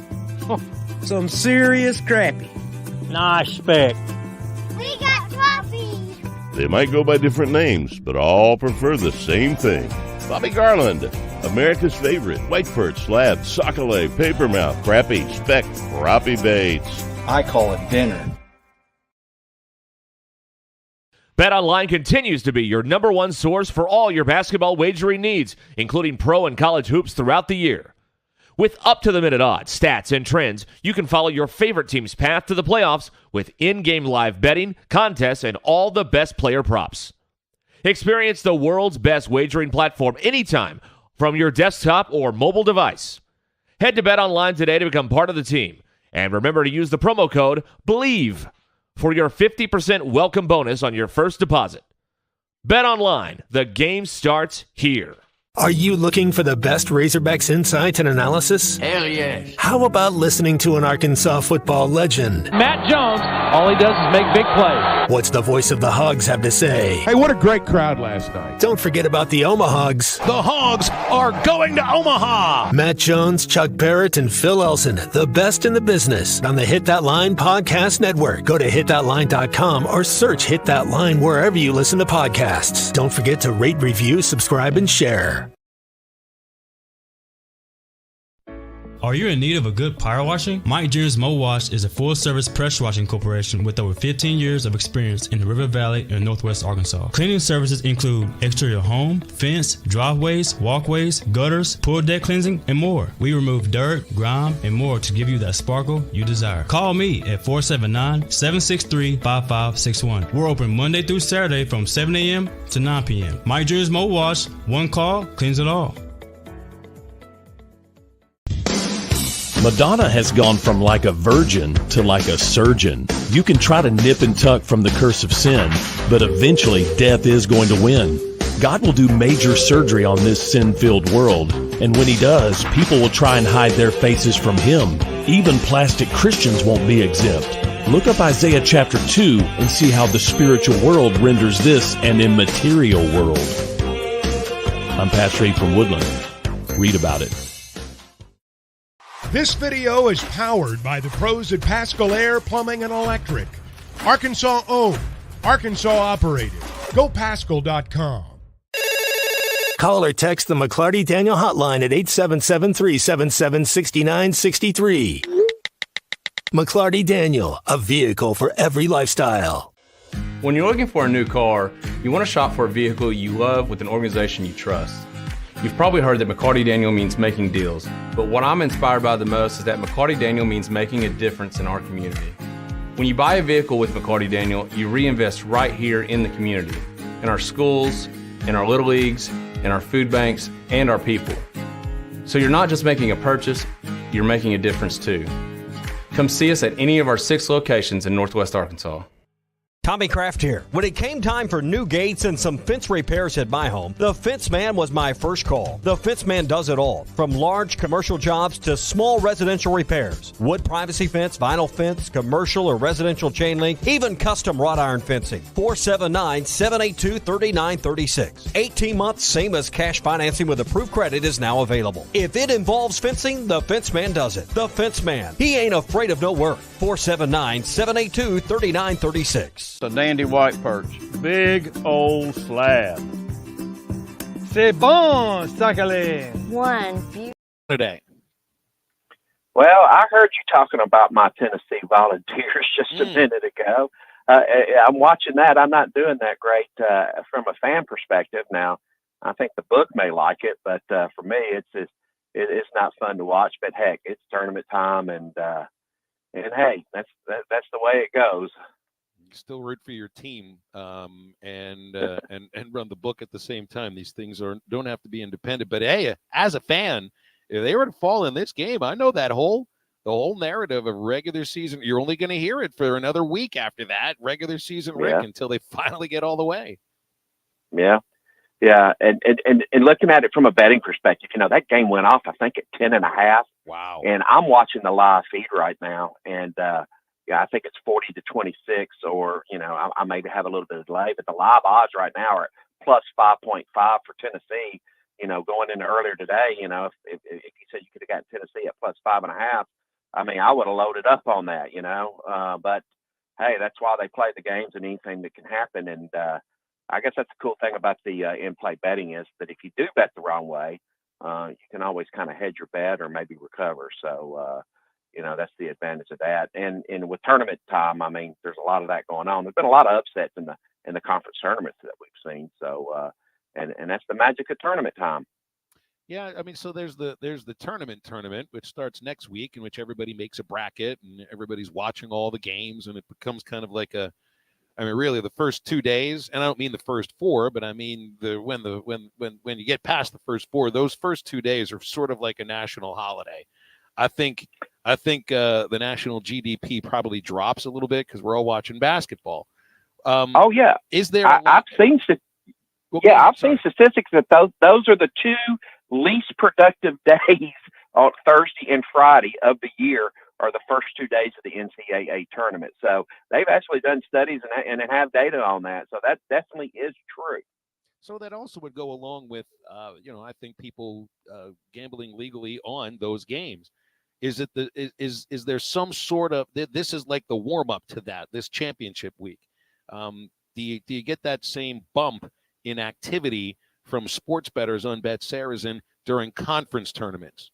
Some serious crappie. Nice speck. We got crappies. They might go by different names, but all prefer the same thing. Bobby Garland, America's favorite white perch, slab, sockeye, papermouth, crappie, speck, crappie baits. I call it dinner. BetOnline continues to be your number one source for all your basketball wagering needs, including pro and college hoops throughout the year. With up-to-the-minute odds, stats, and trends, you can follow your favorite team's path to the playoffs with in-game live betting, contests, and all the best player props. Experience the world's best wagering platform anytime from your desktop or mobile device. Head to BetOnline today to become part of the team. And remember to use the promo code BELIEVE for your 50% welcome bonus on your first deposit. BetOnline, the game starts here. Are you looking for the best Razorbacks insights and analysis? Hell yeah. How about listening to an Arkansas football legend? Matt Jones, all he does is make big plays. What's the voice of the Hogs have to say? Hey, what a great crowd last night. Don't forget about the Omahogs. The Hogs are going to Omaha. Matt Jones, Chuck Barrett, and Phil Elson, the best in the business on the Hit That Line Podcast Network. Go to hitthatline.com or search Hit That Line wherever you listen to podcasts. Don't forget to rate, review, subscribe, and share. Are you in need of a good power washing? Mike Jr.'s Mo Wash is a full-service pressure washing corporation with over 15 years of experience in the River Valley and Northwest Arkansas. Cleaning services include exterior home, fence, driveways, walkways, gutters, pool deck cleansing, and more. We remove dirt, grime, and more to give you that sparkle you desire. Call me at 479-763-5561. We're open Monday through Saturday from 7 a.m. to 9 p.m. Mike Jr.'s Mo Wash, one call, cleans it all. Madonna has gone from like a virgin to like a surgeon. You can try to nip and tuck from the curse of sin, but eventually death is going to win. God will do major surgery on this sin-filled world, and when he does, people will try and hide their faces from him. Even plastic Christians won't be exempt. Look up Isaiah chapter 2 and see how the spiritual world renders this an immaterial world. I'm Pat Reed from Woodland. Read about it. This video is powered by the pros at Pascal Air Plumbing and Electric. Arkansas owned, Arkansas operated. GoPascal.com. Call or text the McClarty Daniel hotline at 877-377-6963. McClarty Daniel, a vehicle for every lifestyle. When you're looking for a new car, you want to shop for a vehicle you love with an organization you trust. You've probably heard that McCarty Daniel means making deals, but what I'm inspired by the most is that McCarty Daniel means making a difference in our community. When you buy a vehicle with McCarty Daniel, you reinvest right here in the community, in our schools, in our little leagues, in our food banks, and our people. So you're not just making a purchase, you're making a difference too. Come see us at any of our 6 locations in Northwest Arkansas. Tommy Kraft here. When it came time for new gates and some fence repairs at my home, the Fence Man was my first call. The Fence Man does it all, from large commercial jobs to small residential repairs. Wood privacy fence, vinyl fence, commercial or residential chain link, even custom wrought iron fencing. 479-782-3936. 18 months, same as cash financing with approved credit is now available. If it involves fencing, the Fence Man does it. The Fence Man. He ain't afraid of no work. 479-782-3936. A dandy white perch. Big old slab. C'est bon, Sacalé. One beautiful Today. Well, I heard you talking about my Tennessee Volunteers just a minute ago. I'm watching that. I'm not doing that great from a fan perspective. Now, I think the book may like it, but for me, it's not fun to watch. But heck, it's tournament time, and hey, that's the way it goes. Still root for your team and run the book at the same time. These things don't have to be independent. But hey, as a fan, if they were to fall in this game, I know that the whole narrative of regular season, you're only going to hear it for another week after that, regular season Rick, until they finally get all the way. Yeah. And looking at it from a betting perspective, that game went off, I think, at 10.5. Wow. And I'm watching the live feed right now, and I think it's 40-26, or I may have a little bit of delay, but the live odds right now are at plus 5.5 for Tennessee. Going into earlier today, if you said you could have gotten Tennessee at plus 5.5, I mean, I would have loaded up on that, But hey, that's why they play the games, and anything that can happen. And I guess that's the cool thing about the in-play betting is that if you do bet the wrong way, you can always kind of hedge your bet or maybe recover. So. That's the advantage of that. And with tournament time, I mean, there's a lot of that going on. There's been a lot of upsets in the conference tournaments that we've seen. So, and that's the magic of tournament time. Yeah, I mean, so there's the tournament, which starts next week, in which everybody makes a bracket and everybody's watching all the games, and it becomes kind of like really the first 2 days, and I don't mean the first 4, but I mean when you get past the first 4, those first 2 days are sort of like a national holiday. I think the national GDP probably drops a little bit because we're all watching basketball. Is there? I've seen statistics that those are the 2 least productive days on Thursday and Friday of the year, are the first 2 days of the NCAA tournament. So they've actually done studies and have data on that. So that definitely is true. So that also would go along with, I think people gambling legally on those games. Is there some sort of, this is like the warm up to this championship week? Do you get that same bump in activity from sports bettors on BetSaracen during conference tournaments?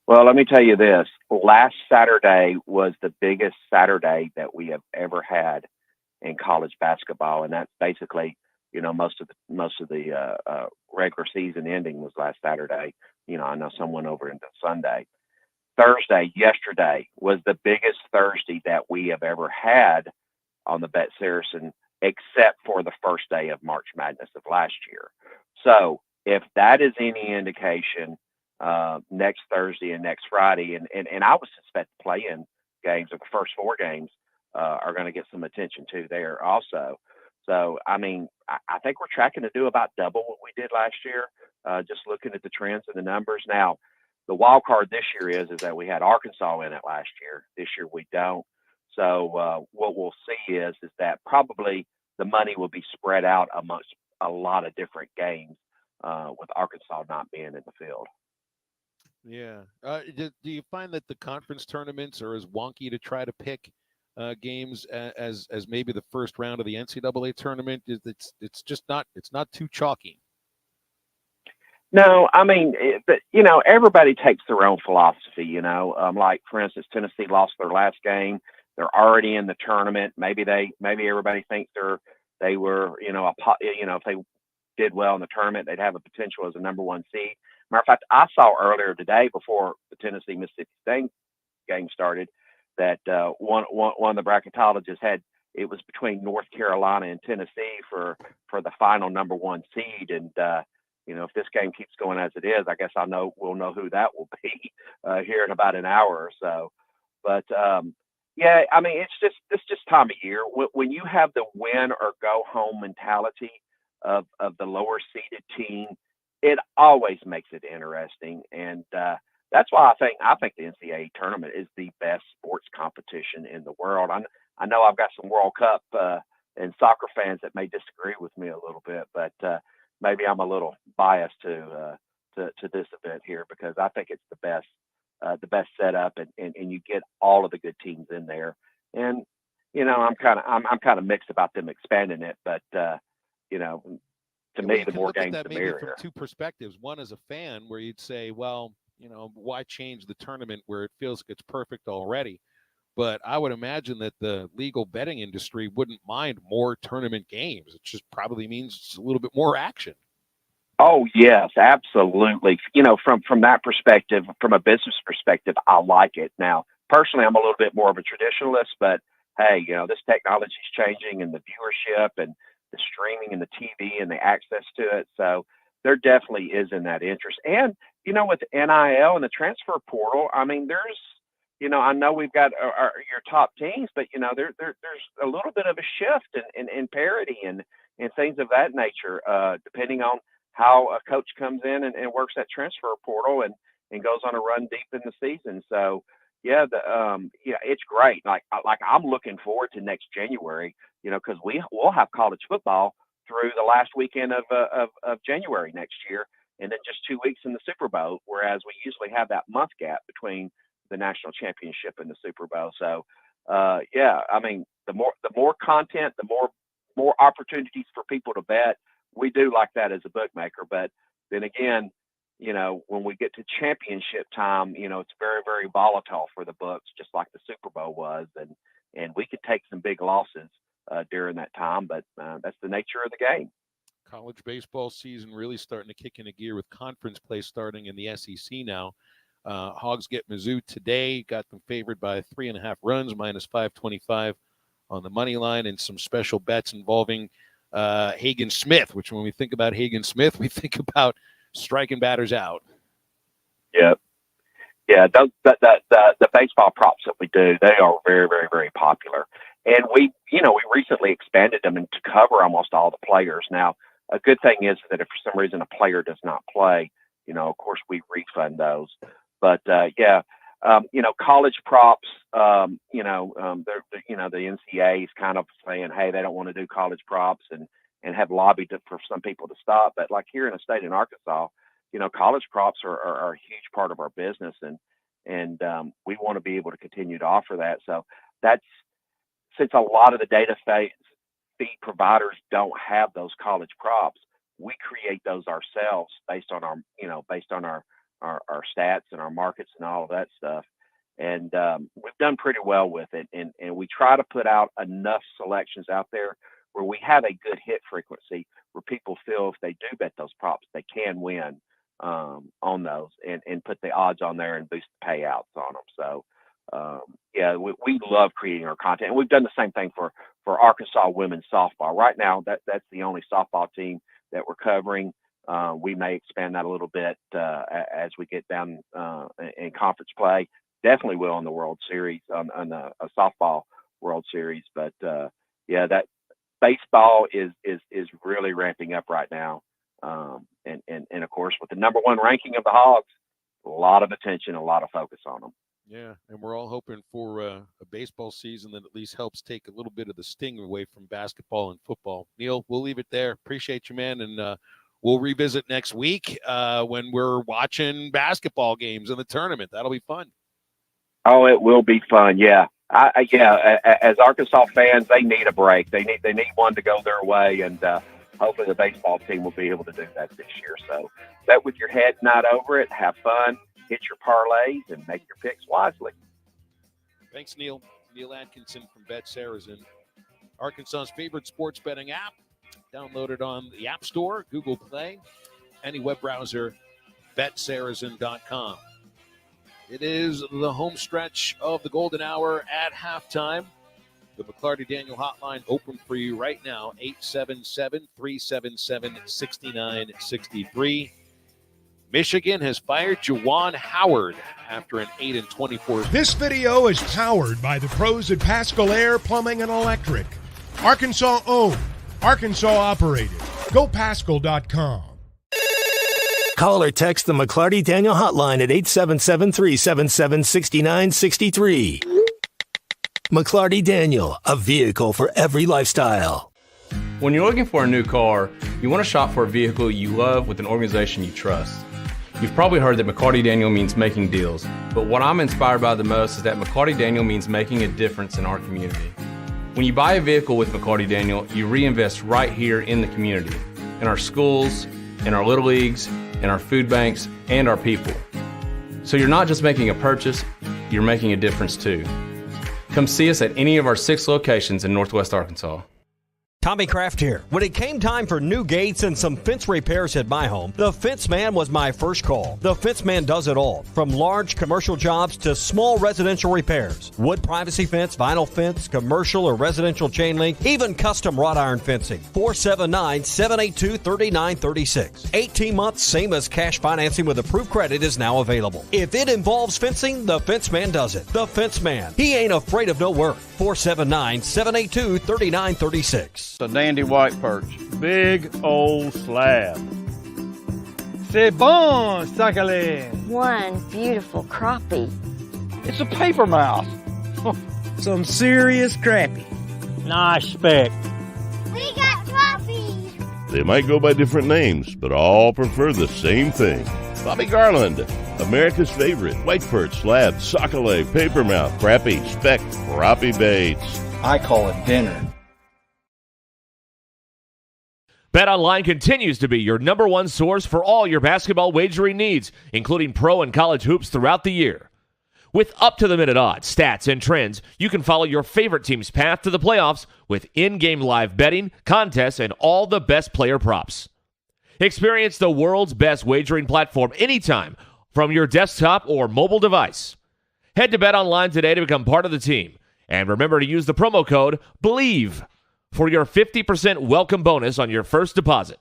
Well, let me tell you this. Last Saturday was the biggest Saturday that we have ever had in college basketball, and that's basically, most of the regular season ending was last Saturday. I know some went over into Sunday. Yesterday was the biggest Thursday that we have ever had on the BetSaracen, except for the first day of March Madness of last year. So if that is any indication, next Thursday and next Friday, and I would suspect the play-in games, or the first 4 games, are going to get some attention too there also. So, I mean, I think we're tracking to do about double what we did last year, just looking at the trends and the numbers. Now, the wild card this year is that we had Arkansas in it last year. This year we don't. So what we'll see is that probably the money will be spread out amongst a lot of different games with Arkansas not being in the field. Yeah. Do you find that the conference tournaments are as wonky to try to pick games as maybe the first round of the NCAA tournament? It's just not too chalky. No, I mean, everybody takes their own philosophy. Like for instance, Tennessee lost their last game. They're already in the tournament. Maybe everybody thinks they were, if they did well in the tournament, they'd have a potential as a number one seed. Matter of fact, I saw earlier today before the Tennessee Mississippi State game started that one of the bracketologists had it was between North Carolina and Tennessee for the final number one seed, and if this game keeps going as it is, I guess we'll know who that will be here in about an hour or so. But yeah, I mean, it's just time of year when you have the win or go home mentality of the lower seeded team. It always makes it interesting, and that's why I think the NCAA tournament is the best sports competition in the world. I know I've got some World Cup and soccer fans that may disagree with me a little bit, but maybe I'm a little biased to this event here because I think it's the best setup, and you get all of the good teams in there. And I'm kind of mixed about them expanding it, but to me, the more games, the merrier. From two perspectives. One as a fan, where you'd say, well, why change the tournament where it feels like it's perfect already? But I would imagine that the legal betting industry wouldn't mind more tournament games. It just probably means a little bit more action. Oh, yes, absolutely. From that perspective, from a business perspective, I like it. Now, personally, I'm a little bit more of a traditionalist, but hey, this technology is changing and the viewership and the streaming and the TV and the access to it. So there definitely is in that interest. And, with NIL and the transfer portal, I mean, there's, I know we've got your top teams, but, there's a little bit of a shift in parity and things of that nature, depending on how a coach comes in and works that transfer portal and goes on a run deep in the season. So, yeah, it's great. Like I'm looking forward to next January, because we'll have college football through the last weekend of January next year, and then just 2 weeks in the Super Bowl, whereas we usually have that month gap between the national championship and the Super Bowl. So, yeah, I mean, the more content, the more opportunities for people to bet. We do like that as a bookmaker, but then again, when we get to championship time, it's very, very volatile for the books, just like the Super Bowl was, and we could take some big losses during that time, but that's the nature of the game. College baseball season really starting to kick into gear with conference play starting in the SEC now. Hogs get Mizzou today, got them favored by 3.5 runs, minus 525 on the money line, and some special bets involving Hagen Smith, which when we think about Hagen Smith, we think about striking batters out. Yeah. Yeah, the baseball props that we do, they are very, very, very popular. And we recently expanded them to cover almost all the players. Now, a good thing is that if for some reason a player does not play, of course we refund those. But college props, the NCAA is kind of saying, hey, they don't want to do college props and have lobbied for some people to stop. But like here in the state in Arkansas, college props are a huge part of our business, and we want to be able to continue to offer that. So that's, since a lot of the data feed providers don't have those college props, we create those ourselves based on our stats and our markets and all of that stuff. And we've done pretty well with it. And we try to put out enough selections out there where we have a good hit frequency where people feel if they do bet those props, they can win on those and put the odds on there and boost the payouts on them. So, yeah, we love creating our content. And we've done the same thing for Arkansas women's softball. Right now, that's the only softball team that we're covering. We may expand that a little bit as we get down in conference play. Definitely will on the World Series, on the softball World Series. But yeah, that baseball is really ramping up right now. And of course, with the number one ranking of the Hogs, a lot of attention, a lot of focus on them. Yeah, and we're all hoping for a baseball season that at least helps take a little bit of the sting away from basketball and football. Neil, we'll leave it there. Appreciate you, man, and we'll revisit next week when we're watching basketball games in the tournament. That'll be fun. Oh, it will be fun. Yeah. As Arkansas fans, they need a break. They need one to go their way, and hopefully the baseball team will be able to do that this year. So bet with your head not over it. Have fun. Hit your parlays and make your picks wisely. Thanks, Neil. Neil Atkinson from Bet Saracen, Arkansas's favorite sports betting app. Download it on the App Store, Google Play, any web browser, betsaracen.com. It is the home stretch of the golden hour at halftime. The McLarty Daniel hotline open for you right now, 877-377-6963. Michigan has fired Juwan Howard after an 8-24. This video is powered by the pros at Pascal Air Plumbing and Electric. Arkansas owned, Arkansas operated. GoPascal.com. Call or text the McLarty Daniel hotline at 877-377-6963. McLarty Daniel, a vehicle for every lifestyle. When you're looking for a new car, you want to shop for a vehicle you love with an organization you trust. You've probably heard that McLarty Daniel means making deals, but what I'm inspired by the most is that McLarty Daniel means making a difference in our community. When you buy a vehicle with McLarty Daniel, you reinvest right here in the community, in our schools, in our little leagues, in our food banks, and our people. So you're not just making a purchase, you're making a difference too. Come see us at any of our 6 locations in Northwest Arkansas. Tommy Kraft here. When it came time for new gates and some fence repairs at my home, the Fence Man was my first call. The Fence Man does it all, from large commercial jobs to small residential repairs. Wood privacy fence, vinyl fence, commercial or residential chain link, even custom wrought iron fencing. 479-782-3936. 18 months, same as cash financing with approved credit is now available. If it involves fencing, the Fence Man does it. The Fence Man. He ain't afraid of no work. 479-782-3936. A dandy white perch. Big old slab. C'est bon, sacalé. One beautiful crappie. It's a paper mouth. Some serious crappie. Nice speck. We got crappie. They might go by different names, but all prefer the same thing. Bobby Garland, America's favorite white perch, slab, sockeye, papermouth, crappie, speck, crappie baits. I call it dinner. BetOnline continues to be your number one source for all your basketball wagering needs, including pro and college hoops throughout the year. With up-to-the-minute odds, stats, and trends, you can follow your favorite team's path to the playoffs with in-game live betting, contests, and all the best player props. Experience the world's best wagering platform anytime from your desktop or mobile device. Head to BetOnline today to become part of the team. And remember to use the promo code BELIEVE for your 50% welcome bonus on your first deposit.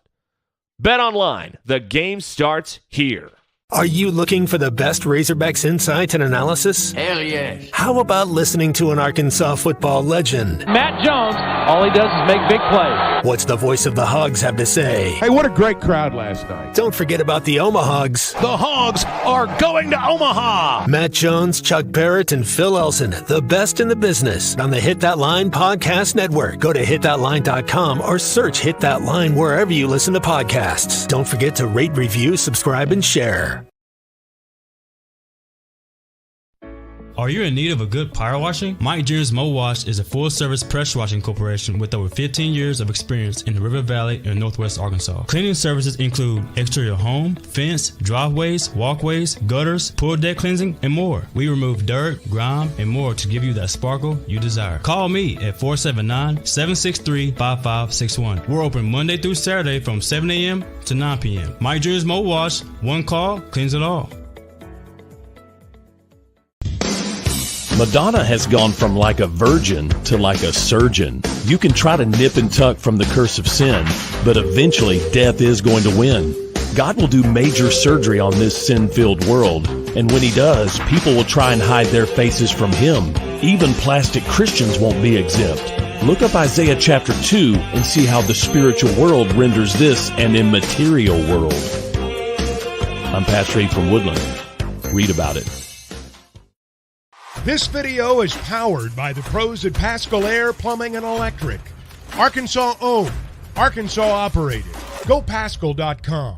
BetOnline, the game starts here. Are you looking for the best Razorbacks insight and analysis? Hell yes. How about listening to an Arkansas football legend? Matt Jones, all he does is make big plays. What's the voice of the Hogs have to say? Hey, what a great crowd last night. Don't forget about the Omahogs. The Hogs are going to Omaha. Matt Jones, Chuck Barrett, and Phil Elson, the best in the business on the Hit That Line Podcast Network. Go to hitthatline.com or search Hit That Line wherever you listen to podcasts. Don't forget to rate, review, subscribe, and share. Are you in need of a good power washing? Mike Jr.'s Mo Wash is a full-service pressure washing corporation with over 15 years of experience in the River Valley and Northwest Arkansas. Cleaning services include exterior home, fence, driveways, walkways, gutters, pool deck cleansing, and more. We remove dirt, grime, and more to give you that sparkle you desire. Call me at 479-763-5561. We're open Monday through Saturday from 7 a.m. to 9 p.m. Mike Jr.'s Mo Wash, one call, cleans it all. Madonna has gone from like a virgin to like a surgeon. You can try to nip and tuck from the curse of sin, but eventually death is going to win. God will do major surgery on this sin-filled world, and when he does, people will try and hide their faces from him. Even plastic Christians won't be exempt. Look up Isaiah chapter 2 and see how the spiritual world renders this an immaterial world. I'm Pastor Abe from Woodland. Read about it. This video is powered by the pros at Pascal Air Plumbing and Electric. Arkansas owned, Arkansas operated. GoPaschal.com.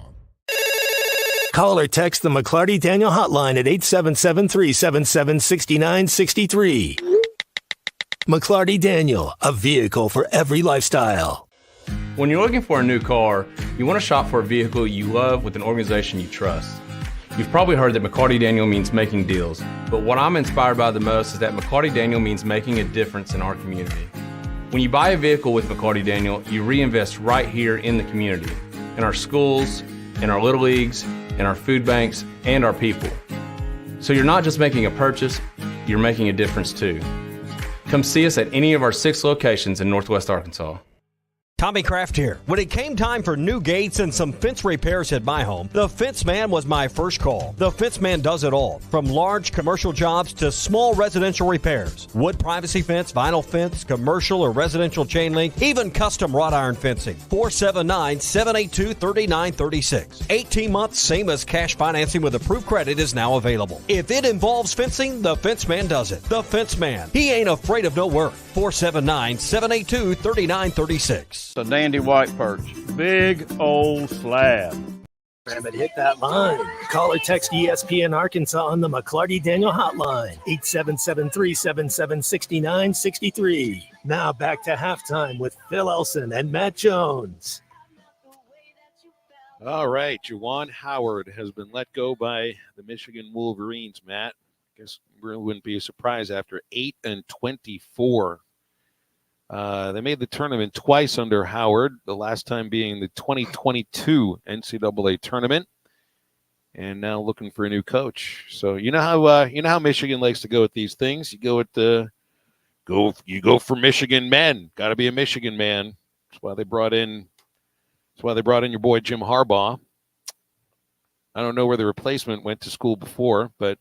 Call or text the McClarty Daniel hotline at 877-377-6963. McClarty Daniel, a vehicle for every lifestyle. When you're looking for a new car, you want to shop for a vehicle you love with an organization you trust. You've probably heard that McCarty Daniel means making deals, but what I'm inspired by the most is that McCarty Daniel means making a difference in our community. When you buy a vehicle with McCarty Daniel, you reinvest right here in the community, in our schools, in our little leagues, in our food banks, and our people. So you're not just making a purchase, you're making a difference too. Come see us at any of our 6 locations in Northwest Arkansas. Tommy Kraft here. When it came time for new gates and some fence repairs at my home, the Fence Man was my first call. The Fence Man does it all, from large commercial jobs to small residential repairs. Wood privacy fence, vinyl fence, commercial or residential chain link, even custom wrought iron fencing. 479-782-3936. 18 months, same as cash financing with approved credit is now available. If it involves fencing, the Fence Man does it. The Fence Man. He ain't afraid of no work. 479-782-3936. A dandy white perch. Big old slab. Grab it, hit that line. Call or text ESPN Arkansas on the McClarty Daniel hotline, 877-377-6963. Now back to halftime with Phil Elson and Matt Jones. All right, Juwan Howard has been let go by the Michigan Wolverines, Matt. Guess really wouldn't be a surprise after 8-24. They made the tournament twice under Howard, the last time being the 2022 NCAA tournament, and now looking for a new coach. So you know how Michigan likes to go with these things. You go with you go for Michigan men. Got to be a Michigan man. That's why they brought in your boy Jim Harbaugh. I don't know where the replacement went to school before, but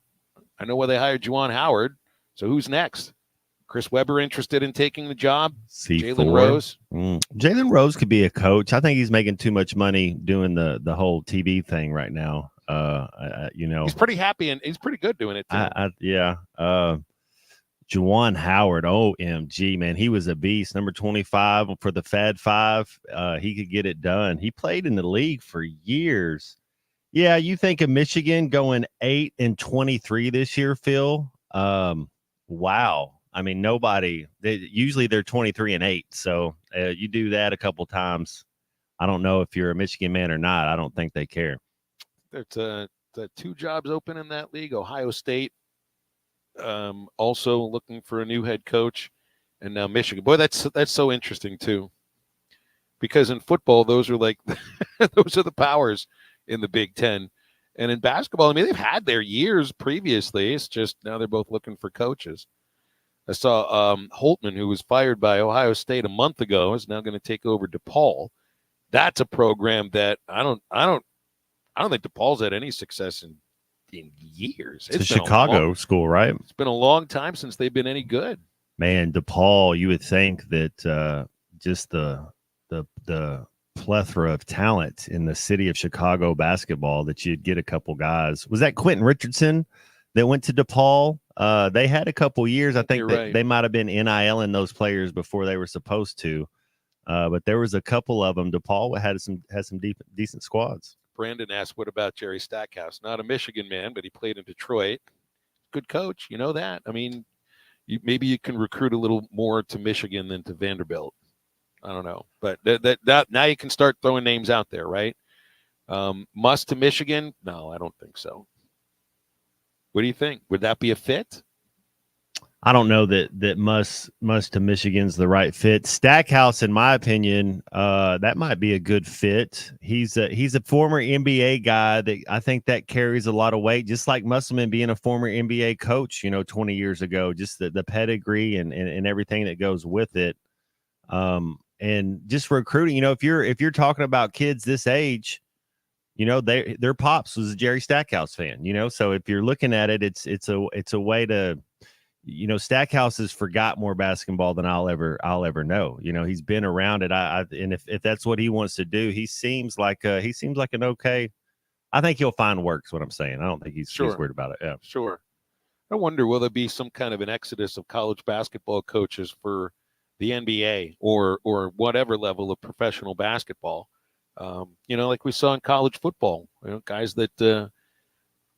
I know why they hired Juwan Howard. So who's next? Chris Webber interested in taking the job? Jalen Rose? Jalen Rose could be a coach. I think he's making too much money doing the whole TV thing right now. He's pretty happy and he's pretty good doing it too. Juwan Howard, OMG, man, he was a beast. Number 25 for the Fad 5. He could get it done. He played in the league for years. Yeah, you think of Michigan going 8-23 this year, Phil? Wow. I mean, usually they're 23-8. So you do that a couple times. I don't know if you're a Michigan man or not. I don't think they care. There's 2 jobs open in that league. Ohio State also looking for a new head coach, and now Michigan. Boy, that's so interesting too, because in football, those are like those are the powers in the Big Ten, and in basketball, I mean, they've had their years previously. It's just now they're both looking for coaches. I saw Holtman, who was fired by Ohio State a month ago, is now going to take over DePaul. That's a program that I don't think DePaul's had any success in years. It's a Chicago school, right? It's been a long time since they've been any good. Man, DePaul, you would think that just the plethora of talent in the city of Chicago basketball that you'd get a couple guys. Was that Quentin Richardson that went to DePaul? They had a couple years. I think they might have been NIL-ing those players before they were supposed to. But there was a couple of them. DePaul had some decent squads. Brandon asked, what about Jerry Stackhouse? Not a Michigan man, but he played in Detroit. Good coach. You know that. I mean, maybe you can recruit a little more to Michigan than to Vanderbilt. I don't know. But that now you can start throwing names out there, right? Must to Michigan? No, I don't think so. What do you think? Would that be a fit? I don't know that must to Michigan's the right fit. Stackhouse, in my opinion, that might be a good fit. He's a former NBA guy that I think that carries a lot of weight, just like Musselman being a former NBA coach, 20 years ago, just the pedigree and everything that goes with it. And just recruiting, if you're talking about kids this age, their pops was a Jerry Stackhouse fan, so if you're looking at it, it's a way to, Stackhouse has forgot more basketball than I'll ever know. He's been around it. And if that's what he wants to do, he seems like an okay. I think he'll find work. Is what I'm saying. I don't think he's worried about it. Yeah, sure. I wonder, will there be some kind of an exodus of college basketball coaches for the NBA or whatever level of professional basketball? Like we saw in college football, guys that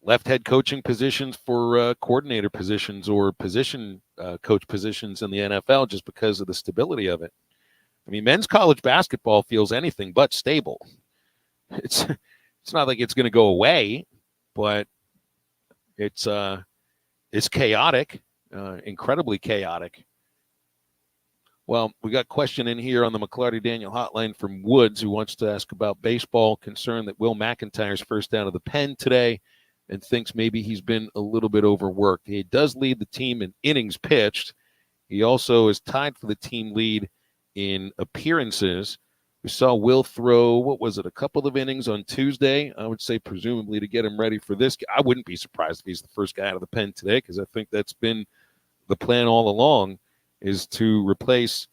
left head coaching positions for coordinator positions or position coach positions in the NFL just because of the stability of it. I mean, men's college basketball feels anything but stable. It's not like it's going to go away, but it's chaotic, incredibly chaotic. Well, we got a question in here on the McLarty Daniel hotline from Woods, who wants to ask about baseball, concerned that Will McIntyre's first out of the pen today and thinks maybe he's been a little bit overworked. He does lead the team in innings pitched. He also is tied for the team lead in appearances. We saw Will throw, a couple of innings on Tuesday, I would say presumably to get him ready for this. I wouldn't be surprised if he's the first guy out of the pen today, because I think that's been the plan all along, is to replace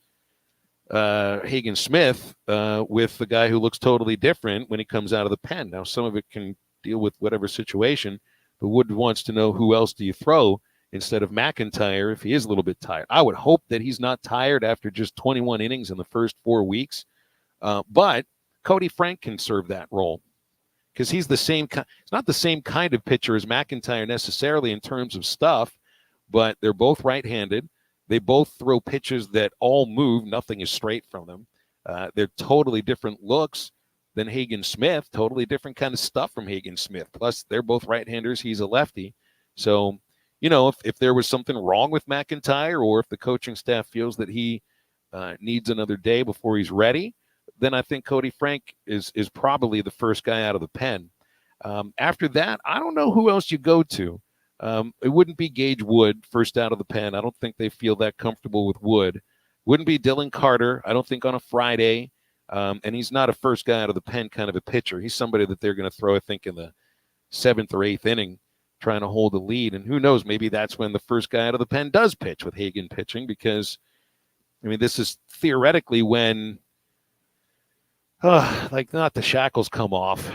Hagen Smith with the guy who looks totally different when he comes out of the pen. Now, some of it can deal with whatever situation, but Wood wants to know who else do you throw instead of McIntyre if he is a little bit tired. I would hope that he's not tired after just 21 innings in the first 4 weeks, but Cody Frank can serve that role because he's the same. It's not the same kind of pitcher as McIntyre necessarily in terms of stuff, but they're both right-handed. They both throw pitches that all move. Nothing is straight from them. They're totally different looks than Hagen Smith, totally different kind of stuff from Hagen Smith. Plus, they're both right-handers. He's a lefty. So, if there was something wrong with McIntyre, or if the coaching staff feels that he needs another day before he's ready, then I think Cody Frank is probably the first guy out of the pen. After that, I don't know who else you go to. It wouldn't be Gage Wood first out of the pen. I don't think they feel that comfortable with Wood. Wouldn't be Dylan Carter, I don't think, on a Friday. And he's not a first guy out of the pen kind of a pitcher. He's somebody that they're going to throw, I think, in the 7th or 8th inning, trying to hold the lead. And who knows, maybe that's when the first guy out of the pen does pitch with Hagen pitching, because, this is theoretically when, not the shackles come off.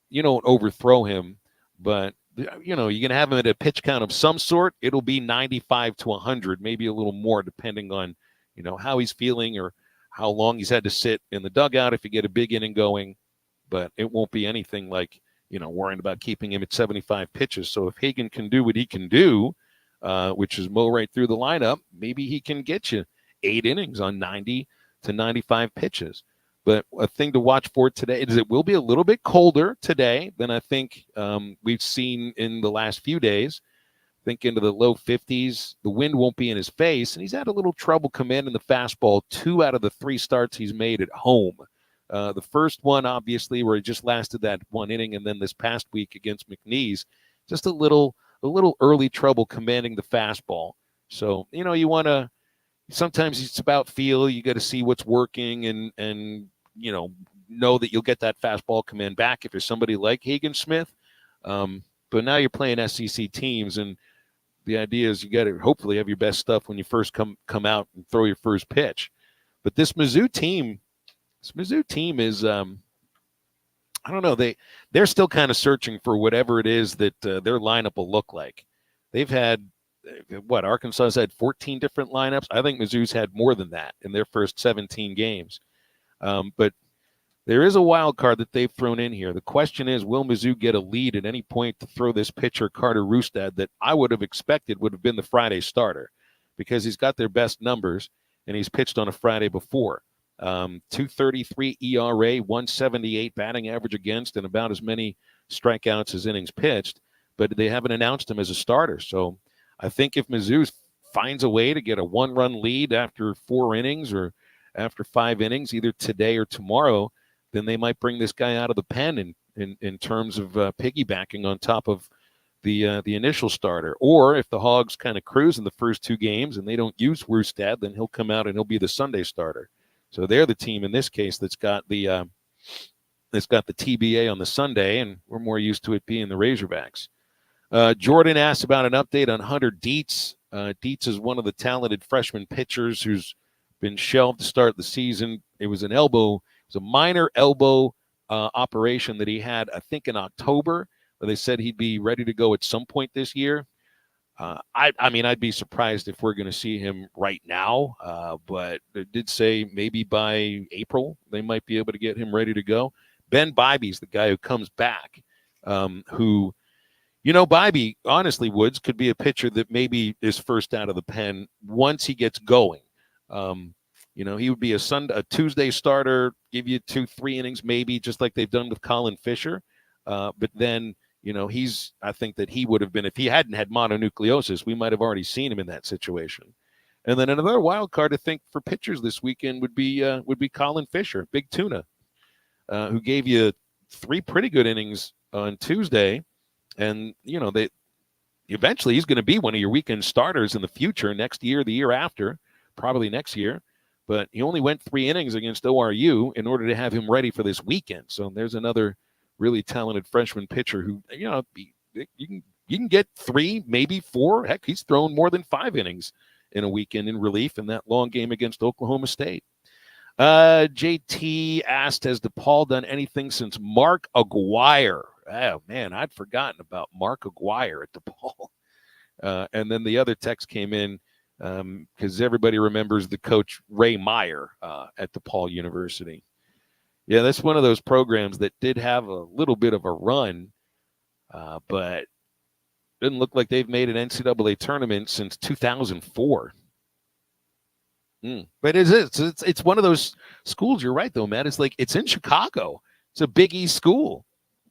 You don't overthrow him, but, you're going to have him at a pitch count of some sort. It'll be 95 to 100, maybe a little more, depending on, how he's feeling or how long he's had to sit in the dugout if you get a big inning going. But it won't be anything like, worrying about keeping him at 75 pitches. So if Hagen can do what he can do, which is mow right through the lineup, maybe he can get you 8 innings on 90 to 95 pitches. But a thing to watch for today is it will be a little bit colder today than I think we've seen in the last few days. I think into the low 50s. The wind won't be in his face, and he's had a little trouble commanding the fastball 2 out of the 3 starts he's made at home. The first one, obviously, where he just lasted that 1 inning, and then this past week against McNeese, just a little early trouble commanding the fastball. So, you want to – sometimes it's about feel. You got to see what's working and know that you'll get that fastball command back if you're somebody like Hagen Smith. But now you're playing SEC teams, and the idea is you got to hopefully have your best stuff when you first come out and throw your first pitch. But this Mizzou team is I don't know, they're still kind of searching for whatever it is that their lineup will look like. They've had Arkansas's had 14 different lineups. I think Mizzou's had more than that in their first 17 games. But there is a wild card that they've thrown in here. The question is, will Mizzou get a lead at any point to throw this pitcher, Carter Rustad, that I would have expected would have been the Friday starter, because he's got their best numbers and he's pitched on a Friday before. 2.33 ERA, 178 batting average against, and about as many strikeouts as innings pitched. But they haven't announced him as a starter. So I think if Mizzou finds a way to get a 1-run lead after 4 innings or after 5 innings, either today or tomorrow, then they might bring this guy out of the pen in terms of piggybacking on top of the initial starter. Or if the Hogs kind of cruise in the first 2 games and they don't use Rustad, then he'll come out and he'll be the Sunday starter. So they're the team in this case that's got the TBA on the Sunday, and we're more used to it being the Razorbacks. Jordan asked about an update on Hunter Dietz. Dietz is one of the talented freshman pitchers who's been shelved to start the season. It was a minor elbow operation that he had, I think, in October. They said he'd be ready to go at some point this year. I mean, I'd be surprised if we're going to see him right now, but it did say maybe by April they might be able to get him ready to go. Ben Bybee's the guy who comes back, who, Bybee, honestly, Woods, could be a pitcher that maybe is first out of the pen once he gets going. He would be a Tuesday starter, give you 2-3 innings maybe, just like they've done with Colin Fisher. But then, I think that he would have been, if he hadn't had mononucleosis, we might have already seen him in that situation. And then another wild card to think for pitchers this weekend would be Colin Fisher, Big Tuna, who gave you 3 pretty good innings on Tuesday. And, eventually he's going to be one of your weekend starters in the future, next year, the year after, probably next year. But he only went 3 innings against ORU in order to have him ready for this weekend. So there's another really talented freshman pitcher who, you can get 3, maybe 4. Heck, he's thrown more than 5 innings in a weekend in relief in that long game against Oklahoma State. JT asked, has DePaul done anything since Mark Aguirre? Oh, man, I'd forgotten about Mark Aguirre at DePaul. And then the other text came in because everybody remembers the coach Ray Meyer at DePaul University. Yeah, that's one of those programs that did have a little bit of a run, but doesn't look like they've made an NCAA tournament since 2004. But it's one of those schools. You're right, though, Matt. It's like it's in Chicago. It's a Big East school.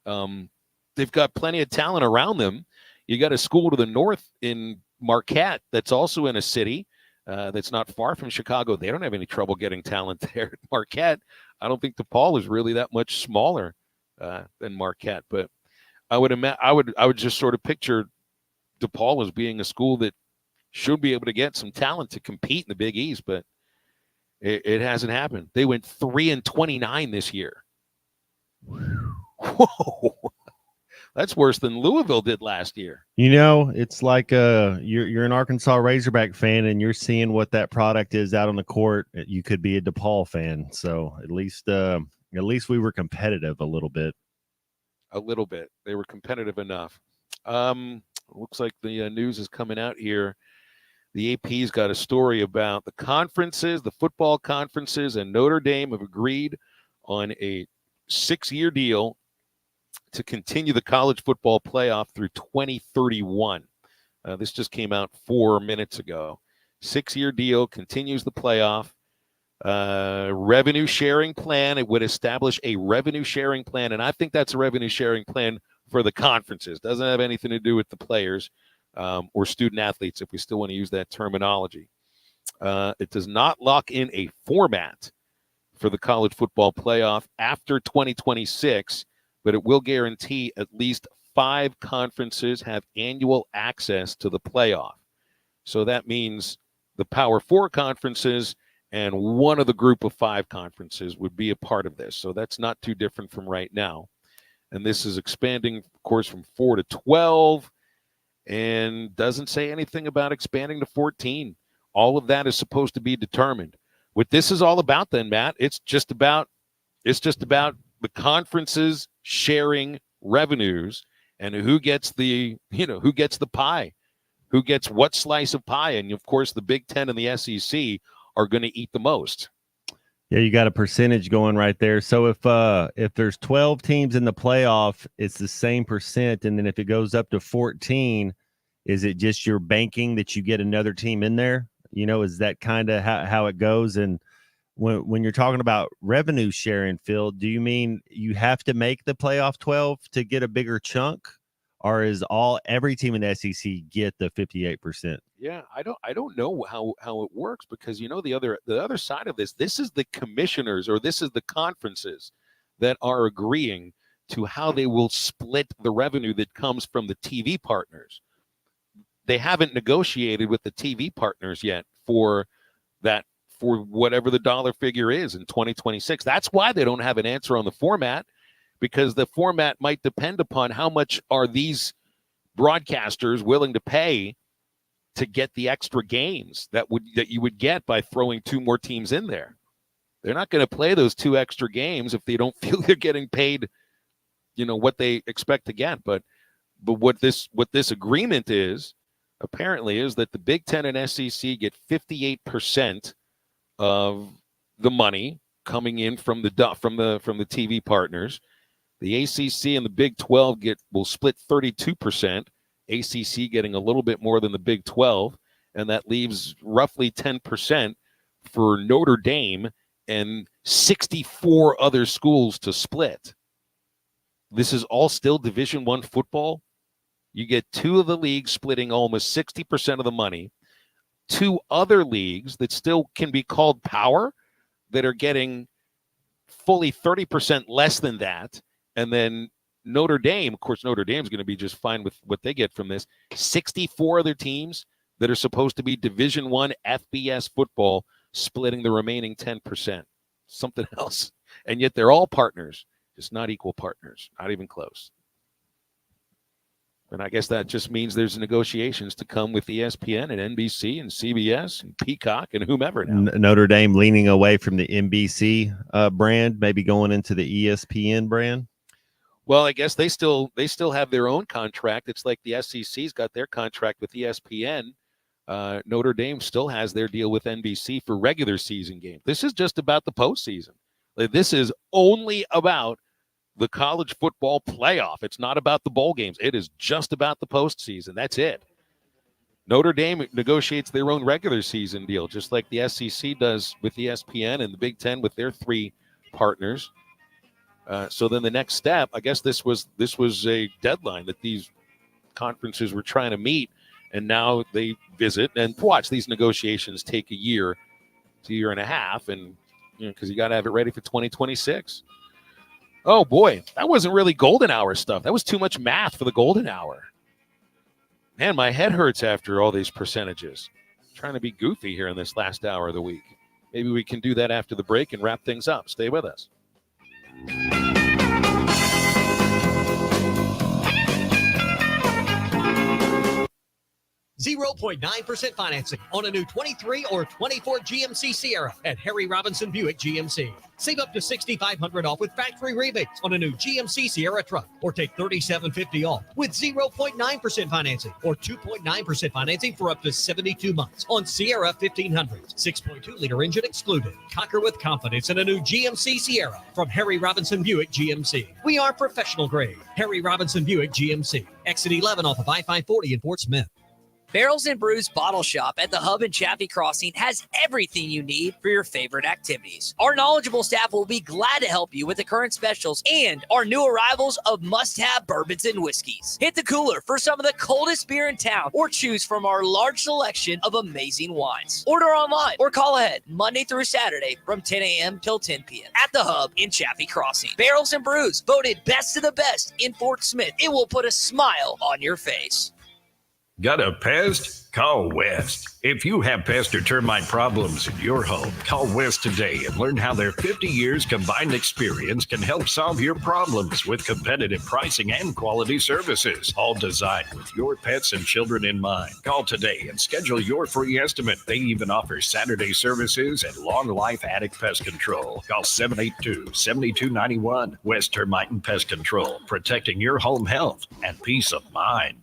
They've got plenty of talent around them. You got a school to the north in Marquette that's also in a city that's not far from Chicago. They don't have any trouble getting talent there at Marquette. I don't think DePaul is really that much smaller than Marquette, but I would just sort of picture DePaul as being a school that should be able to get some talent to compete in the Big East, but it hasn't happened. They went 3-29 this year. Whoa. That's worse than Louisville did last year. It's like you're an Arkansas Razorback fan and you're seeing what that product is out on the court. You could be a DePaul fan. So at least we were competitive a little bit. A little bit. They were competitive enough. Looks like the news is coming out here. The AP's got a story about the conferences, the football conferences, and Notre Dame have agreed on a 6-year deal to continue the college football playoff through 2031. This just came out 4 minutes ago. 6-year deal, continues the playoff. Revenue sharing plan. It would establish a revenue sharing plan, and I think that's a revenue sharing plan for the conferences. Doesn't have anything to do with the players or student athletes, if we still want to use that terminology. It does not lock in a format for the college football playoff after 2026, but it will guarantee at least 5 conferences have annual access to the playoff. So that means the Power 4 conferences and one of the group of 5 conferences would be a part of this. So that's not too different from right now. And this is expanding, of course, from 4 to 12 and doesn't say anything about expanding to 14. All of that is supposed to be determined. What this is all about then, Matt, it's just about the conferences sharing revenues and who gets the pie, who gets what slice of pie. And of course, the Big Ten and the SEC are going to eat the most. Yeah, you got a percentage going right there. So if there's 12 teams in the playoff, it's the same percent. And then if it goes up to 14, is it just your banking that you get another team in there? Is that kind of how it goes? And when you're talking about revenue sharing, Phil, do you mean you have to make the playoff 12 to get a bigger chunk, or is every team in the SEC get the 58%? Yeah, I don't know how it works, because the other side of this is the commissioners, or this is the conferences that are agreeing to how they will split the revenue that comes from the TV partners. They haven't negotiated with the TV partners yet for whatever the dollar figure is in 2026. That's why they don't have an answer on the format, because the format might depend upon how much are these broadcasters willing to pay to get the extra games that you would get by throwing 2 more teams in there. They're not going to play those 2 extra games if they don't feel they're getting paid, what they expect to get. But what this agreement is apparently is that the Big Ten and SEC get 58% of the money coming in from the TV partners. The ACC and the Big 12 will split 32%. ACC getting a little bit more than the Big 12, and that leaves roughly 10% for Notre Dame and 64 other schools to split. This is all still Division I football. You get two of the leagues splitting almost 60% of the money. Two other leagues that still can be called power that are getting fully 30% less than that. And then Notre Dame, of course, Notre Dame's going to be just fine with what they get from this. 64 other teams that are supposed to be Division I FBS football splitting the remaining 10%. Something else. And yet they're all partners, just not equal partners, not even close. And I guess that just means there's negotiations to come with ESPN and NBC and CBS and Peacock and whomever now. Notre Dame leaning away from the NBC brand, maybe going into the ESPN brand. Well, I guess they still have their own contract. It's like the SEC's got their contract with ESPN. Notre Dame still has their deal with NBC for regular season games. This is just about the postseason. This is only about the college football playoff. It's not about the bowl games. It is just about the postseason. That's it. Notre Dame negotiates their own regular season deal, just like the SEC does with ESPN and the Big Ten with their three partners. So then the next step, I guess this was a deadline that these conferences were trying to meet, and now they visit and watch these negotiations take a year to a year and a half, and because you got to have it ready for 2026. Oh boy, that wasn't really golden hour stuff. That was too much math for the golden hour. Man, my head hurts after all these percentages. I'm trying to be goofy here in this last hour of the week. Maybe we can do that after the break and wrap things up. Stay with us. 0.9% financing on a new 23 or 24 GMC Sierra at Harry Robinson Buick GMC. Save up to $6,500 off with factory rebates on a new GMC Sierra truck, or take $3,750 off with 0.9% financing or 2.9% financing for up to 72 months on Sierra 1500s. 6.2-liter engine excluded. Conquer with confidence in a new GMC Sierra from Harry Robinson Buick GMC. We are professional grade. Harry Robinson Buick GMC. Exit 11 off of I-540 in Fort Smith. Barrels and Brews Bottle Shop at the Hub in Chaffee Crossing has everything you need for your favorite activities. Our knowledgeable staff will be glad to help you with the current specials and our new arrivals of must-have bourbons and whiskeys. Hit the cooler for some of the coldest beer in town, or choose from our large selection of amazing wines. Order online or call ahead Monday through Saturday from 10 a.m. till 10 p.m. at the Hub in Chaffee Crossing. Barrels and Brews, voted best of the best in Fort Smith. It will put a smile on your face. Got a pest? Call West. If you have pest or termite problems in your home, call West today and learn how their 50 years combined experience can help solve your problems with competitive pricing and quality services, all designed with your pets and children in mind. Call today and schedule your free estimate. They even offer Saturday services and long life attic pest control. Call 782-7291. West Termite and Pest Control, protecting your home health and peace of mind.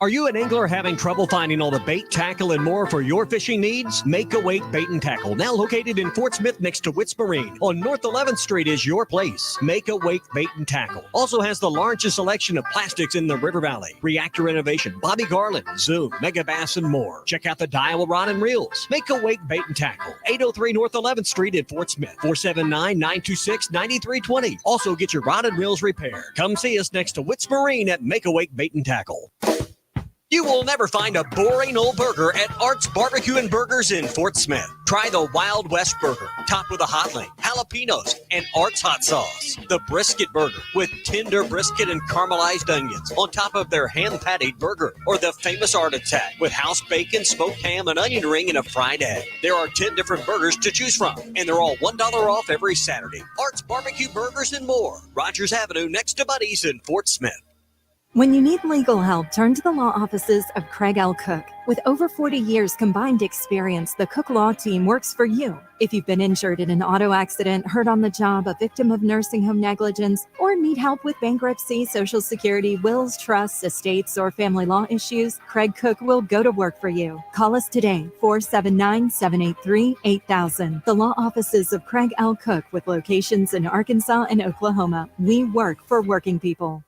Are you an angler having trouble finding all the bait, tackle, and more for your fishing needs? Make Awake Bait and Tackle, now located in Fort Smith next to Witts Marine on North 11th Street, is your place. Make Awake Bait and Tackle also has the largest selection of plastics in the River Valley. Reactor Innovation, Bobby Garland, Zoom, Mega Bass, and more. Check out the Daiwa Rod and Reels. Make Awake Bait and Tackle, 803 North 11th Street in Fort Smith, 479-926-9320. Also get your rod and reels repaired. Come see us next to Witts Marine at Make Awake Bait and Tackle. You will never find a boring old burger at Art's Barbecue and Burgers in Fort Smith. Try the Wild West Burger, topped with a hot link, jalapenos, and Art's hot sauce. The Brisket Burger, with tender brisket and caramelized onions on top of their hand-patted burger. Or the famous Art Attack, with house bacon, smoked ham, an onion ring, and a fried egg. There are 10 different burgers to choose from, and they're all $1 off every Saturday. Art's Barbecue Burgers and more. Rogers Avenue, next to Buddy's in Fort Smith. When you need legal help, turn to the law offices of Craig L. Cook. With over 40 years combined experience, the Cook Law Team works for you. If you've been injured in an auto accident, hurt on the job, a victim of nursing home negligence, or need help with bankruptcy, Social Security, wills, trusts, estates, or family law issues, Craig Cook will go to work for you. Call us today, 479-783-8000. The law offices of Craig L. Cook with locations in Arkansas and Oklahoma. We work for working people.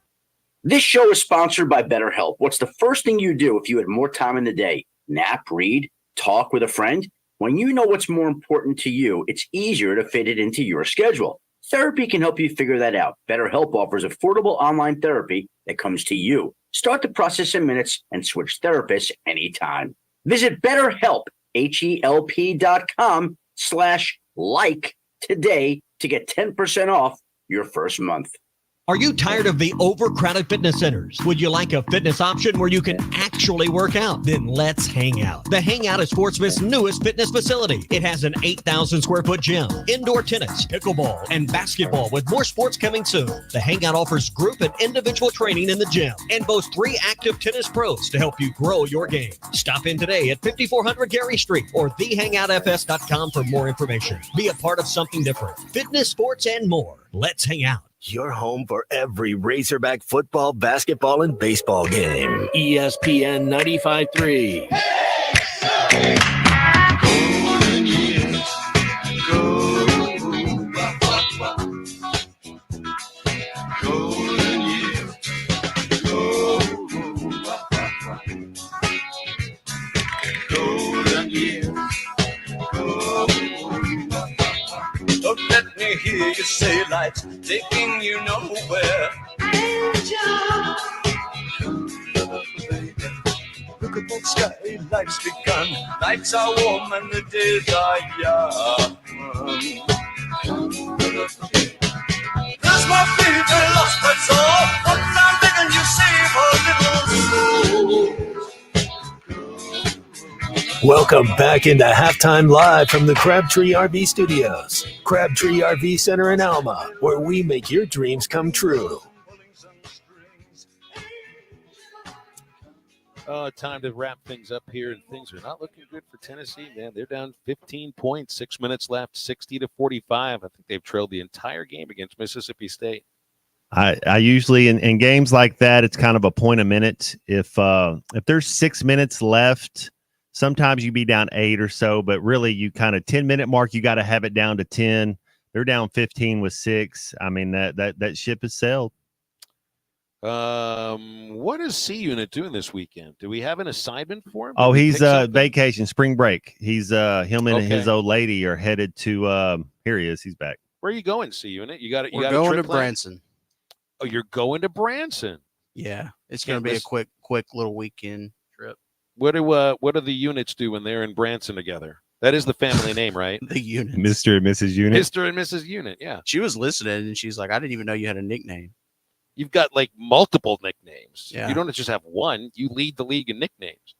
This show is sponsored by BetterHelp. What's the first thing you do if you had more time in the day? Nap, read, talk with a friend? When you know what's more important to you, it's easier to fit it into your schedule. Therapy can help you figure that out. BetterHelp offers affordable online therapy that comes to you. Start the process in minutes and switch therapists anytime. Visit BetterHelp, HELP.com/like today to get 10% off your first month. Are you tired of the overcrowded fitness centers? Would you like a fitness option where you can actually work out? Then let's hang out. The Hangout is Sportsman's newest fitness facility. It has an 8,000 square foot gym, indoor tennis, pickleball, and basketball with more sports coming soon. The Hangout offers group and individual training in the gym and boasts 3 active tennis pros to help you grow your game. Stop in today at 5400 Gary Street or thehangoutfs.com for more information. Be a part of something different. Fitness, sports, and more. Let's hang out. Your home for every Razorback football, basketball, and baseball game. ESPN 95.3. Golden years, golden years, golden years. Don't let me hear you say life's taking you nowhere. Angel, look at that sky, life's begun. Nights are warm and the days are young. There's my fever lost, that's all. But I'm begging you save a little soul. Welcome back into Halftime Live from the Crabtree RV Studios. Crabtree RV Center in Alma, where we make your dreams come true. Time to wrap things up here, and things are not looking good for Tennessee, man. They're down 15 points, 6 minutes left, 60-45. I think they've trailed the entire game against Mississippi State. I usually in games like that, it's kind of a point a minute. If there's 6 minutes left, sometimes you be down 8 or so, but really you kind of 10-minute mark, you got to have it down to 10. They're down 15 with 6. I mean, that ship has sailed. What is C Unit doing this weekend? Do we have an assignment for him? Oh, he's vacation, spring break. He's him and his old lady are headed to here he is. He's back. Where are you going, C Unit? We're going to Branson. Oh, you're going to Branson. Yeah, it's going to be a quick little weekend trip. What do the units do when they're in Branson together? That is the family name, right? The unit. Mr. and Mrs. Unit. Mr. and Mrs. Unit, yeah. She was listening, and she's like, I didn't even know you had a nickname. You've got like multiple nicknames. Yeah. You don't just have one. You lead the league in nicknames.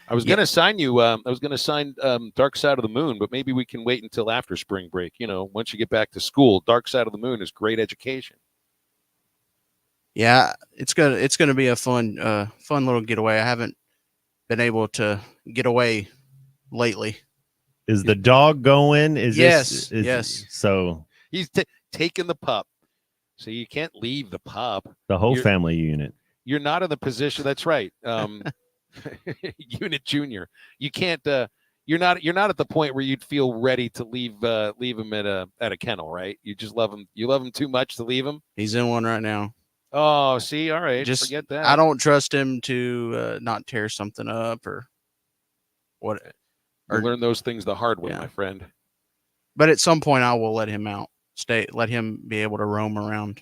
I was going to sign you. I was going to sign Dark Side of the Moon, but maybe we can wait until after spring break. You know, once you get back to school, Dark Side of the Moon is great education. Yeah, it's gonna be a fun little getaway. I haven't been able to get away lately. Is the dog going? Yes. So he's taking the pup. So you can't leave the pup. The whole family unit. You're not in the position. That's right. Unit Junior. You can't. You're not at the point where you'd feel ready to leave him at a kennel, right? You just love him. You love him too much to leave him. He's in one right now. Oh, see, all right. Just forget that. I don't trust him to not tear something up or what. You learn those things the hard way, my friend. But at some point, I will let him out. Let him be able to roam around.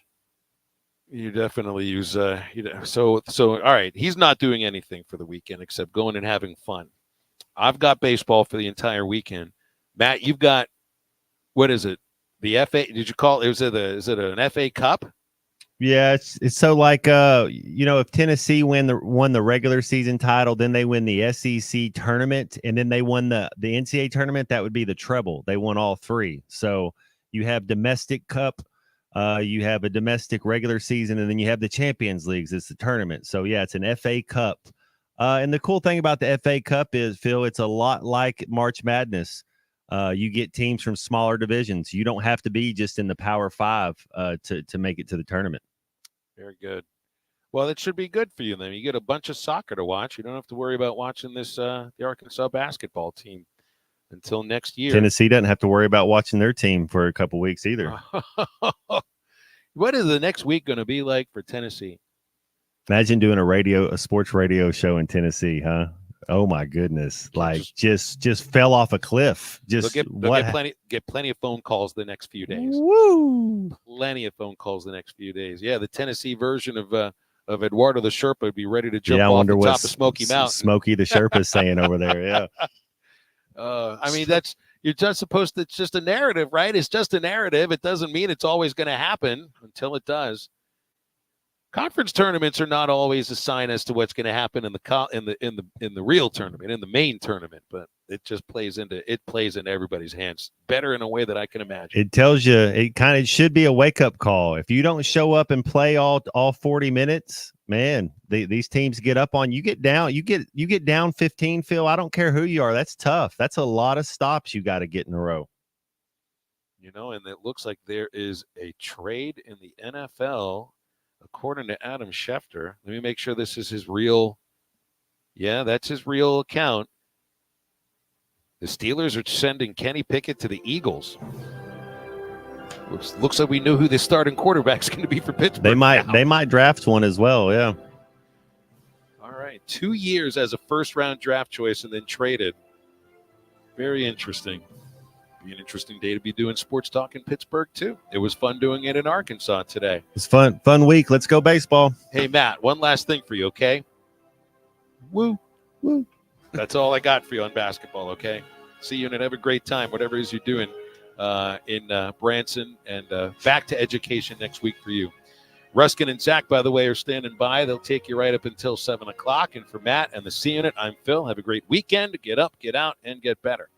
You definitely use so all right. He's not doing anything for the weekend except going and having fun. I've got baseball for the entire weekend. Matt, you've got what is it? The FA? Did you call it? Is it an FA Cup? Yeah, it's so like if Tennessee won the regular season title, then they win the SEC tournament, and then they won the NCAA tournament. That would be the treble. They won all three. So you have domestic cup, You have a domestic regular season, and then you have the Champions Leagues. It's the tournament. So, yeah, it's an FA Cup. And the cool thing about the FA Cup is, Phil, it's a lot like March Madness. You get teams from smaller divisions. You don't have to be just in the Power Five to make it to the tournament. Very good. Well, it should be good for you then. You get a bunch of soccer to watch. You don't have to worry about watching the Arkansas basketball team until next year. Tennessee doesn't have to worry about watching their team for a couple weeks either. What is the next week going to be like for Tennessee? Imagine doing a sports radio show in Tennessee, huh? Oh my goodness! Like just fell off a cliff. Just get plenty of phone calls the next few days. Woo! Plenty of phone calls the next few days. Yeah, the Tennessee version of Eduardo the Sherpa would be ready to jump off the top of Smoky Mountain. Smokey the Sherpa is saying over there. Yeah. I mean, you're just supposed to. It's just a narrative, right? It's just a narrative. It doesn't mean it's always going to happen until it does. Conference tournaments are not always a sign as to what's going to happen in the real tournament, in the main tournament, but it just plays into everybody's hands better in a way that I can imagine. It tells you it kind of should be a wake up call. If you don't show up and play all 40 minutes, man, these teams get up on you. Get down, you get down 15. Phil, I don't care who you are. That's tough. That's a lot of stops you got to get in a row. And it looks like there is a trade in the NFL. According to Adam Schefter, let me make sure this is his real. Yeah, that's his real account. The Steelers are sending Kenny Pickett to the Eagles. Looks like we knew who the starting quarterback's going to be for Pittsburgh. They might draft one as well. Yeah. All right, 2 years as a first-round draft choice and then traded. Very interesting. Be an interesting day to be doing sports talk in Pittsburgh too. It was fun doing it in Arkansas today. It's fun week. Let's go baseball. Hey Matt, one last thing for you, okay? Woo. That's all I got for you on basketball, okay? See you and have a great time, whatever it is you're doing in Branson, and back to education next week for you. Ruskin and Zach, by the way, are standing by. They'll take you right up until 7 o'clock. And for Matt and the C Unit, I'm Phil. Have a great weekend. Get up, get out, and get better.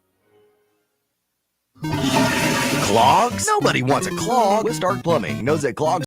Clogs? Nobody wants a clog. Westart Plumbing knows that clogs